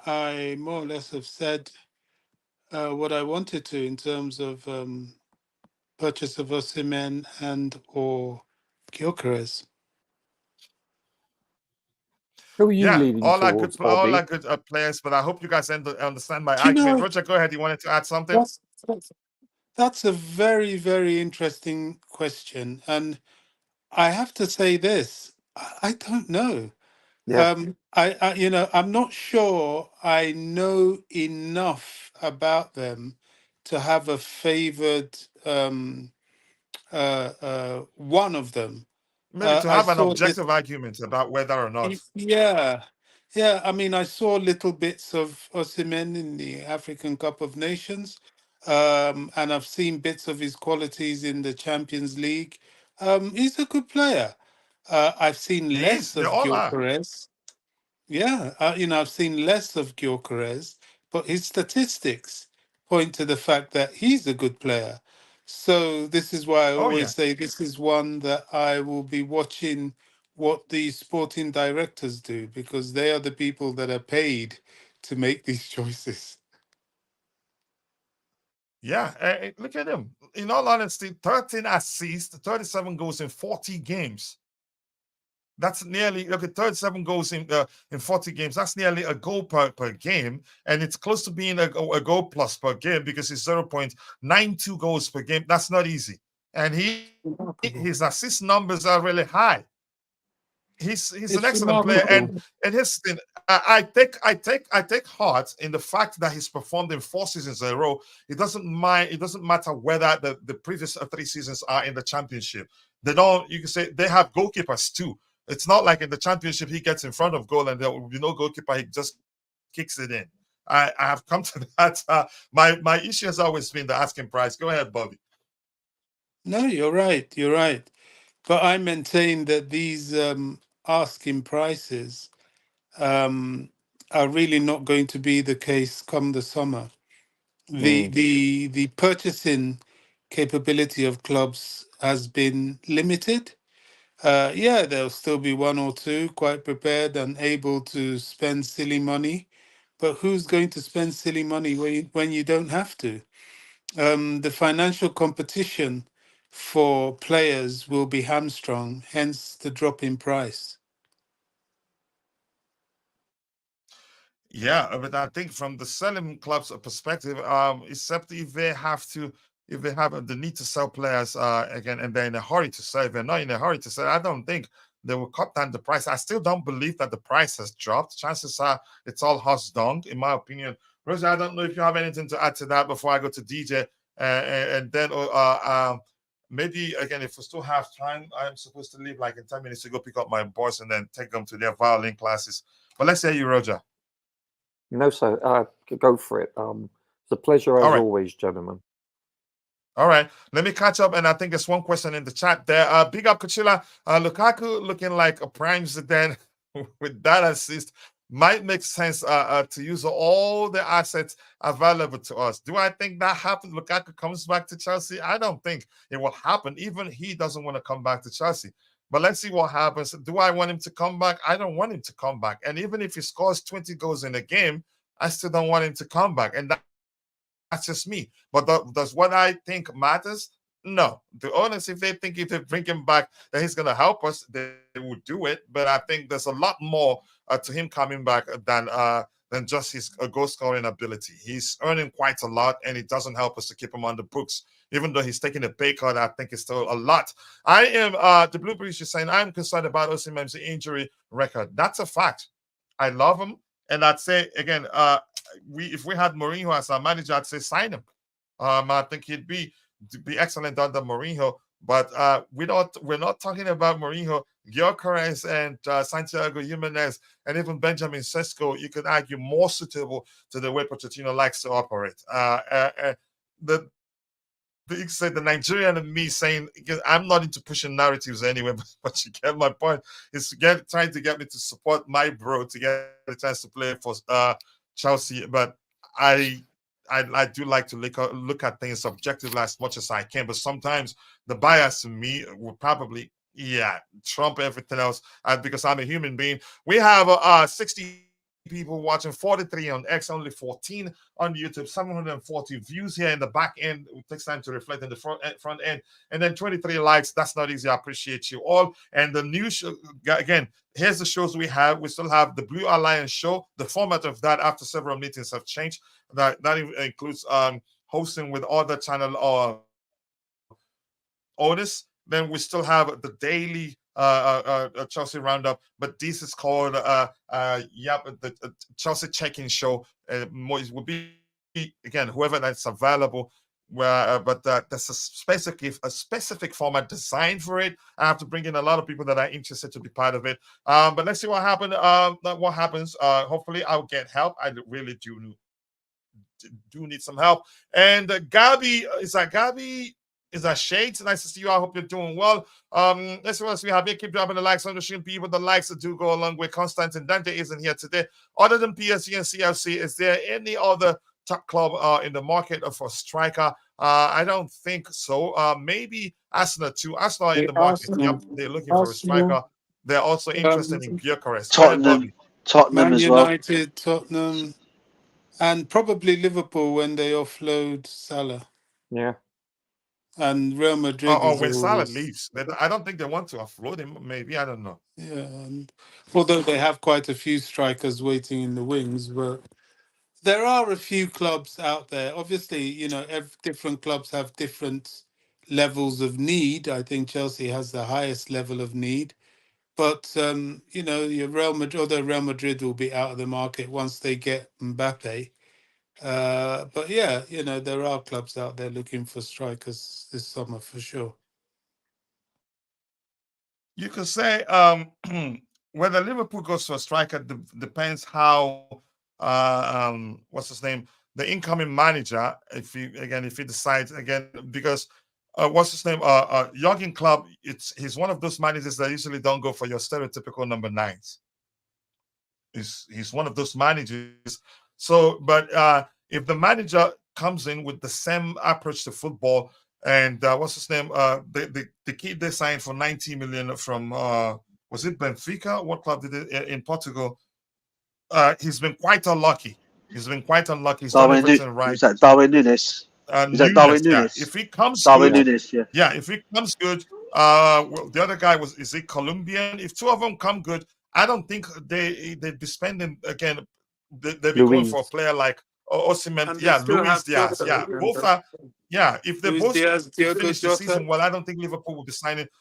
I more or less have said what I wanted to in terms of purchase of Osimhen and or Gyökeres. Who are you leaning towards, all are good players, but I hope you guys understand my Do you argument. know, Roger, go ahead. You wanted to add something? That's a very, very interesting question, and I have to say this: I don't know. Yeah. I'm not sure I know enough about them to have a favored one of them. Maybe to have an objective argument about whether or not. Yeah. I mean, I saw little bits of Osimhen in the African Cup of Nations, and I've seen bits of his qualities in the Champions League. He's a good player. I've seen less of Gyökeres. Yeah, I've seen less of Gyökeres, but his statistics point to the fact that he's a good player. So this is why I always say this is one that I will be watching what the sporting directors do, because they are the people that are paid to make these choices. Yeah, look at him. In all honesty, 13 assists, 37 goals in 40 games. That's nearly 37 goals in 40 games. That's nearly a goal per game, and it's close to being a goal plus per game, because it's 0.92 goals per game. That's not easy, and his assist numbers are really high. He's an excellent player, and his thing, I take heart in the fact that he's performed in 4 seasons in a row. It doesn't matter whether the previous 3 seasons are in the championship. You can say they have goalkeepers too. It's not like in the championship he gets in front of goal and there will be no goalkeeper, he just kicks it in. I have come to that. My issue has always been the asking price. Go ahead, Bobby. No, you're right. But I maintain that these asking prices are really not going to be the case come the summer. The purchasing capability of clubs has been limited. Yeah, there'll still be one or two quite prepared and able to spend silly money, but who's going to spend silly money when you don't have to? The financial competition for players will be hamstrung, hence the drop in price. Yeah, but I think from the selling club's perspective, except if they have to, if they have the need to sell players again, and they're in a hurry to sell, if they're not in a hurry to sell, I don't think they will cut down the price. I still don't believe that the price has dropped. Chances are it's all horse dung, in my opinion. Roger, I don't know if you have anything to add to that before I go to DJ, and then maybe again, if we still have time, I'm supposed to leave like in 10 minutes to go pick up my boys and then take them to their violin classes. But let's hear you, Roger. No, sir. Go for it. It's a pleasure as always, gentlemen. All right, let me catch up, and I think there's one question in the chat there. Big up, Kachila. Lukaku looking like a prime Zidane with that assist. Might make sense to use all the assets available to us. Do I think that happens? Lukaku comes back to Chelsea? I don't think it will happen. Even he doesn't want to come back to Chelsea. But let's see what happens. Do I want him to come back? I don't want him to come back. And even if he scores 20 goals in a game, I still don't want him to come back. And that's just me. But does what I think matters? No. The owners, if they think if they bring him back, that he's going to help us, they will do it. But I think there's a lot more to him coming back than just his goal scoring ability. He's earning quite a lot, and it doesn't help us to keep him on the books. Even though he's taking a pay cut, I think it's still a lot. I am, the Blue Breeze is saying, I'm concerned about Osimhen's injury record. That's a fact. I love him. And I'd say, again, if we had Mourinho as our manager, I'd say sign him. I think he'd be excellent under Mourinho. But we're not talking about Mourinho. Gyökeres and Santiago Jimenez and even Benjamin Sesko, you could argue more suitable to the way Pochettino likes to operate. The Nigerian and me saying, I'm not into pushing narratives anyway, but you get my point. Is trying to get me to support my bro to get a chance to play for Chelsea. But I do like to look at things objectively as much as I can. But sometimes the bias in me will probably, trump everything else because I'm a human being. We have 60 people watching, 43 on X, only 14 on YouTube, 740 views here in the back end. It takes time to reflect in the front end, and then 23 likes. That's not easy. I appreciate you all. And the new show, again, here's the shows we have. We still have the Blue Alliance show. The format of that after several meetings have changed. That includes hosting with other channel owners. Then we still have the daily Chelsea roundup, but this is called the Chelsea check-in show. It will be again whoever that's available. But there's a specific format designed for it. I have to bring in a lot of people that are interested to be part of it. But let's see what happens. Hopefully, I'll get help. I really do need some help. And Gabby, is that Gabby? Is that Shades? Nice to see you. I hope you're doing well. Let's see what else we have here. Keep dropping the likes on the stream, people. The likes do go a long way. Constantine Dante isn't here today. Other than PSG and CFC, is there any other top club in the market for striker? I don't think so. Maybe Arsenal too. Arsenal in the market. Yep, they're looking for a striker. They're also interested in Gyökeres. Tottenham Man as well. United, Tottenham, and probably Liverpool when they offload Salah. Yeah. And Real Madrid. When Salah leaves, I don't think they want to offload him. Maybe, I don't know. Yeah, and although they have quite a few strikers waiting in the wings, but there are a few clubs out there. Obviously, different clubs have different levels of need. I think Chelsea has the highest level of need, but your Real Madrid, although Real Madrid will be out of the market once they get Mbappe. But yeah, there are clubs out there looking for strikers this summer for sure. You could say whether Liverpool goes for a striker depends how what's his name, the incoming manager, if he decides again, because what's his name, Jurgen Klopp, he's one of those managers that usually don't go for your stereotypical number 9s. He's one of those managers. So, but if the manager comes in with the same approach to football, and what's his name? The kid they signed for 90 million from was it Benfica? What club did it in Portugal? He's been quite unlucky. He's done everything right. Is that Darwin Núñez? Is that Darwin Núñez? Yeah. If he comes Darwin good, Núñez, yeah. If he comes good, well, the other guy is he Colombian? If two of them come good, I don't think they'd be spending again. They'd be going for a player like Osimhen. Yeah, Luis Diaz. Yeah, both are. Yeah, if they both finish the season well, I don't think Liverpool will be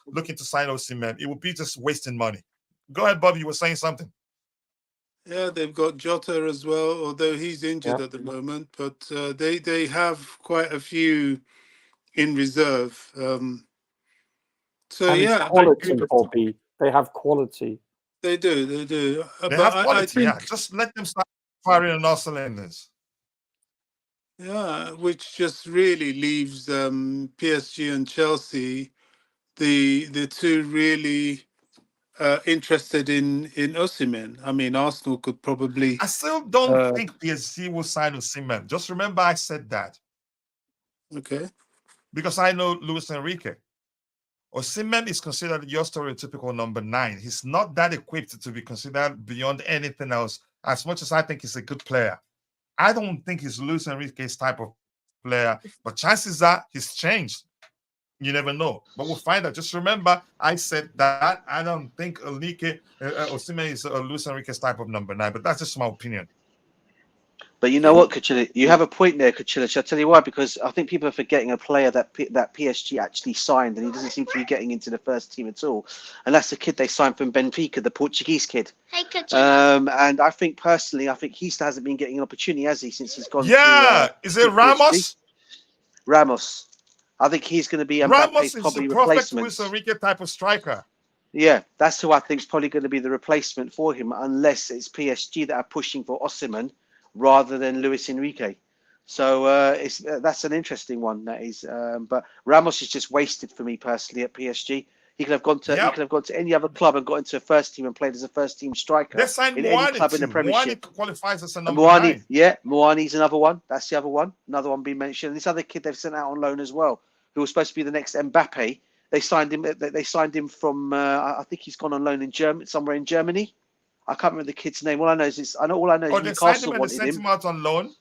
looking to sign Osimhen. It would be just wasting money. Go ahead, Bobby. You were saying something. Yeah, they've got Jota as well, although he's injured at the moment. But they have quite a few in reserve. So and yeah, quality, Bobby. They have quality. They do. They have quality. I think, just let them start firing on all cylinders. Yeah, which just really leaves PSG and Chelsea, the two really interested in Osimhen. I mean, Arsenal could probably. I still don't think PSG will sign Osimhen. Just remember, I said that. Okay. Because I know Luis Enrique. Osimhen is considered your stereotypical number 9. He's not that equipped to be considered beyond anything else. As much as I think he's a good player, I don't think he's Luis Enrique's type of player. But chances are he's changed. You never know. But we'll find out. Just remember, I said that I don't think Osimhen is Luis Enrique's type of number 9. But that's just my opinion. But you know what, Kachila? You have a point there, Kachila. Shall I tell you why? Because I think people are forgetting a player that PSG actually signed, and he doesn't seem to be getting into the first team at all. And that's the kid they signed from Benfica, the Portuguese kid. Hey, Kachila. And I think personally, he still hasn't been getting an opportunity, has he, since he's gone? Yeah, is it Ramos? Ramos. I think he's going to be Ramos is probably the perfect replacement. Luis Enrique type of striker. Yeah, that's who I think is probably going to be the replacement for him, unless it's PSG that are pushing for Osimhen rather than Luis Enrique. So that's an interesting one. That is, but Ramos is just wasted for me personally at PSG. He could have gone to any other club and got into a first team and played as a first team striker they signed in any club in the Premiership. Moani qualifies as a number 9. Yeah, Moani's another one. That's the other one. Another one being mentioned. And this other kid they've sent out on loan as well, who was supposed to be the next Mbappe. They signed him from. I think he's gone on loan in somewhere in Germany. I can't remember the kid's name. All I know is Newcastle wanted him. Sent him out on loan.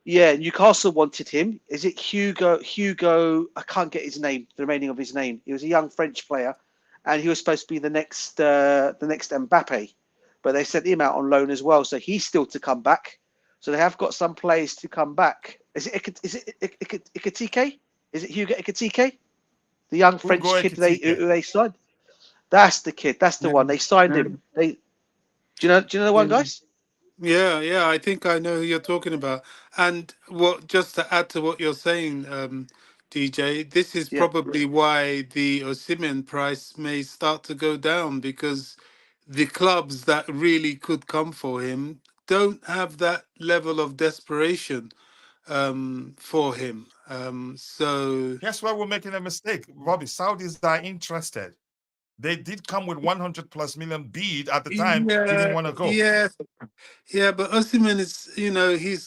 Yeah, Newcastle wanted him. Is it Hugo? I can't get his name. The remaining of his name. He was a young French player, and he was supposed to be the next Mbappe, but they sent him out on loan as well. So he's still to come back. So they have got some players to come back. Is it Ekitike? Is it Hugo Ekitike? The young French kid who they signed. That's the kid. That's the one. They signed him. Do you know the one, guys? Yeah, I think I know who you're talking about. And just to add to what you're saying, DJ, this is probably why the Osimhen price may start to go down, because the clubs that really could come for him don't have that level of desperation for him. So guess where we're making a mistake, Robbie? Saudis are interested. They did come with 100+ million bid at the time. He didn't want to go. Yeah, but Osimhen is,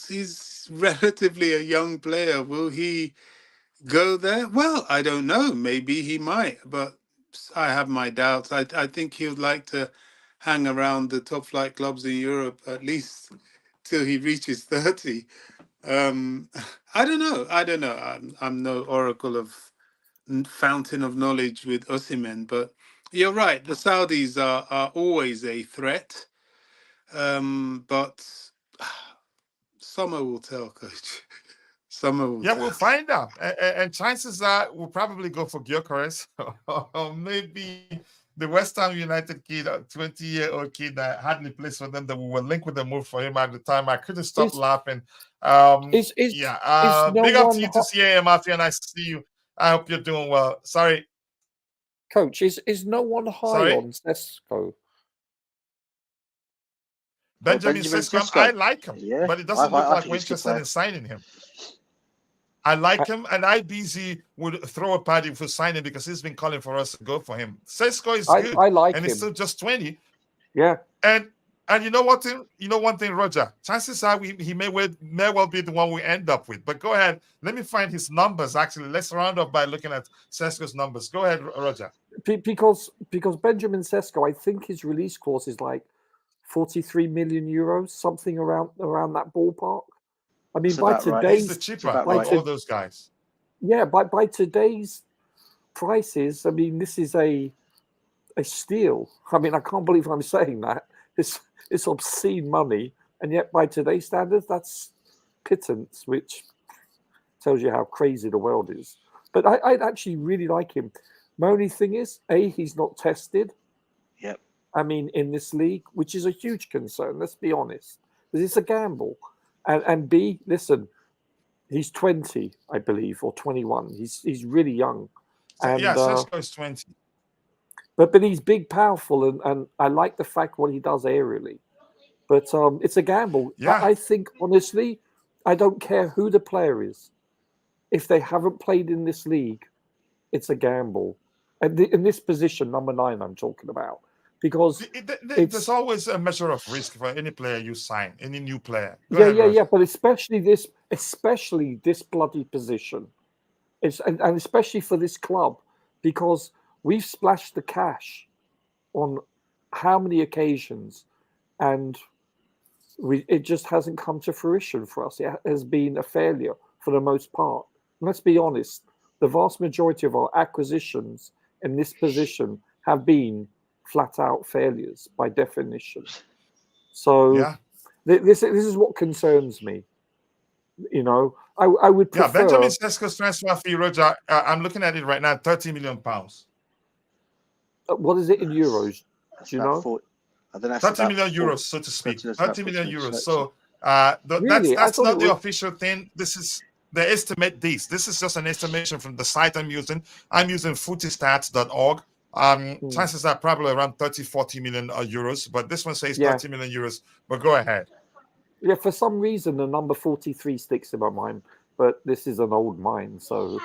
he's relatively a young player. Will he go there? Well, I don't know. Maybe he might, but I have my doubts. I think he would like to hang around the top flight clubs in Europe at least till he reaches 30. I don't know. I'm no oracle of fountain of knowledge with Osimhen, but you're right. The Saudis are always a threat, but summer will tell, Coach. Summer will tell. We'll find out. And chances are we'll probably go for Gyökeres or maybe the West Ham United kid, a 20-year-old kid that hardly plays for them, that we were linked with the move for him at the time. I couldn't stop laughing. Big up to you to CAA Mafia, and I see you. I hope you're doing well. Sorry. Coach, is no one high on Sesko? Benjamin Sesko, I like him, but it doesn't look like we're interested in signing him. I like him, and IBZ would throw a party for signing because he's been calling for us to go for him. Sesko is good, I like and him. He's still just 20. Yeah. And And you know what thing? You know one thing, Roger. Chances are he may well be the one we end up with. But go ahead. Let me find his numbers. Actually, let's round up by looking at Sesko's numbers. Go ahead, Roger. Because Benjamin Sesko, I think his release clause is like 43 million euros, something around that ballpark. I mean, by today's, he's the cheaper of all those guys. Yeah, by today's prices, I mean, this is a steal. I mean, I can't believe I'm saying that. It's obscene money, and yet by today's standards, that's pittance, which tells you how crazy the world is. But I'd actually really like him. My only thing is, A, he's not tested. Yep. I mean, in this league, which is a huge concern, let's be honest, because it's a gamble. And B, listen, he's 20, I believe, or 21. He's really young. And, Sesko is 20. But he's big, powerful, and I like the fact what he does aerially. But it's a gamble. Yeah. I think, honestly, I don't care who the player is. If they haven't played in this league, it's a gamble. And in this position, number 9, I'm talking about. Because there's always a measure of risk for any player you sign, any new player. Yeah. But especially this bloody position. And especially for this club, because we've splashed the cash on how many occasions, and it just hasn't come to fruition for us. It has been a failure for the most part. And let's be honest, the vast majority of our acquisitions in this position have been flat out failures by definition. So this is what concerns me. You know, I would prefer... Yeah, Benjamin Sesko's transfer fee, Roger, I'm looking at it right now, £30 million. What is it in euros? Do you know? 30 million euros, so to speak. 30 million euros. So that's not the official thing. This is they estimate this. This is just an estimation from the site I'm using. I'm using footystats.org. Chances are probably around 30-40 million euros, but this one says 30 million euros. But go ahead. Yeah, for some reason the number 43 sticks in my mind, but this is an old mind, so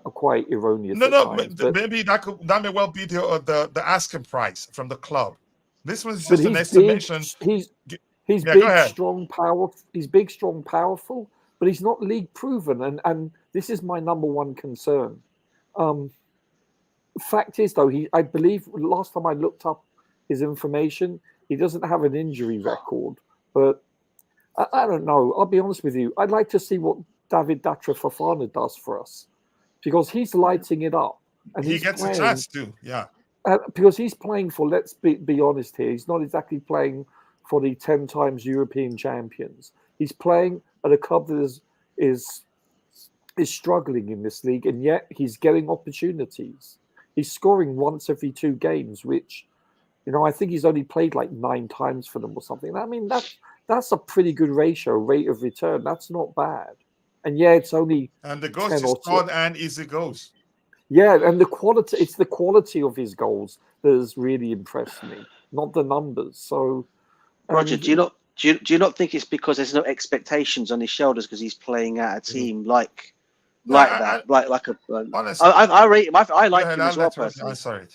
quite erroneous. Maybe that may well be the asking price from the club. This one's just an estimation. He's big, strong, powerful. He's big, strong, powerful, but he's not league proven, and this is my number one concern. Fact is, though, I believe last time I looked up his information, he doesn't have an injury record, but I don't know. I'll be honest with you. I'd like to see what David Datra Fofana does for us, because he's lighting it up. And he gets a chance to, because he's playing for, let's be honest here, he's not exactly playing for the 10 times European champions. He's playing at a club that is struggling in this league, and yet he's getting opportunities. He's scoring once every 2 games, which, you know, I think he's only played like 9 times for them or something. I mean, that's a pretty good rate of return. That's not bad. And yeah, it's only... And the goals he scored and easy goals. Yeah, and it's the quality of his goals that has really impressed me, not the numbers. So, Roger, do you not think it's because there's no expectations on his shoulders because he's playing at a team like that? Honestly, I rate him. I like him as well personally.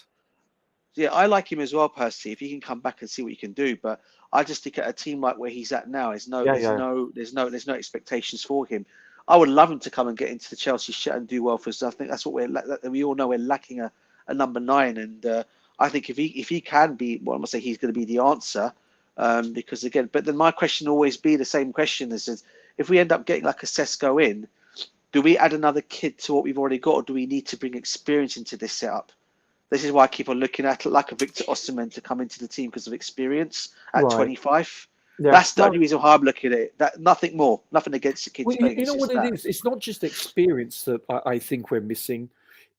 Yeah, I like him as well personally. If he can come back and see what he can do, but I just think at a team like where he's at now, there's no expectations for him. I would love him to come and get into the Chelsea shit and do well for us. I think that's what we all know. We're lacking a number 9, and I think if he can be, well, I'm gonna say he's going to be the answer. Because again, but then my question will always be the same question: is if we end up getting like a Sesko in, do we add another kid to what we've already got, or do we need to bring experience into this setup? This is why I keep on looking at like a Victor Osimhen to come into the team because of experience at 25. Yeah. That's the only reason why I'm looking at it. Nothing more. Nothing against the kids. Well, you know what it is? It's not just experience that I think we're missing.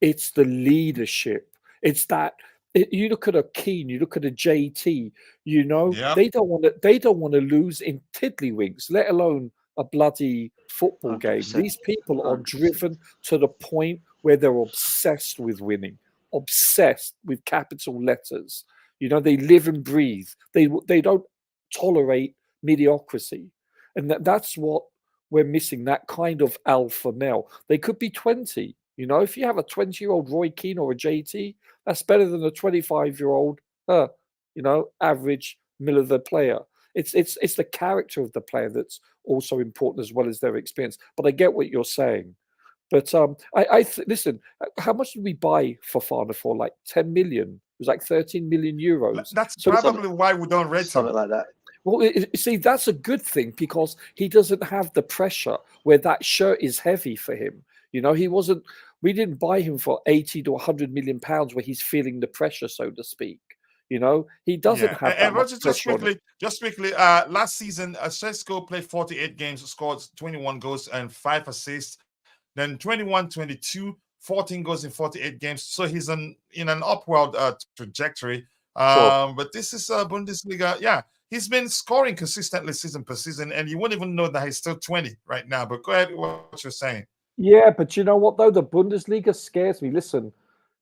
It's the leadership. It's that you look at a Keane, you look at a JT. You know, they don't want to lose in tiddlywinks, let alone a bloody football 100%. Game. These people are 100%. Driven to the point where they're obsessed with winning, obsessed with capital letters. You know, they live and breathe. They don't tolerate mediocrity, and that's what we're missing, that kind of alpha male. They could be 20, you know, if you have a 20-year-old Roy Keane or a JT, that's better than a 25-year-old you know, average Miller the player. It's the character of the player that's also important as well as their experience. But I get what you're saying. But listen. How much did we buy Fofana for? Like 10 million. It was like 13 million euros. That's probably why we don't rate something like that. Well, see, that's a good thing because he doesn't have the pressure where that shirt is heavy for him. You know, he wasn't. We didn't buy him for 80 to 100 million pounds where he's feeling the pressure, so to speak. You know, he doesn't have that much pressure. Just quickly. Last season, Sesko played 48 games, scored 21 goals and 5 assists. Then 21-22, 14 goals in 48 games. So he's in an upward trajectory. Sure. But this is Bundesliga. Yeah, he's been scoring consistently season per season, and you wouldn't even know that he's still 20 right now. But go ahead, what you're saying. Yeah, but you know what though? The Bundesliga scares me. Listen,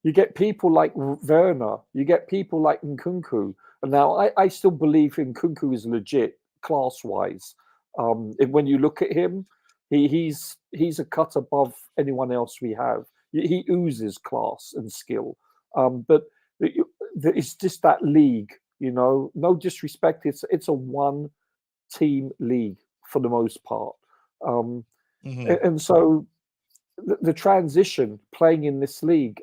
you get people like Werner, you get people like Nkunku. And now I still believe Nkunku is legit class-wise. When you look at him, he's a cut above anyone else we have. He oozes class and skill. But it's just that league, you know. No disrespect, it's a one-team league for the most part. And so the transition playing in this league.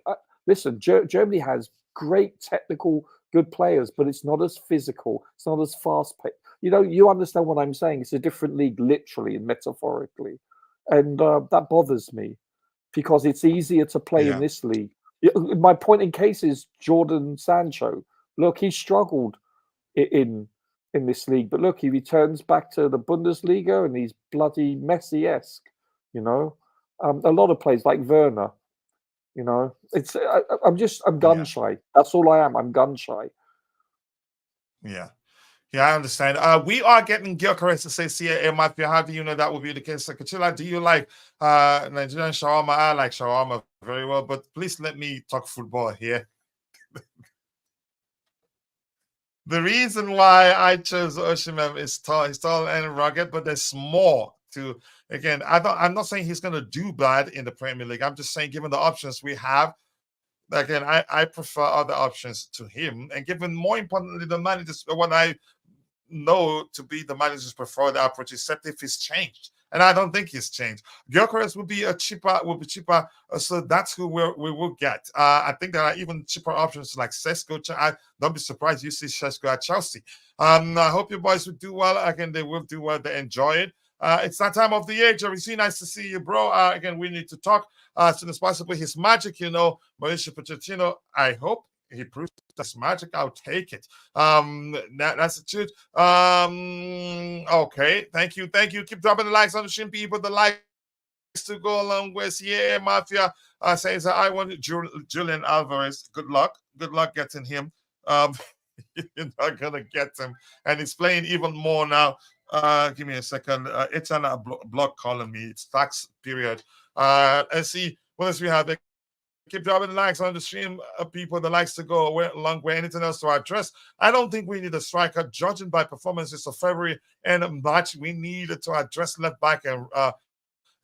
Listen, Germany has great technical, good players, but it's not as physical. It's not as fast-paced. You know, you understand what I'm saying. It's a different league, literally and metaphorically. And that bothers me because it's easier to play in this league. My point in case is Jordan Sancho. Look, he struggled in this league, but look, he returns back to the Bundesliga and he's bloody Messi-esque, you know. A lot of players like Werner, you know, I'm gun shy. That's all I am. I'm gun shy. Yeah, I understand. We are getting Gyökeres to say CAA Mafia. How do you know that will be the case? Kachila, do you like Nigerian shawarma? I like shawarma very well, but please let me talk football here. The reason why I chose Osimhen is tall. He's tall and rugged, but there's more to. Again, I'm not saying he's going to do bad in the Premier League. I'm just saying, given the options we have, again, I prefer other options to him. And given, more importantly, the managers, what I know to be the manager's preferred approach, except if he's changed. And I don't think he's changed. Gyökeres will be cheaper. So that's who we will get. I think there are even cheaper options like Sesko. Don't be surprised you see Sesko at Chelsea. I hope you boys will do well. Again, they will do well. They enjoy it. It's that time of the year, Jerry. Nice to see you, bro. Again, we need to talk as soon as possible. His magic, you know, Mauricio Pochettino, I hope he proves that's magic. I'll take it. That's the truth. Okay. Thank you. Keep dropping the likes on the stream, people. The likes to go along with. Yeah, Mafia says I want Julian Alvarez. Good luck getting him. You're not gonna get him, and he's playing even more now. Give me a second. It's on a block calling me. It's tax period. Let's see what else we have. Keep dropping the likes on the stream, people. The likes to go along with anything else to address. I don't think we need a striker. Judging by performances of February and March, we need to address left back and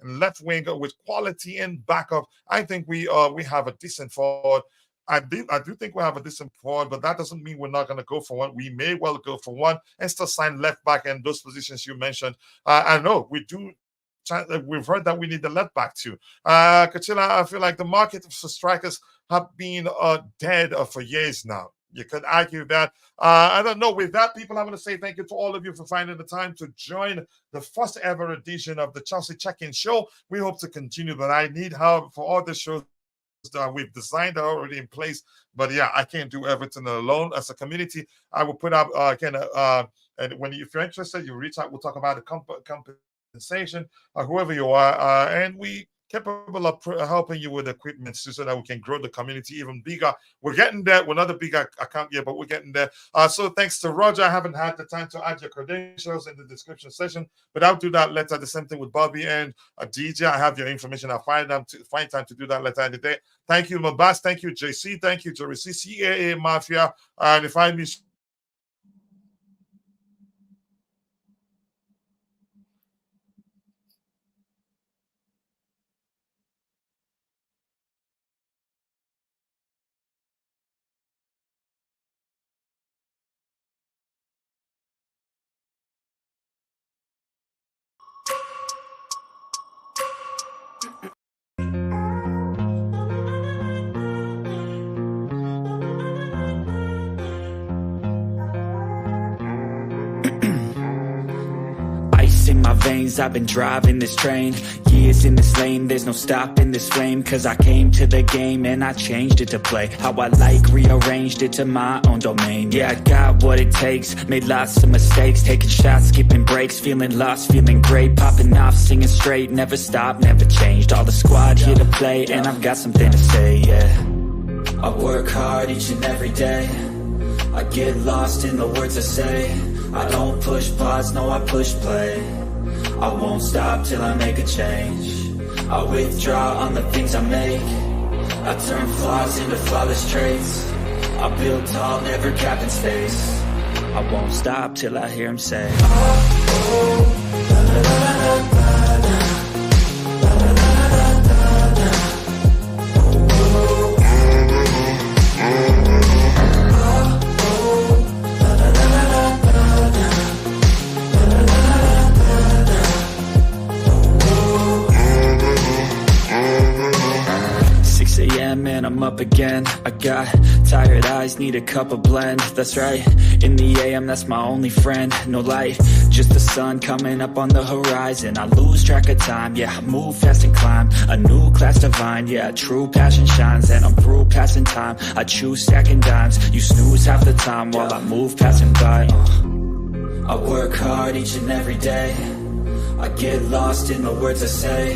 left wing with quality and backup. I think we have a decent forward. I do think we have a decent forward, but that doesn't mean we're not going to go for one. We may well go for one and still sign left back in those positions you mentioned. I know we do. We've heard that we need the left back too. Kachila, I feel like the market for strikers have been dead for years now. You could argue that. I don't know. With that, people, I'm going to say thank you to all of you for finding the time to join the first ever edition of the Chelsea Check-In Show. We hope to continue, but I need help for all the shows that we've designed are already in place. But yeah, I can't do everything alone. As a community, I will put up again. And if you're interested, you reach out. We'll talk about the compensation, whoever you are, and we capable of helping you with equipment so that we can grow the community even bigger. We're getting there. We're not a big account yet, but we're getting there. So thanks to Roger. I haven't had the time to add your credentials in the description section, but I'll do that later. The same thing with Bobby and DJ. I have your information. I'll find time to do that later in the day. Thank you, Mabas. Thank you, JC. Thank you, Jerry. CAA Mafia. And if I miss lanes. I've been driving this train, years in this lane. There's no stopping this flame, cause I came to the game and I changed it to play how I like, rearranged it to my own domain. Yeah, I got what it takes, made lots of mistakes, taking shots, skipping breaks, feeling lost, feeling great, popping off, singing straight, never stopped, never changed. All the squad here to play, and I've got something to say, yeah. I work hard each and every day, I get lost in the words I say. I don't push pause, no I push play. I won't stop till I make a change. I withdraw on the things I make. I turn flaws into flawless traits. I build tall, never capped in space. I won't stop till I hear him say, oh, oh, la, la, la, la, la. Man, I'm up again. I got tired eyes, need a cup of blend. That's right, in the AM, that's my only friend. No light, just the sun coming up on the horizon. I lose track of time, yeah, I move fast and climb a new class divine, yeah, true passion shines. And I'm through passing time, I choose stacking dimes. You snooze half the time while I move passing by. I work hard each and every day, I get lost in the words I say.